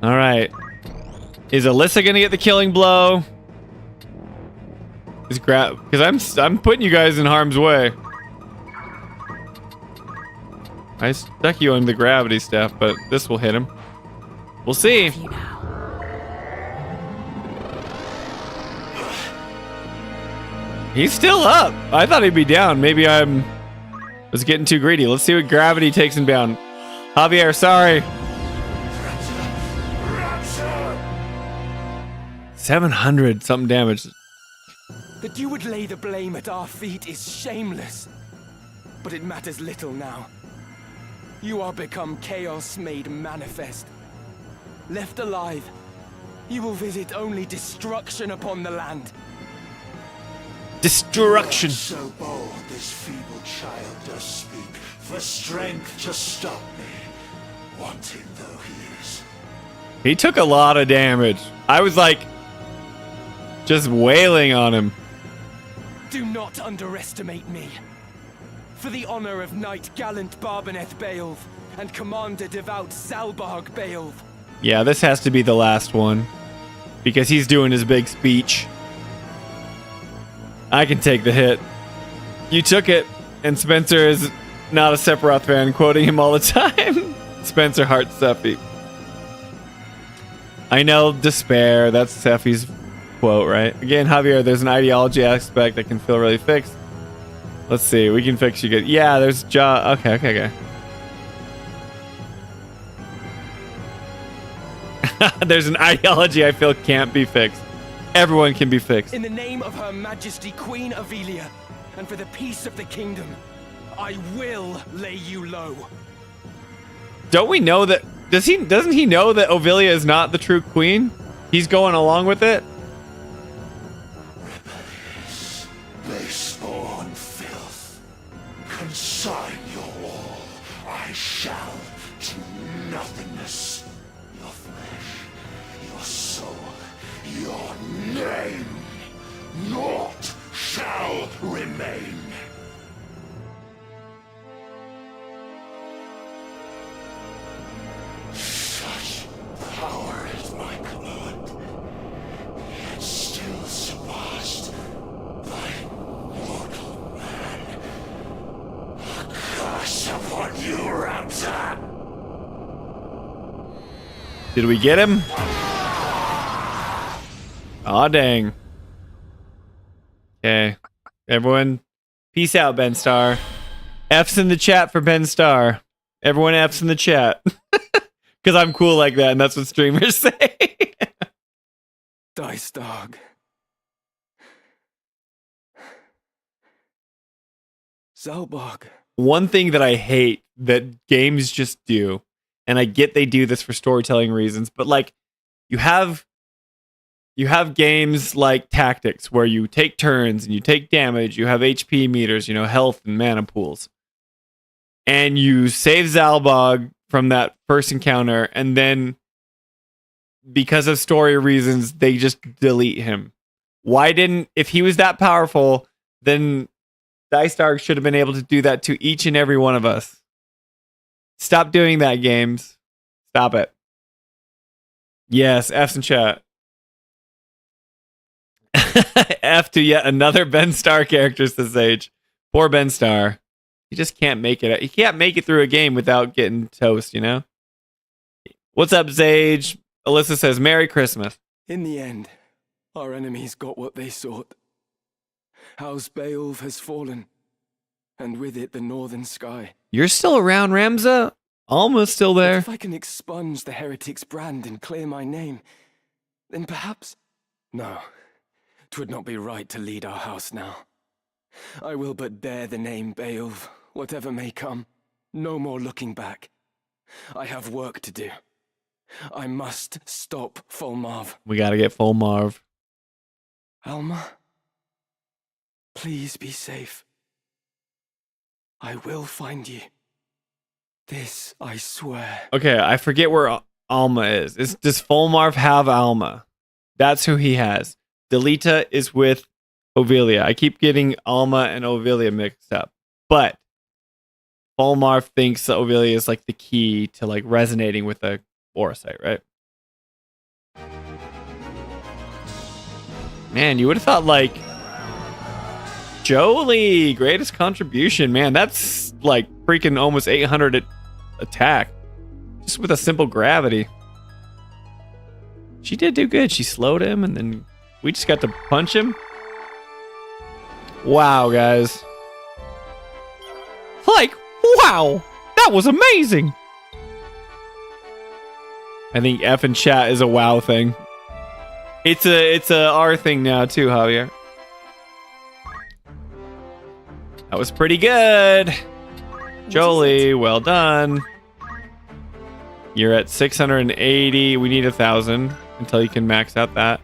Speaker 2: All right. Is Alyssa gonna get the killing blow? Is because I'm putting you guys in harm's way. I stuck you on the gravity staff, but this will hit him. We'll see. He's still up. I thought he'd be down. Maybe I was getting too greedy. Let's see what gravity takes him down. Javier, sorry. 700 something damage.
Speaker 5: That you would lay the blame at our feet is shameless. But it matters little now. You are become chaos made manifest. Left alive, you will visit only destruction upon the land.
Speaker 2: Destruction.
Speaker 10: So bold this feeble child does speak, for strength to stop me, wanting though he is.
Speaker 2: He took a lot of damage. I was like, just wailing on him.
Speaker 5: Do not underestimate me. For the honor of Knight Gallant Barbeneth Beowulf and Commander Devout Zalbarg Beowulf.
Speaker 2: Yeah, this has to be the last one. Because he's doing his big speech. I can take the hit. You took it, and Spencer is not a Sephiroth fan, quoting him all the time. Spencer Hart Sephi. I know, despair. That's Sephi's quote, right? Again, Javier, there's an ideology aspect that can feel really fixed. Let's see, we can fix you good. Yeah, there's okay. There's an ideology I feel can't be fixed. Everyone can be fixed.
Speaker 5: In the name of Her Majesty Queen Avelia, and for the peace of the kingdom, I will lay you low.
Speaker 2: Don't we know that? Doesn't he know that Ovilia is not the true queen? He's going along with it.
Speaker 10: Rebellious, base-born filth. Consign your all. I shall to nothingness. Your flesh, your soul, your name. Naught shall remain. Such power is my command, yet still surpassed by mortal man. A curse upon you, Raptor!
Speaker 2: Did we get him? Aw, dang. Okay. Everyone, peace out, Ben Star. F's in the chat for Ben Star. Everyone F's in the chat. Because I'm cool like that, and that's what streamers say.
Speaker 5: Dycedarg. Zalbarg.
Speaker 2: One thing that I hate that games just do, and I get they do this for storytelling reasons, but like you have games like Tactics where you take turns and you take damage, you have HP meters, health and mana pools. And you save Zalbarg from that first encounter, and then because of story reasons, they just delete him. If he was that powerful, then Dycedarg should have been able to do that to each and every one of us. Stop doing that, games. Stop it. Yes, F's in chat. F to yet another Ben Star character, says Sage. Poor Ben Star. He just can't make it. He can't make it through a game without getting toast, What's up, Zage? Alyssa says, Merry Christmas.
Speaker 5: In the end, our enemies got what they sought. House Beowulf has fallen, and with it the northern sky.
Speaker 2: You're still around, Ramza? Almost still
Speaker 5: But
Speaker 2: there.
Speaker 5: if I can expunge the heretic's brand and clear my name, then perhaps... No, 'twould not be right to lead our house now. I will but bear the name Beowulf, whatever may come. No more looking back. I have work to do. I must stop Fulmarv.
Speaker 2: We gotta get full Marv.
Speaker 5: Alma, please be safe. I will find you. This I swear.
Speaker 2: Okay, I forget where Alma is. Does Fulmarv have Alma? That's who he has. Delita is with Ovilia. I keep getting Alma and Ovilia mixed up. But Fulmarv thinks that Ovilia is like the key to like resonating with the Orosite, right? Man, you would have thought like Jolie, greatest contribution. Man, that's like freaking almost 800 attack just with a simple gravity. She did do good. She slowed him and then we just got to punch him. Wow, guys. Like, wow, that was amazing. I think F in chat is a wow thing. It's a R thing now too, Javier. That was pretty good. Jolie, well done. You're at 680. We need 1,000 until you can max out that.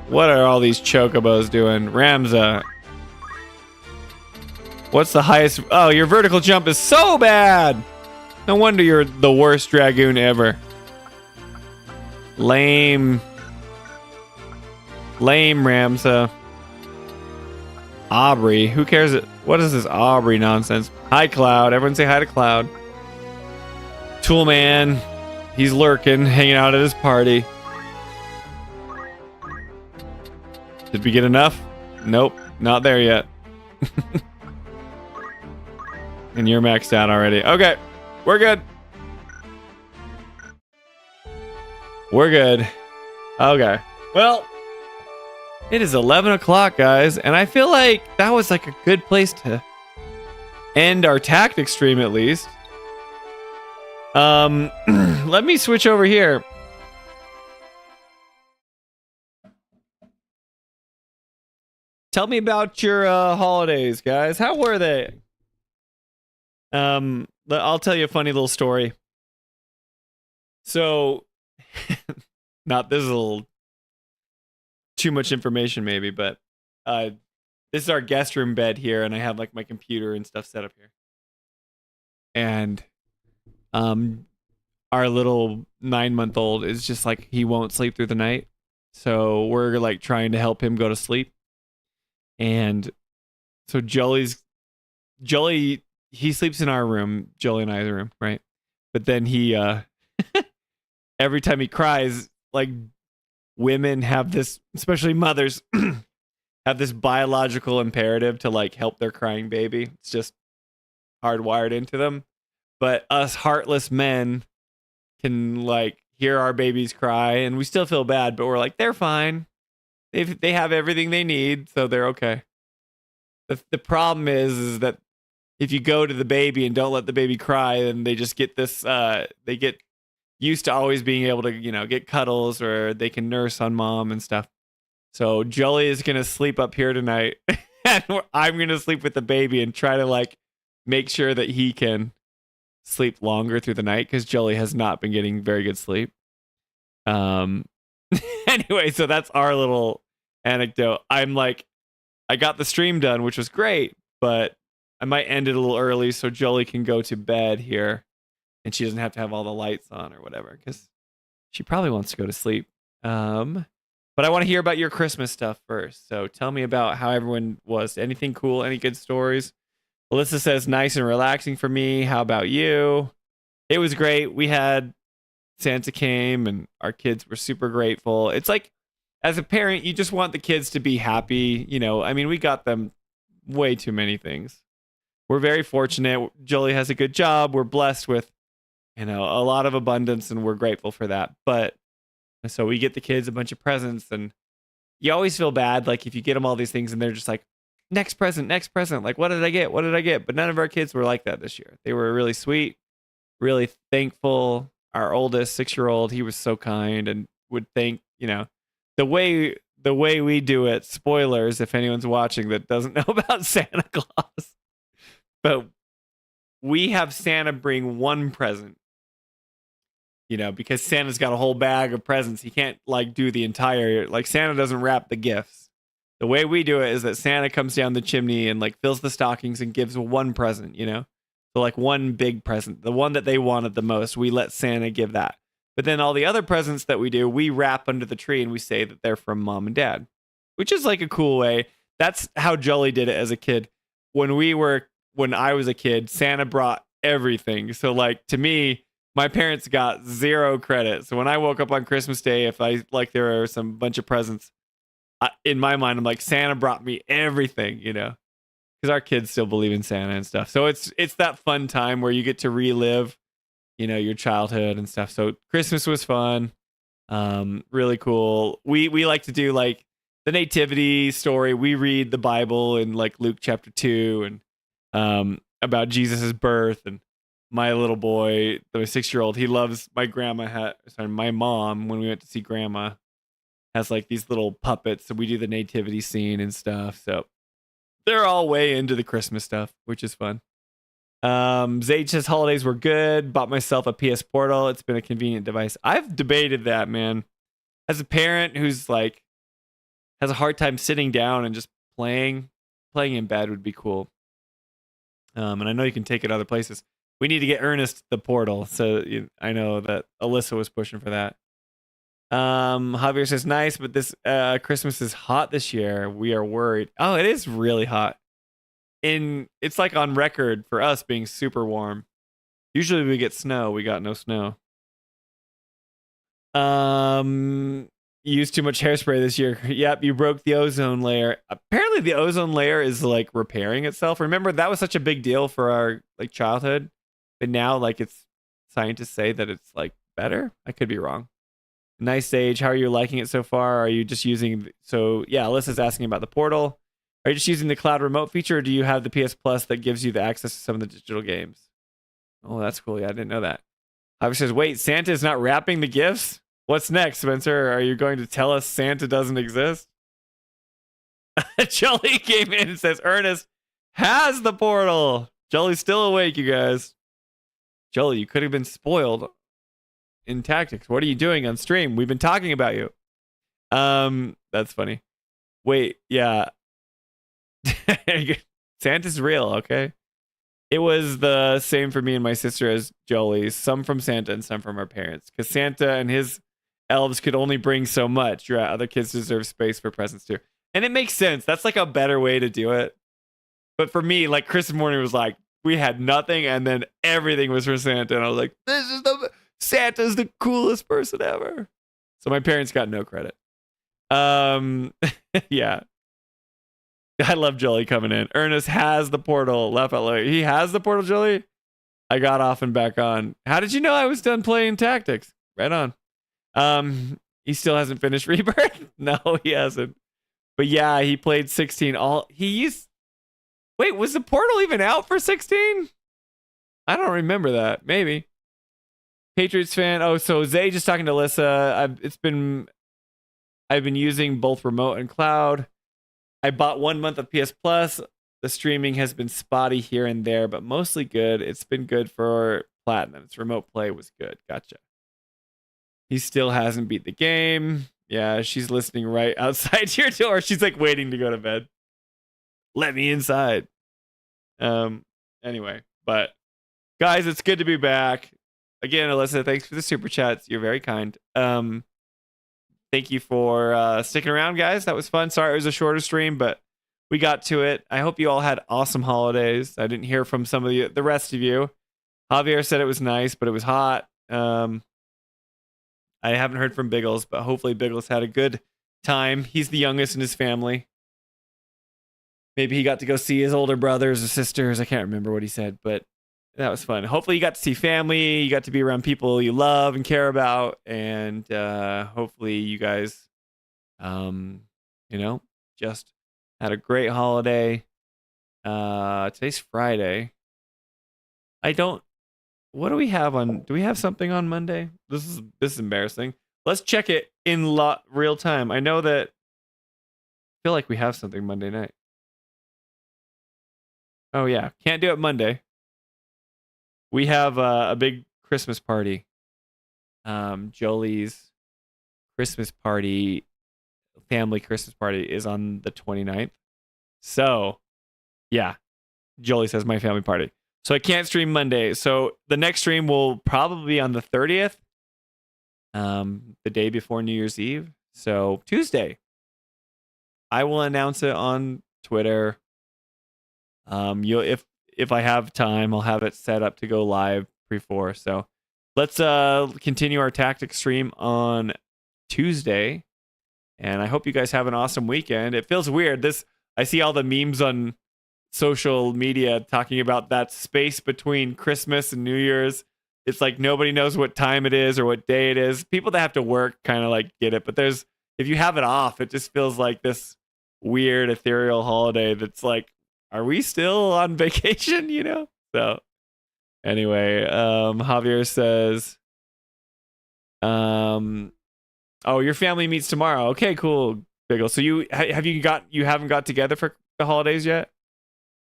Speaker 2: What are all these chocobos doing? Ramza. What's the highest? Oh, your vertical jump is so bad. No wonder you're the worst dragoon ever. Lame. Lame, Ramza. Aubrey. Who cares? What is this Aubrey nonsense? Hi, Cloud. Everyone say hi to Cloud. Toolman. He's lurking, hanging out at his party. Did we get enough? Nope. Not there yet. And you're maxed out already. Okay. We're good. We're good. Okay. Well, it is 11 o'clock, guys. And I feel like that was like a good place to end our tactics stream, at least. Let me switch over here. Tell me about your holidays, guys. How were they? I'll tell you a funny little story. So, this is a little too much information maybe, but this is our guest room bed here, and I have like my computer and stuff set up here. And our little 9-month-old is just like, he won't sleep through the night. So we're like trying to help him go to sleep. And so Jolie, he sleeps in our room, Jolie and I's room, right? But then he every time he cries, like, women have this, especially mothers, have this biological imperative to like help their crying baby. It's just hardwired into them. But us heartless men can like hear our babies cry and we still feel bad, but we're like, they're fine. They have everything they need, so they're okay. The problem is that if you go to the baby and don't let the baby cry, then they just get this, they get used to always being able to, get cuddles, or they can nurse on mom and stuff. So Jolie is going to sleep up here tonight and I'm going to sleep with the baby and try to like make sure that he can sleep longer through the night, because Jolie has not been getting very good sleep. Anyway, so that's our little anecdote. I'm like, I got the stream done, which was great, but I might end it a little early so Jolie can go to bed here and she doesn't have to have all the lights on or whatever, because she probably wants to go to sleep. But I want to hear about your Christmas stuff first. So tell me about how everyone was. Anything cool? Any good stories? Alyssa says, nice and relaxing for me. How about you? It was great. We had Santa came and our kids were super grateful. It's like, as a parent, you just want the kids to be happy. I mean, we got them way too many things. We're very fortunate. Jolie has a good job. We're blessed with a lot of abundance, and we're grateful for that. But so we get the kids a bunch of presents, and you always feel bad, like if you get them all these things and they're just like, next present, like, what did I get? But none of our kids were like that this year. They were really sweet, really thankful. Our oldest 6-year-old, he was so kind and would thank, the way we do it. Spoilers if anyone's watching that doesn't know about Santa Claus, but we have Santa bring one present, because Santa's got a whole bag of presents. He can't like do the entire, like Santa doesn't wrap the gifts. The way we do it is that Santa comes down the chimney and like fills the stockings and gives one present, So like one big present, the one that they wanted the most, we let Santa give that. But then all the other presents that we do, we wrap under the tree and we say that they're from mom and dad, which is like a cool way. That's how Jolie did it as a kid. When I was a kid, Santa brought everything. So like to me, my parents got 0 credit. So when I woke up on Christmas Day, if I like there are some bunch of presents, in my mind, I'm like, Santa brought me everything, because our kids still believe in Santa and stuff. So it's that fun time where you get to relive, your childhood and stuff. So Christmas was fun, really cool. We like to do like the nativity story. We read the Bible in like Luke chapter 2 and about Jesus's birth. And my little boy, the 6-year-old, he loves my mom, when we went to see grandma, has like these little puppets. So we do the nativity scene and stuff. So they're all way into the Christmas stuff, which is fun. Zage says holidays were good. Bought myself a PS Portal. It's been a convenient device. I've debated that, man. As a parent who's like has a hard time sitting down and just playing in bed would be cool. And I know you can take it other places. We need to get Ernest the Portal. So I know that Alyssa was pushing for that. Javier says nice, but this Christmas is hot this year. We are worried. Oh, it is really hot. It's like on record for us being super warm. Usually we get snow. We got no snow. Used too much hairspray this year. Yep, you broke the ozone layer. Apparently the ozone layer is like repairing itself. Remember that was such a big deal for our like childhood, but now like it's scientists say that it's like better. I could be wrong. Nice Sage. How are you liking it so far? Are you just using... So, yeah, Alyssa's asking about the portal. Are you just using the cloud remote feature, or do you have the PS Plus that gives you the access to some of the digital games? Oh, that's cool. Yeah, I didn't know that. Javier says, wait, Santa is not wrapping the gifts? What's next, Spencer? Are you going to tell us Santa doesn't exist? Jolie came in and says, Ernest has the portal. Jolie's still awake, you guys. Jolie, you could have been spoiled in tactics. What are you doing on stream? We've been talking about you. That's funny. Wait, yeah. Santa's real, okay? It was the same for me and my sister as Jolie. Some from Santa and some from our parents. Because Santa and his elves could only bring so much. Right? Other kids deserve space for presents too. And it makes sense. That's like a better way to do it. But for me, like Christmas morning was like, we had nothing and then everything was for Santa. And I was like, Santa's the coolest person ever. So my parents got no credit. Yeah. I love Jolie coming in. Ernest has the portal. Laugh out loud. He has the portal, Jolie? I got off and back on. How did you know I was done playing tactics? Right on. He still hasn't finished Rebirth? No, he hasn't. But yeah, he played 16. Wait, was the portal even out for 16? I don't remember that. Maybe. Patriots fan. Oh, so Zay just talking to Alyssa. I've been using both remote and cloud. I bought 1 month of PS Plus. The streaming has been spotty here and there, but mostly good. It's been good for Platinum. Its remote play was good. Gotcha. He still hasn't beat the game. Yeah, she's listening right outside your door. She's like waiting to go to bed. Let me inside. Anyway, but guys, it's good to be back. Again, Alyssa, thanks for the super chats. You're very kind. Thank you for sticking around, guys. That was fun. Sorry it was a shorter stream, but we got to it. I hope you all had awesome holidays. I didn't hear from some of the rest of you. Javier said it was nice, but it was hot. I haven't heard from Biggles, but hopefully Biggles had a good time. He's the youngest in his family. Maybe he got to go see his older brothers or sisters. I can't remember what he said, but That was fun. Hopefully you got to see family, you got to be around people you love and care about, and hopefully you guys, just had a great holiday. Today's Friday. What do we have on? Do we have something on Monday? This is embarrassing. Let's check it in real time. I know that. I feel like we have something Monday night. Oh yeah, can't do it Monday. We have a big Christmas party. Jolie's Christmas party, family Christmas party is on the 29th. So, yeah, Jolie says my family party. So I can't stream Monday. So the next stream will probably be on the 30th, the day before New Year's Eve. So Tuesday, I will announce it on Twitter. If I have time, I'll have it set up to go live pre-4. So let's continue our tactics stream on Tuesday. And I hope you guys have an awesome weekend. It feels weird. I see all the memes on social media talking about that space between Christmas and New Year's. It's like nobody knows what time it is or what day it is. People that have to work kind of like get it. But if you have it off, it just feels like this weird ethereal holiday that's like, are we still on vacation, So anyway, Javier says, oh, your family meets tomorrow. Okay, cool, Biggle. So you haven't got together for the holidays yet?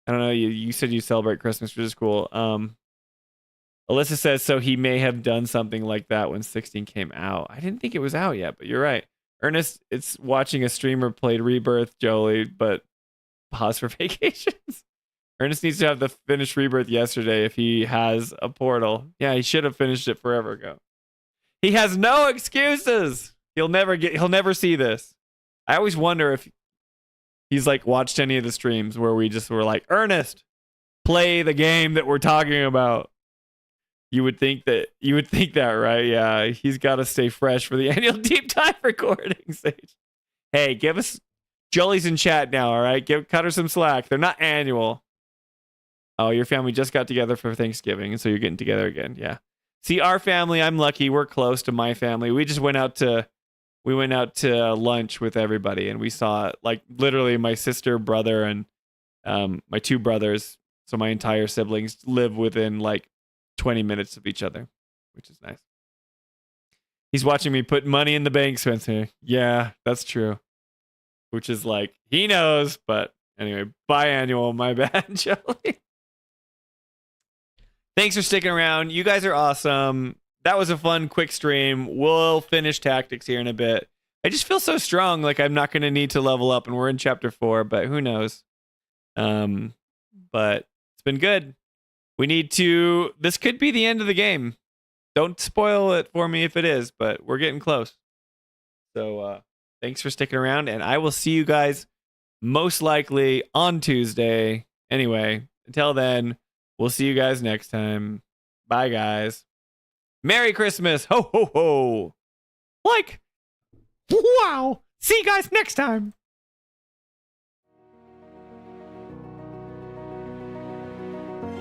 Speaker 2: I don't know. You said you celebrate Christmas, which is cool. Alyssa says, so he may have done something like that when 16 came out. I didn't think it was out yet, but you're right. Ernest, it's watching a streamer played Rebirth, Jolie, but pause for vacations. Ernest needs to have the finished Rebirth yesterday if he has a portal. Yeah, he should have finished it forever ago. He has no excuses. He'll never see this. I always wonder if he's like watched any of the streams where we just were like, Ernest, play the game that we're talking about. You would think that, right? Yeah, he's got to stay fresh for the annual deep dive recording stage. Hey, give us Jolie's in chat now, all right? Cut her some slack. They're not annual. Oh, your family just got together for Thanksgiving, and so you're getting together again. Yeah. See, our family, I'm lucky. We're close to my family. We just went out to lunch with everybody, and we saw like literally my sister, brother, and my two brothers. So my entire siblings live within like 20 minutes of each other, which is nice. He's watching me put money in the bank, Spencer. Yeah, that's true. Which is like, he knows, but anyway, biannual, my bad, Jolie. Thanks for sticking around. You guys are awesome. That was a fun, quick stream. We'll finish tactics here in a bit. I just feel so strong, like I'm not going to need to level up, and we're in chapter 4, but who knows? But it's been good. This could be the end of the game. Don't spoil it for me if it is, but we're getting close. So, thanks for sticking around, and I will see you guys most likely on Tuesday. Anyway, until then, we'll see you guys next time. Bye, guys. Merry Christmas. Ho, ho, ho. Like, wow. See you guys next time.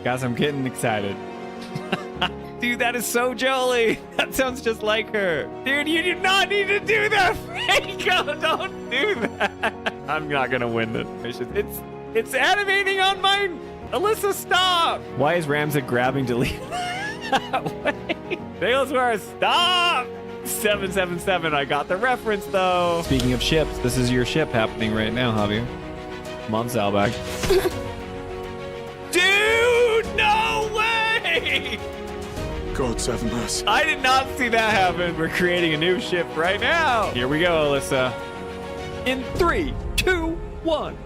Speaker 2: Guys, I'm getting excited. Dude, that is so Jolie. That sounds just like her. Dude, you do not need to do that, Franco. Don't do that. I'm not going to win this mission. It's animating on mine. Alyssa, stop. Why is Ramsey grabbing delete? Tailsworth, stop. 777. I got the reference, though. Speaking of ships, this is your ship happening right now, Javier. Come on, Salbag. Dude, no way.
Speaker 10: God's have mercy.
Speaker 2: I did not see that happen. We're creating a new ship right now. Here we go, Alyssa. In 3, 2, 1.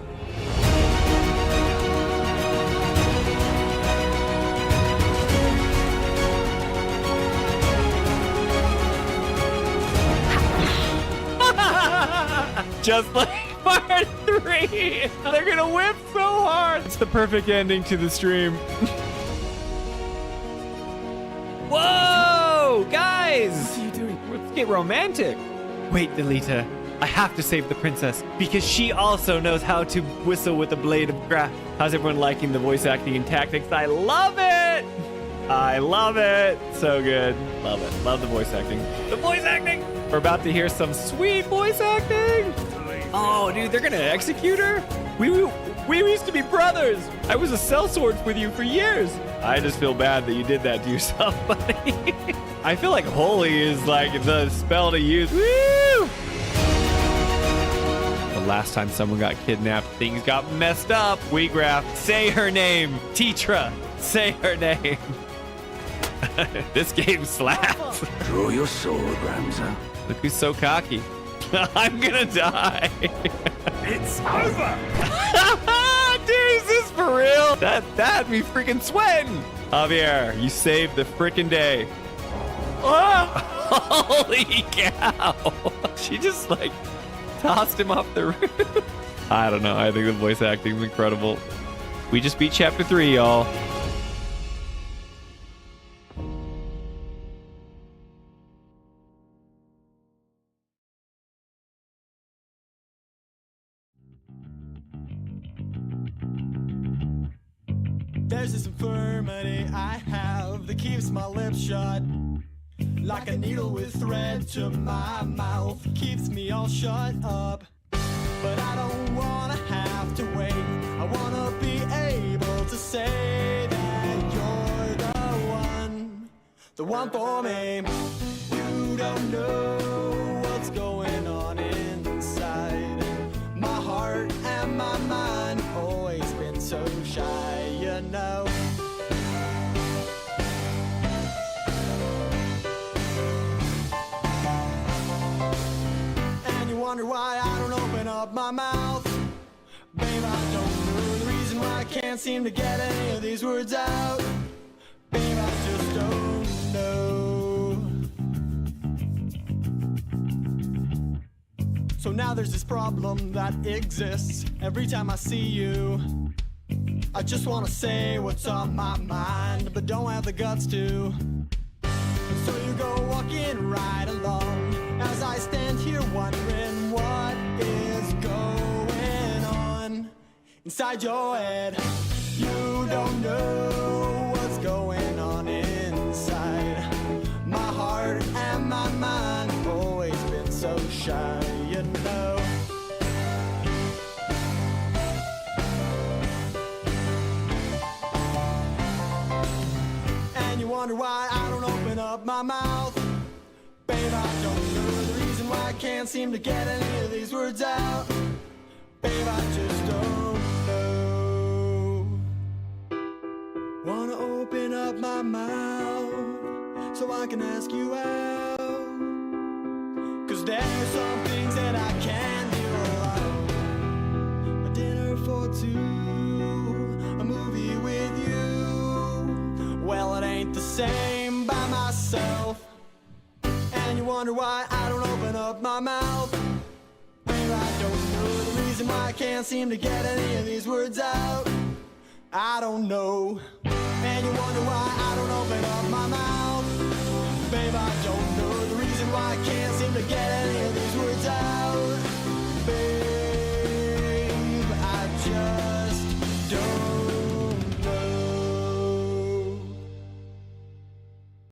Speaker 2: Just like part 3. They're gonna whip so hard. It's the perfect ending to the stream. Whoa, guys!
Speaker 5: What are you doing?
Speaker 2: Let's get romantic. Wait, Delita. I have to save the princess because she also knows how to whistle with a blade of grass. How's everyone liking the voice acting and tactics? I love it! I love it. So good. Love it. Love the voice acting. The voice acting. We're about to hear some sweet voice acting. Oh, dude, they're gonna execute her? We used to be brothers. I was a sellswords with you for years. I just feel bad that you did that to yourself, buddy. I feel like holy is like the spell to use. Woo! The last time someone got kidnapped, things got messed up. Wheatgrass, say her name. Tetra, say her name. This game slaps.
Speaker 8: Draw your sword, Ramza.
Speaker 2: Look who's so cocky. I'm gonna die.
Speaker 8: It's over.
Speaker 2: Dude, is this for real? That had me freaking sweating. Javier, you saved the freaking day. Oh, holy cow. She just like tossed him off the roof. I don't know. I think the voice acting is incredible. We just beat chapter 3, y'all.
Speaker 1: There's this infirmity I have that keeps my lips shut, like a needle with thread to my mouth, keeps me all shut up. But I don't wanna have to wait. I wanna be able to say that you're the one for me. You don't know what's going on inside. My heart and my mind always been so shy, you know. And you wonder why I don't open up my mouth. Babe, I don't know the reason why I can't seem to get any of these words out. Babe, I just don't know. So now there's this problem that exists. Every time I see you, I just want to say what's on my mind, but don't have the guts to. So you go walking right along as I stand here wondering what is going on inside your head. You don't know what's going on inside. My heart and my mind have always been so shy, you know. And you wonder why I don't open up my mouth. Babe, I don't know the reason why I can't seem to get any of these words out. Babe, I just don't know. Wanna open up my mouth so I can ask you out. Cause there's some things that I can do alone. A dinner for two, a movie with you. Well, it ain't the same by myself. And you wonder why I don't open up my mouth. Babe, I don't know the reason why I can't seem to get any of these words out. I don't know. And you wonder why I don't open up my mouth. Babe, I don't know the reason why I can't seem to get